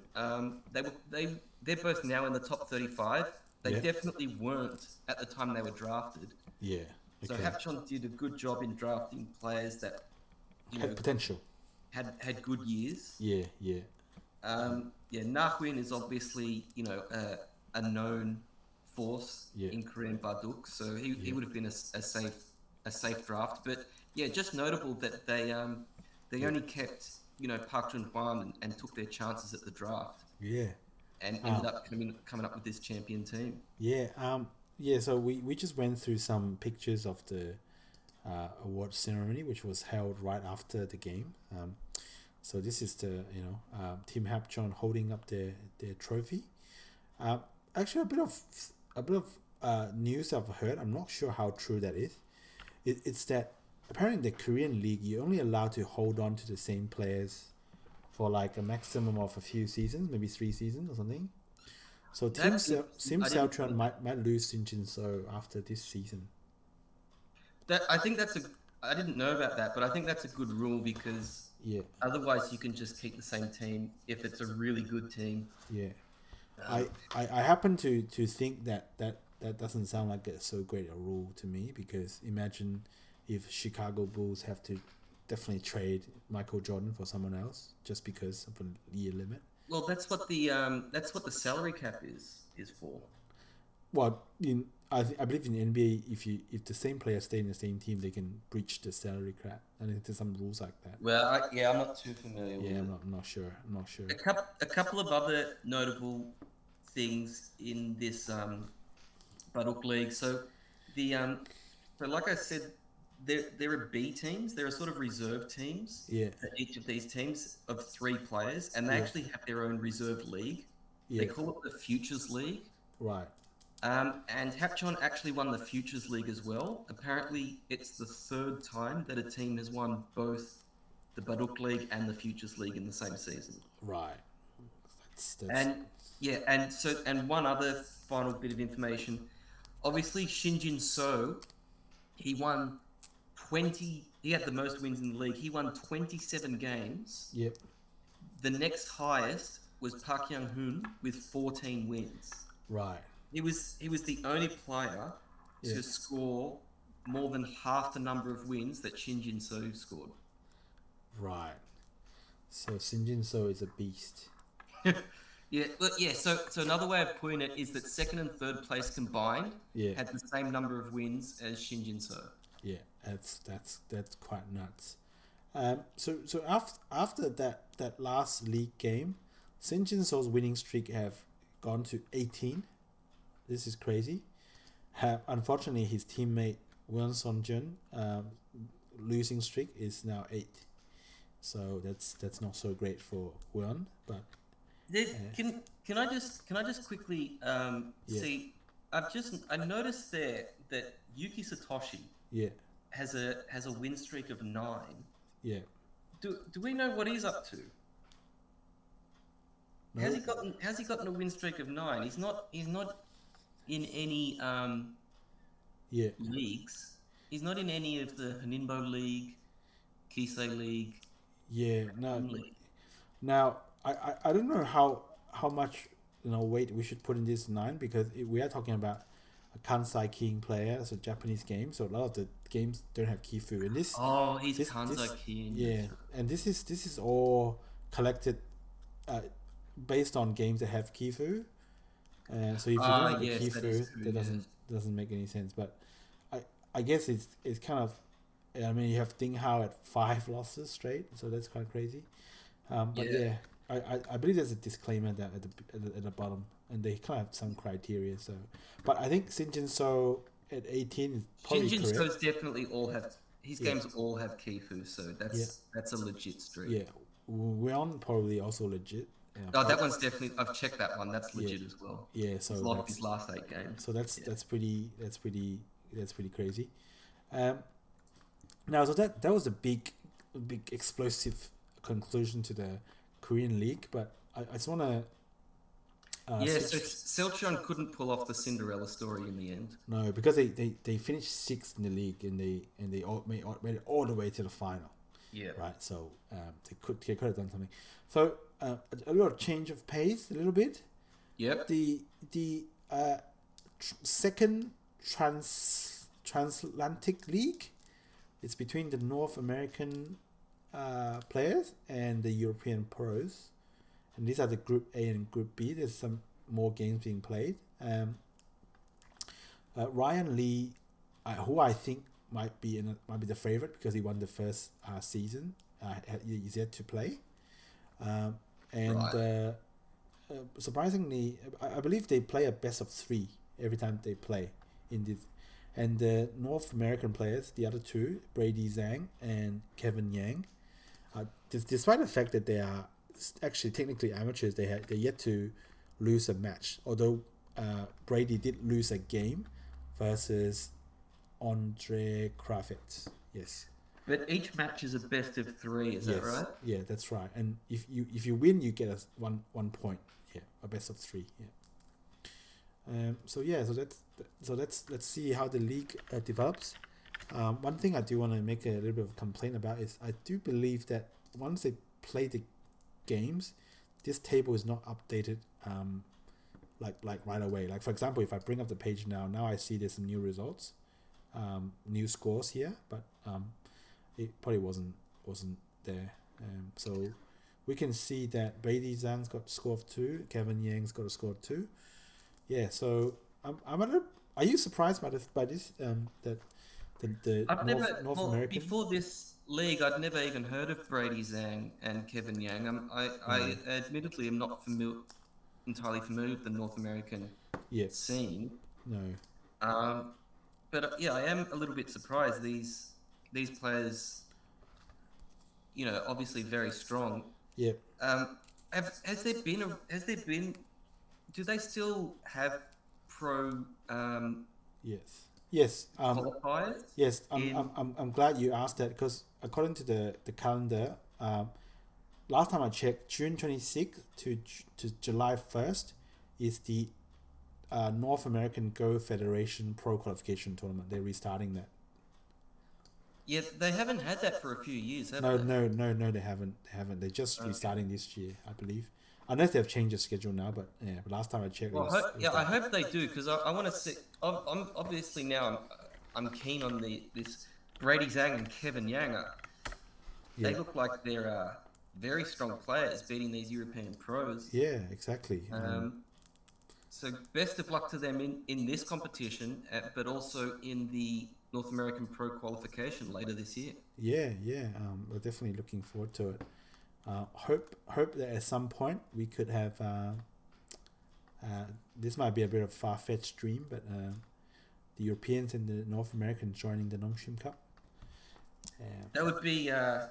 they're both now in the top 35. They Yeah. definitely weren't at the time they were drafted. Yeah. So Okay. Hapcheon did a good job in drafting players that Had potential. had good years. Yeah. Yeah. Na Huyn is obviously a known force Yeah. in Korean Baduk, so he would have been a safe draft. But yeah, just notable that they only kept Park Jun-hwan and took their chances at the draft, Yeah. and ended up coming up with this champion team. Yeah. Yeah. So we just went through some pictures of the award ceremony, which was held right after the game. So this is the Team Hapcheon holding up their trophy. Actually, a bit of news I've heard. I'm not sure how true that is. It's that apparently in the Korean League you're only allowed to hold on to the same players for like a maximum of a few seasons, maybe 3 seasons or something. So Team Celtrion might lose Shin Jinseo after this season. I didn't know about that, but I think that's a good rule, because Yeah. otherwise you can just keep the same team if it's a really good team. Yeah. I happen to think that doesn't sound like it's so great a rule to me, because imagine if Chicago Bulls have to definitely trade Michael Jordan for someone else just because of a year limit. Well, that's what the salary cap is for. Well, I believe in NBA, if the same players stay in the same team, they can breach the salary cap. I think there's some rules like that. Well, I'm not too familiar with it. I'm not sure. I'm not sure. A couple of other notable things in this Baduk League. So like I said, there are B teams. There are sort of reserve teams for each of these teams of 3 players, and they actually have their own reserve league. They call it the Futures League. Right. And Hapcheon actually won the Futures League as well. Apparently, it's the 3rd time that a team has won both the Baduk League and the Futures League in the same season. Right. And one other final bit of information. Obviously, Shin Jinseo, he won 20. He had the most wins in the league. He won 27 games. Yep. The next highest was Park Young-hoon with 14 wins. Right. He was the only player to score more than half the number of wins that Shin Jinseo scored. Right. So Shin Jinseo is a beast. So another way of putting it is that 2nd and 3rd place combined had the same number of wins as Shin Jinseo. Yeah, that's quite nuts. So after that last league game, Shin Jinseo's winning streak have gone to 18. This is crazy. Unfortunately, his teammate Won Son-jun losing streak is now 8. So that's not so great for Won, but can I just quickly see? I noticed there that Yuki Satoshi has a win streak of 9. Yeah. Do we know what he's up to? No. Has he gotten a win streak of 9? He's not in any leagues. He's not in any of the Honinbo League, Kisei League. Yeah, no. Now I don't know how much weight we should put in this 9, because we are talking about a Kansai King player, so Japanese game. So a lot of the games don't have Kifu, and this. Oh, he's Kansai King. Yeah, and this is all collected based on games that have Kifu. So if you don't have a Kifu, that doesn't make any sense. But I guess it's kind of. I mean, you have Ding Hao at 5 losses straight, so that's kind of crazy. I believe there's a disclaimer that at the bottom, and they kind of have some criteria. So, but I think Shin Jinseo at 18 is probably Shin correct. Jinseo's definitely all have his games all have Kifu, so that's a legit streak. Yeah, Weon probably also legit. That one's definitely. I've checked that one. That's legit as well. Yeah, so he's lost his last 8 games. So that's pretty crazy. Now, so that was a big explosive conclusion to the Korean League, but I just want to. So Seocheon couldn't pull off the Cinderella story in the end. No, because they finished 6th in the league, and they all made it all the way to the final. Yeah. Right. So they could have done something. So a little change of pace, a little bit. Yep. The second Transatlantic League. It's between the North American players and the European pros, and these are the Group A and Group B. There's some more games being played. Ryan Lee, who I think might be the favorite because he won the first season, he's yet to play, surprisingly, I believe they play a best of 3 every time they play in this. And the North American players, the other 2, Brady Zeng and Kevin Yang, despite the fact that they are actually technically amateurs, they're yet to lose a match. Although Brady did lose a game versus Andre Kravitz. Yes. But each match is a best of 3. Is that right? Yeah, that's right. And if you win, you get one point. Yeah, a best of 3. Yeah. So let's see how the league develops. One thing I do want to make a little bit of a complaint about is I do believe that once they play the games, this table is not updated like right away. Like for example, if I bring up the page now I see there's some new results, new scores here, but it probably wasn't there. So we can see that Brady Zhang's got a score of 2, Kevin Yang's got a score of 2. Yeah, so I'm a little. Are you surprised by this? That the I've North American. before this league, I'd never even heard of Brady Zhang and Kevin Yang. I admittedly am not entirely familiar with the North American scene. No. But yeah, I am a little bit surprised. These players, obviously very strong. Yeah. Has there been? Do they still have pro? Yes. Qualifiers? Yes. I'm glad you asked that, because according to the calendar, last time I checked, June 26th to July 1st is the North American Go Federation Pro Qualification Tournament. They're restarting that. Yeah, they haven't had that for a few years, have No, they? they haven't. They're just restarting this year, I believe. Unless they've changed the schedule now, but last time I checked. Well, I hope they do, because I want to see. I'm obviously now I'm keen on this Brady Zhang and Kevin Yang. They look like they're very strong players, beating these European pros. Yeah, exactly. So best of luck to them in this competition, but also in the North American Pro Qualification later this year. Yeah. We're definitely looking forward to it. Hope that at some point we could have. This might be a bit of far-fetched dream, but the Europeans and the North Americans joining the Nongshim Cup. That would be. That'd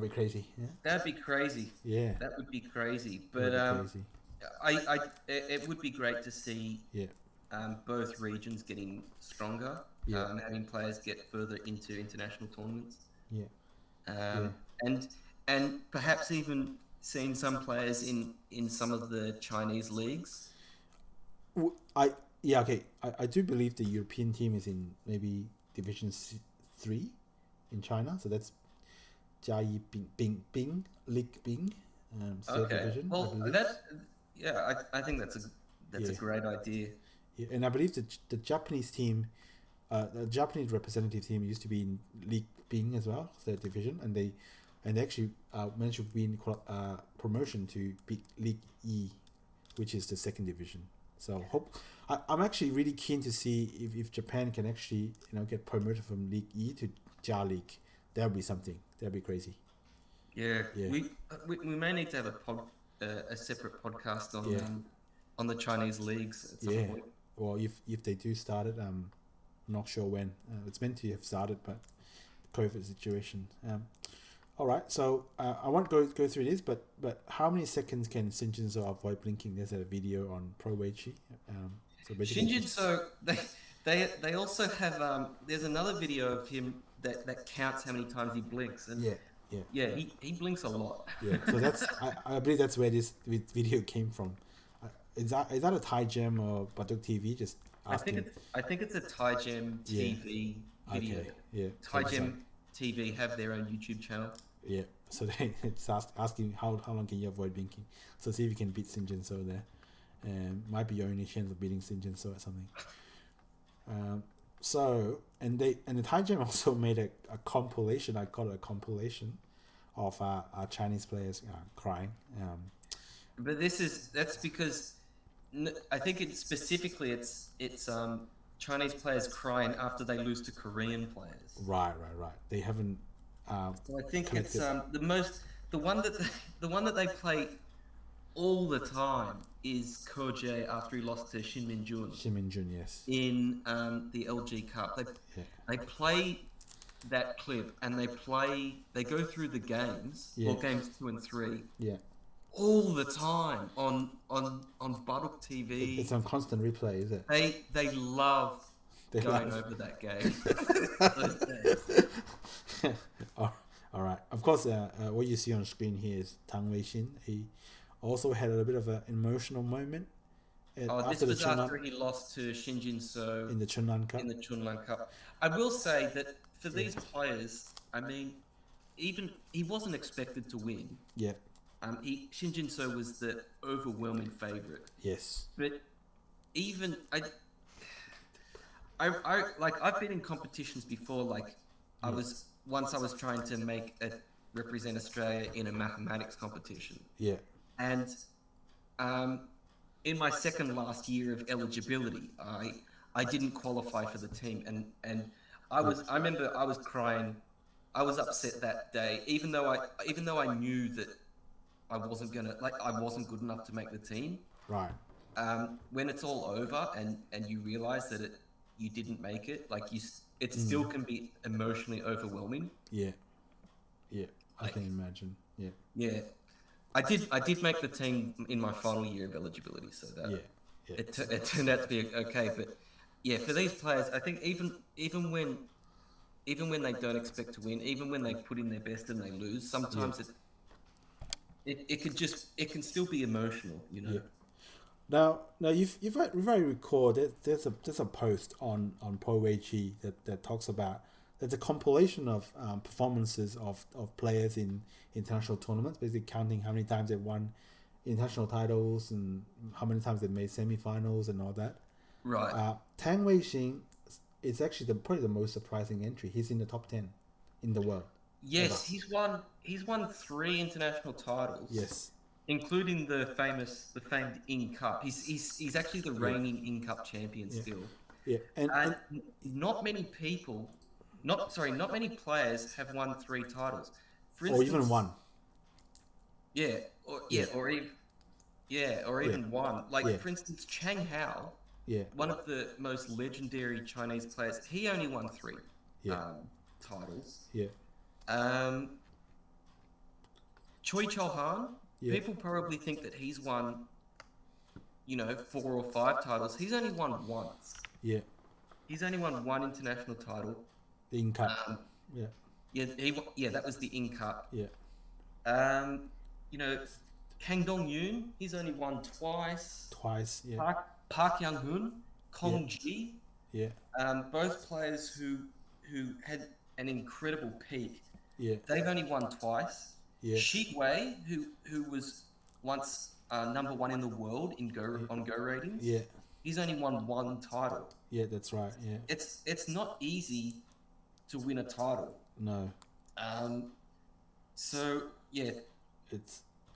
be crazy. Yeah. That'd be crazy. Yeah. That would be crazy. But crazy. It would be great to see. Yeah. Both regions getting stronger. Yeah. Having players get further into international tournaments. Yeah. And perhaps even seeing some players in some of the Chinese leagues. I do believe the European team is in maybe Division 3 in China, so that's Jiayi Bing League Bing, third division. Well, I think that's a great idea. Yeah, and I believe the Japanese team, the Japanese representative team used to be in League Bing as well, third division, and they actually managed to win promotion to League E, which is the second division. So I'm actually really keen to see if Japan can actually get promoted from League E to Jia League. That would be something. That would be crazy. Yeah. We may need to have a separate podcast on the Chinese leagues at some point. Well, if they do start it, I'm not sure when. It's meant to have started, but COVID situation. All right, so I won't go through this, but how many seconds can Shin Jinseo avoid blinking? There's a video on Pro Weiqi. Shin Jinseo, they also have there's another video of him that counts how many times he blinks, and he blinks a lot. Yeah, so that's I believe that's where this video came from. Is that a Thai Gem or Baduk TV? Just asking. I think it's a Thai Gem TV video. Okay. Yeah. Thai Gem TV have their own YouTube channel. Yeah, so they it's asking how long can you avoid blinking. So see if you can beat Shin Jinseo there. Might be your only chance of beating Shin Jinseo or something. And the Thai Gem also made a compilation. I call it a compilation of our Chinese players crying. But that's because I think it's Chinese players crying after they lose to Korean players. Right. They haven't. So I think it's the one that they play all the time is Koje after he lost to Shin Min-jun, yes. In the LG Cup. They play that clip and they go through the games, or games 2 and 3. Yeah. All the time on Baduk TV. It's on constant replay, is it? They love going over that game. All right. Of course, what you see on screen here is Tang Weixing. He also had a bit of an emotional moment. After he lost to Shin Jinseo in the Chunlan Cup. I will say that for these players, I mean, even he wasn't expected to win. Yeah. Shin Jinseo was the overwhelming favourite. Yes. But even I've been in competitions before. I was trying to represent Australia in a mathematics competition. Yeah. And in my second last year of eligibility, I didn't qualify for the team, and I remember I was crying. I was upset that day, even though I knew that I wasn't good enough to make the team. Right. When it's all over and you realize that you didn't make it, it still can be emotionally overwhelming. Yeah. I can imagine. Yeah. Yeah. I did make the team in my final year of eligibility, so that it turned out to be okay. But yeah, for these players, I think even when they don't expect to win, even when they put in their best and they lose, sometimes it can still be emotional, you know. Yeah. Now, if I recall, there's a post on Weiqi that talks about there's a compilation of performances of players in international tournaments, basically counting how many times they've won international titles and how many times they've made semi-finals and all that. Right. Tang Weixing is actually probably the most surprising entry. He's in the top 10 in the world. Yes, he's won 3 international titles. Yes. Including the famed In Cup. He's actually the reigning In Cup champion still. Yeah. And not many players have won 3 titles. For instance, or even one. Yeah, or even one. For instance, Chang Hao, one of the most legendary Chinese players, he only won 3 titles. Yeah. Choi Chol-han, people probably think that he's won, 4 or 5 titles. He's only won once. Yeah. He's only won 1 international title. The In Cup. That was the In Cup. Yeah. Kang Dong-yoon, he's only won twice. Yeah. Park Young-hoon, Kong Ji. Yeah. Both players who had an incredible peak. Yeah. They've only won twice. Yeah. Shi Wei, who was once number 1 in the world on Go ratings. Yeah. He's only won 1 title. Yeah, that's right. Yeah. It's not easy to win a title. No. So yeah,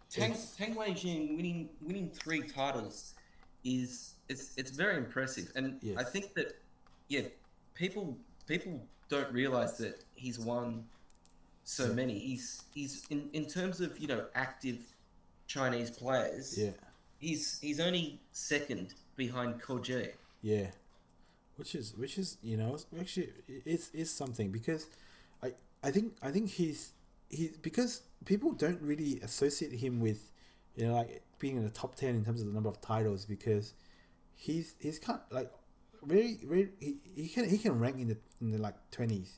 Tang Weixing winning 3 titles it's very impressive, and I think that people don't realize that he's won so many. He's in terms of active Chinese players. Yeah. He's only second behind Ko Jae. Yeah. Which is actually is something, because I think he's because people don't really associate him with being in the top 10 in terms of the number of titles, because he's kind of very he can rank in the 20s,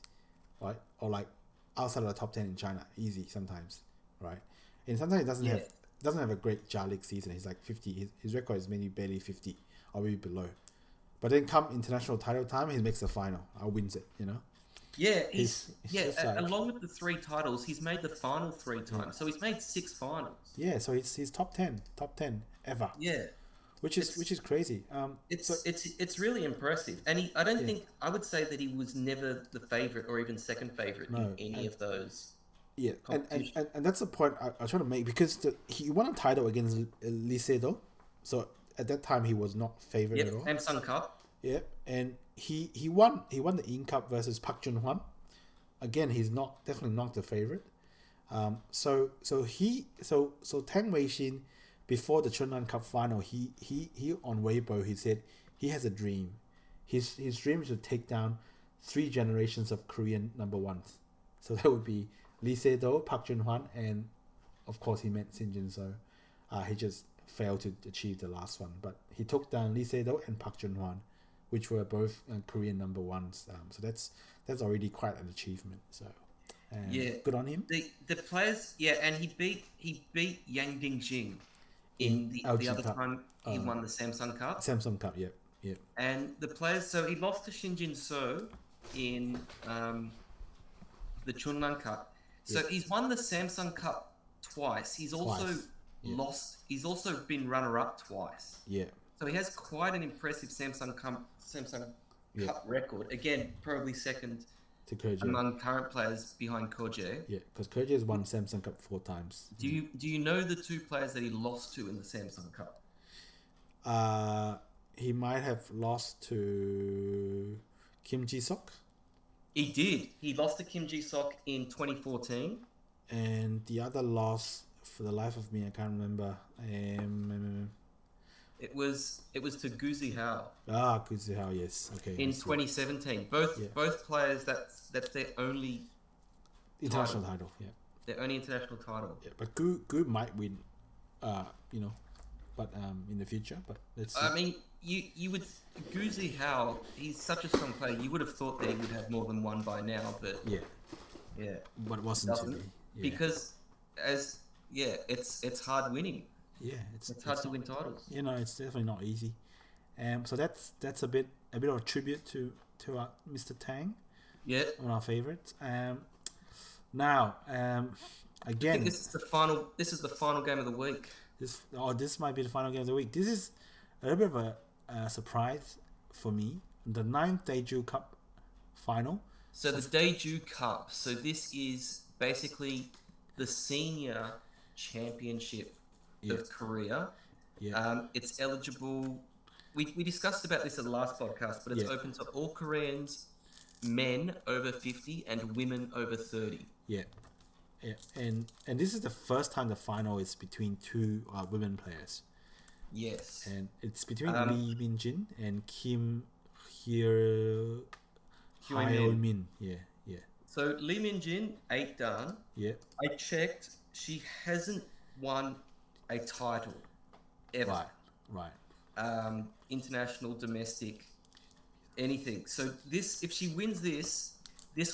right, or outside of the top 10 in China easy sometimes, right, and sometimes he doesn't have a great League season. He's 50. His record is maybe barely 50 or maybe below. But then come international title time, he makes the final. Wins it, Yeah, he's along with the 3 titles, he's made the final 3 times. Yeah. So he's made 6 finals. Yeah, so he's top 10 ever. Yeah, which is crazy. It's really impressive, and I would say that he was never the favorite or even second favorite in any of those. Yeah, and that's the point I try to make, because he won a title against Lee Sedol, so at that time he was not favored at all. Samsung Cup. Yeah, and he won the In Cup versus Park Jun-hwan. Again, he's definitely not the favorite. So Tang Weixing, before the Chunnan Cup final, he on Weibo he said he has a dream. His dream is to take down 3 generations of Korean number 1s. So that would be Lee Se-do, Park Jun-hwan, and of course he meant Shin Jinseo. He just failed to achieve the last one, but he took down Lee Se-do and Park Jun-hwan, which were both Korean number 1s. So that's already quite an achievement. So good on him. The players, and he beat Yang Dingjing in the other Cup. Time he won the Samsung Cup. Samsung Cup, yep. And the players, so he lost to Shin Jinseo in the Chunnan Cup. So he's won the Samsung Cup twice. He's also lost. He's also been runner-up twice. Yeah. So he has quite an impressive Samsung Cup record. Again, probably second to Ko Jae among current players behind Ko Jae. Yeah, because Ko Jae has won Samsung Cup 4 times. Do you know the 2 players that he lost to in the Samsung Cup? He might have lost to Kim Ji-sok. He did. He lost to Kim Ji-sok in 2014. And the other loss, for the life of me, I can't remember. It was to Guzi Hao Kisei, yes. Okay. in 2017. Both players, that's their only International title, yeah. their only international title. Yeah, but Gu might win, you know, but in the future. But let's see. I mean, you would Guzi Hao. He's such a strong player. You would have thought that he would have more than one by now, but yeah, but it wasn't to doesn't be. Yeah. because it's hard winning. Yeah, It's hard to win titles. You know, it's definitely not easy. So that's a bit of a tribute to Mr. Tang. Yeah. One of our favorites. Now, I again, think this is the final game of the week. This might be the final game of the week. This is a little bit of a surprise for me. The 9th Daejoo Cup final. So the Daejoo Cup. So this is basically the senior championship of Korea. Yeah. It's eligible. We discussed about this at the last podcast, but it's open to all Koreans, men over 50 and women over 30. Yeah. And this is the first time the final is between two women players. Yes. And it's between Lee Min-jin and Kim Hyo-min. Yeah. So Lee Min-jin, 8 dan. Yeah. I checked. She hasn't won a title ever. Right. International, domestic, anything. So if she wins this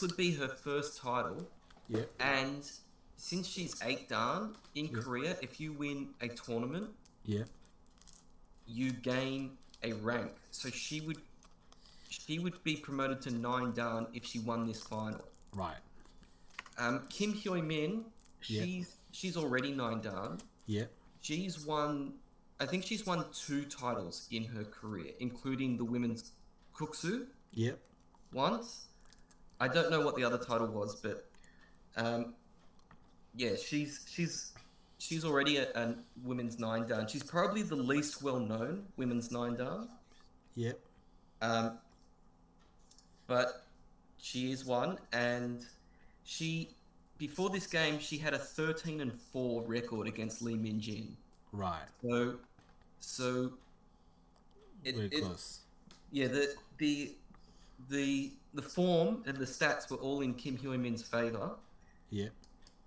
would be her first title. Yeah. And since she's 8 dan in Korea, if you win a tournament, you gain a rank. So she would be promoted to 9 dan if she won this final. Right. Kim Hyo-min, she's already 9 dan. Yeah. I think she's won 2 titles in her career, including the women's Kuksu. Yep. Once. I don't know what the other title was, but she's already a women's 9 dan. She's probably the least well known women's 9 dan. Yep. But she is one, and before this game she had a 13-4 record against Lee Min-jin. Right. So very close. Yeah, the form and the stats were all in Kim Hyo-min's favor. Yeah.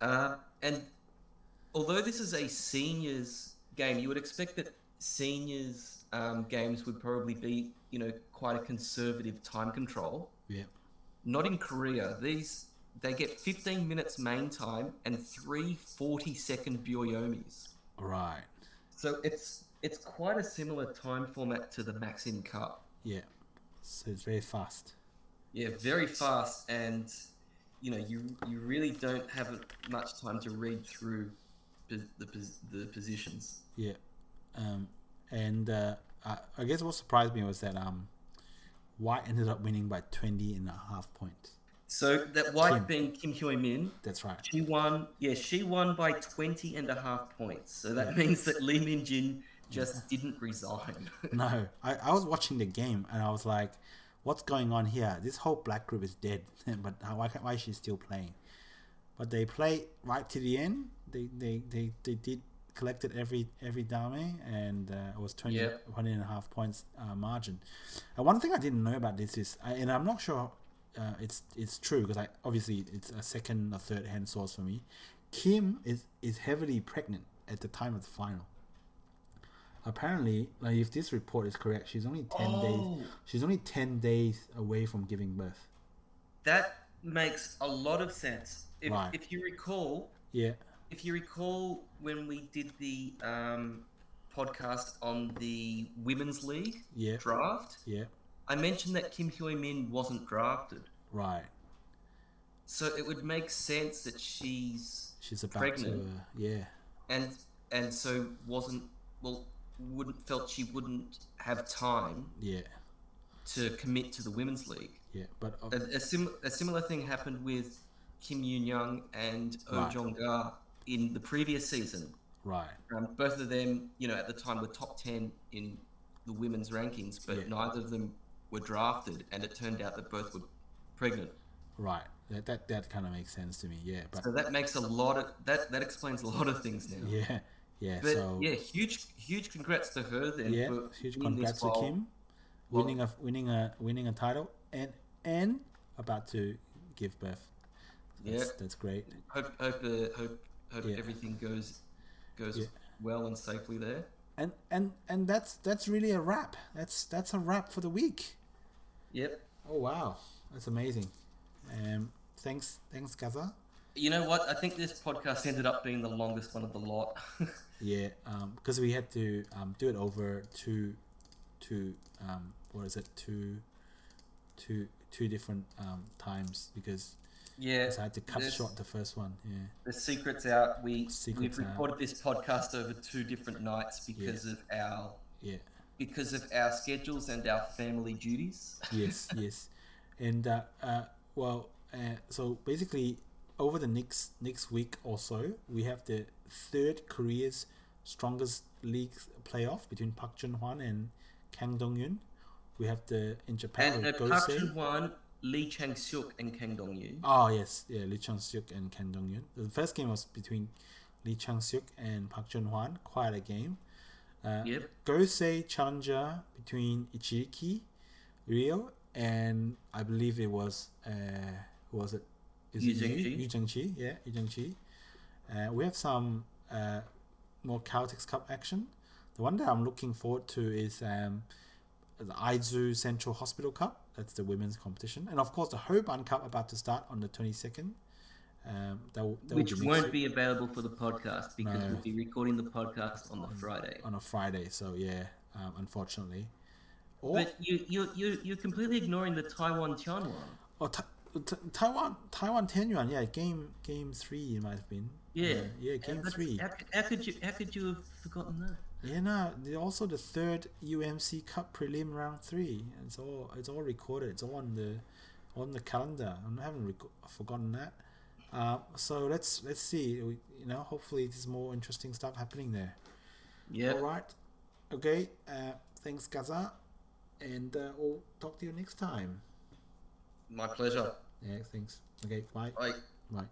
And although this is a seniors game, you would expect that seniors games would probably be, quite a conservative time control. Yeah. Not in Korea. They get 15 minutes main time and 3 40-second byoyomis. Right. So it's quite a similar time format to the Maxim Cup. Yeah. So it's very fast. Yeah, very fast, and you really don't have much time to read through the positions. Yeah. And I guess what surprised me was that White ended up winning by 20.5 points. So that White being Kim Hyo-min. That's right. She won by 20.5 points. So that means that Lee Min-jin just didn't resign. No, I was watching the game and I was like, what's going on here? This whole black group is dead, but why is she still playing? But they played right to the end. They did collected every dame, and it was 20.5 points margin. And one thing I didn't know about this is, and I'm not sure it's true, because obviously it's a second or third hand source for me. Kim is heavily pregnant at the time of the final. Apparently, like, if this report is correct, she's only 10 days. She's only 10 days away from giving birth. That makes a lot of sense. If you recall, if you recall when we did the podcast on the Women's League draft, I mentioned that Kim Hyo-min wasn't drafted. Right. So it would make sense that she's about pregnant. To, and so felt she wouldn't have time. To commit to the Women's League. But a similar thing happened with Kim Yoon-young and Oh Jong-ga in the previous season. Right. Both of them, at the time were top 10 in the women's rankings, but Yeah. neither of them were drafted, and it turned out that both were pregnant. Right. That kind of makes sense to me. Yeah. But So that makes a lot of that explains a lot of things now. yeah. Yeah. But So yeah, huge congrats to her then. yeah, for huge winning this congrats to bowl. Kim, Well- winning a title and about to give birth. That's great. Hope Yeah. everything goes Yeah. well and safely there. And that's really a wrap. That's a wrap for the week. Yep. Oh wow, that's amazing. Thanks Gaza. You know what? I think this podcast ended up being the longest one of the lot. Yeah, because we had to do it over two different times because Yeah. I had to cut there's- short the first one. Yeah. The secret's out. We've Secret's out. recorded this podcast over 2 different nights because of our schedules and our family duties. Yes. And so basically over the next week or so, we have the third Korea's strongest league playoff between Park Jun-hwan and Kang Dong-yun. We have in Japan And with Park Gosei. Chun-hwan, Lee Chang-seok, and Kang Dong-yu. Oh yes, yeah, Lee Chang-seok and Kang Dong-yun. The first game was between Lee Chang-seok and Park Jun-hwan. Quite a game. Yep. Gosei challenger between Ichiriki, Rio, and I believe it was who was it? Yu Zhengqi. Yu Zhengqi, yeah, Yu Zhengqi. We have some more Caltex Cup action. The one that I'm looking forward to is the Aizu Central Hospital Cup. That's the women's competition, and of course the Hoban Cup about to start on the 22nd. Which won't be available for the podcast because No. we'll be recording the podcast on the Friday. on a Friday. So yeah, unfortunately. But you're completely ignoring the Taiwan Tianyuan. Taiwan Tianyuan, yeah, game 3 it might have been. Yeah. Game But 3. How could you have forgotten that? Yeah, no, they're also the third UMC Cup prelim round 3. It's all recorded. It's all on the calendar. I haven't forgotten that. So let's see. Hopefully there's more interesting stuff happening there. Yeah. All right. Okay. Thanks, Gaza, and we'll talk to you next time. My pleasure. Yeah. Thanks. Okay. Bye. Bye. Bye.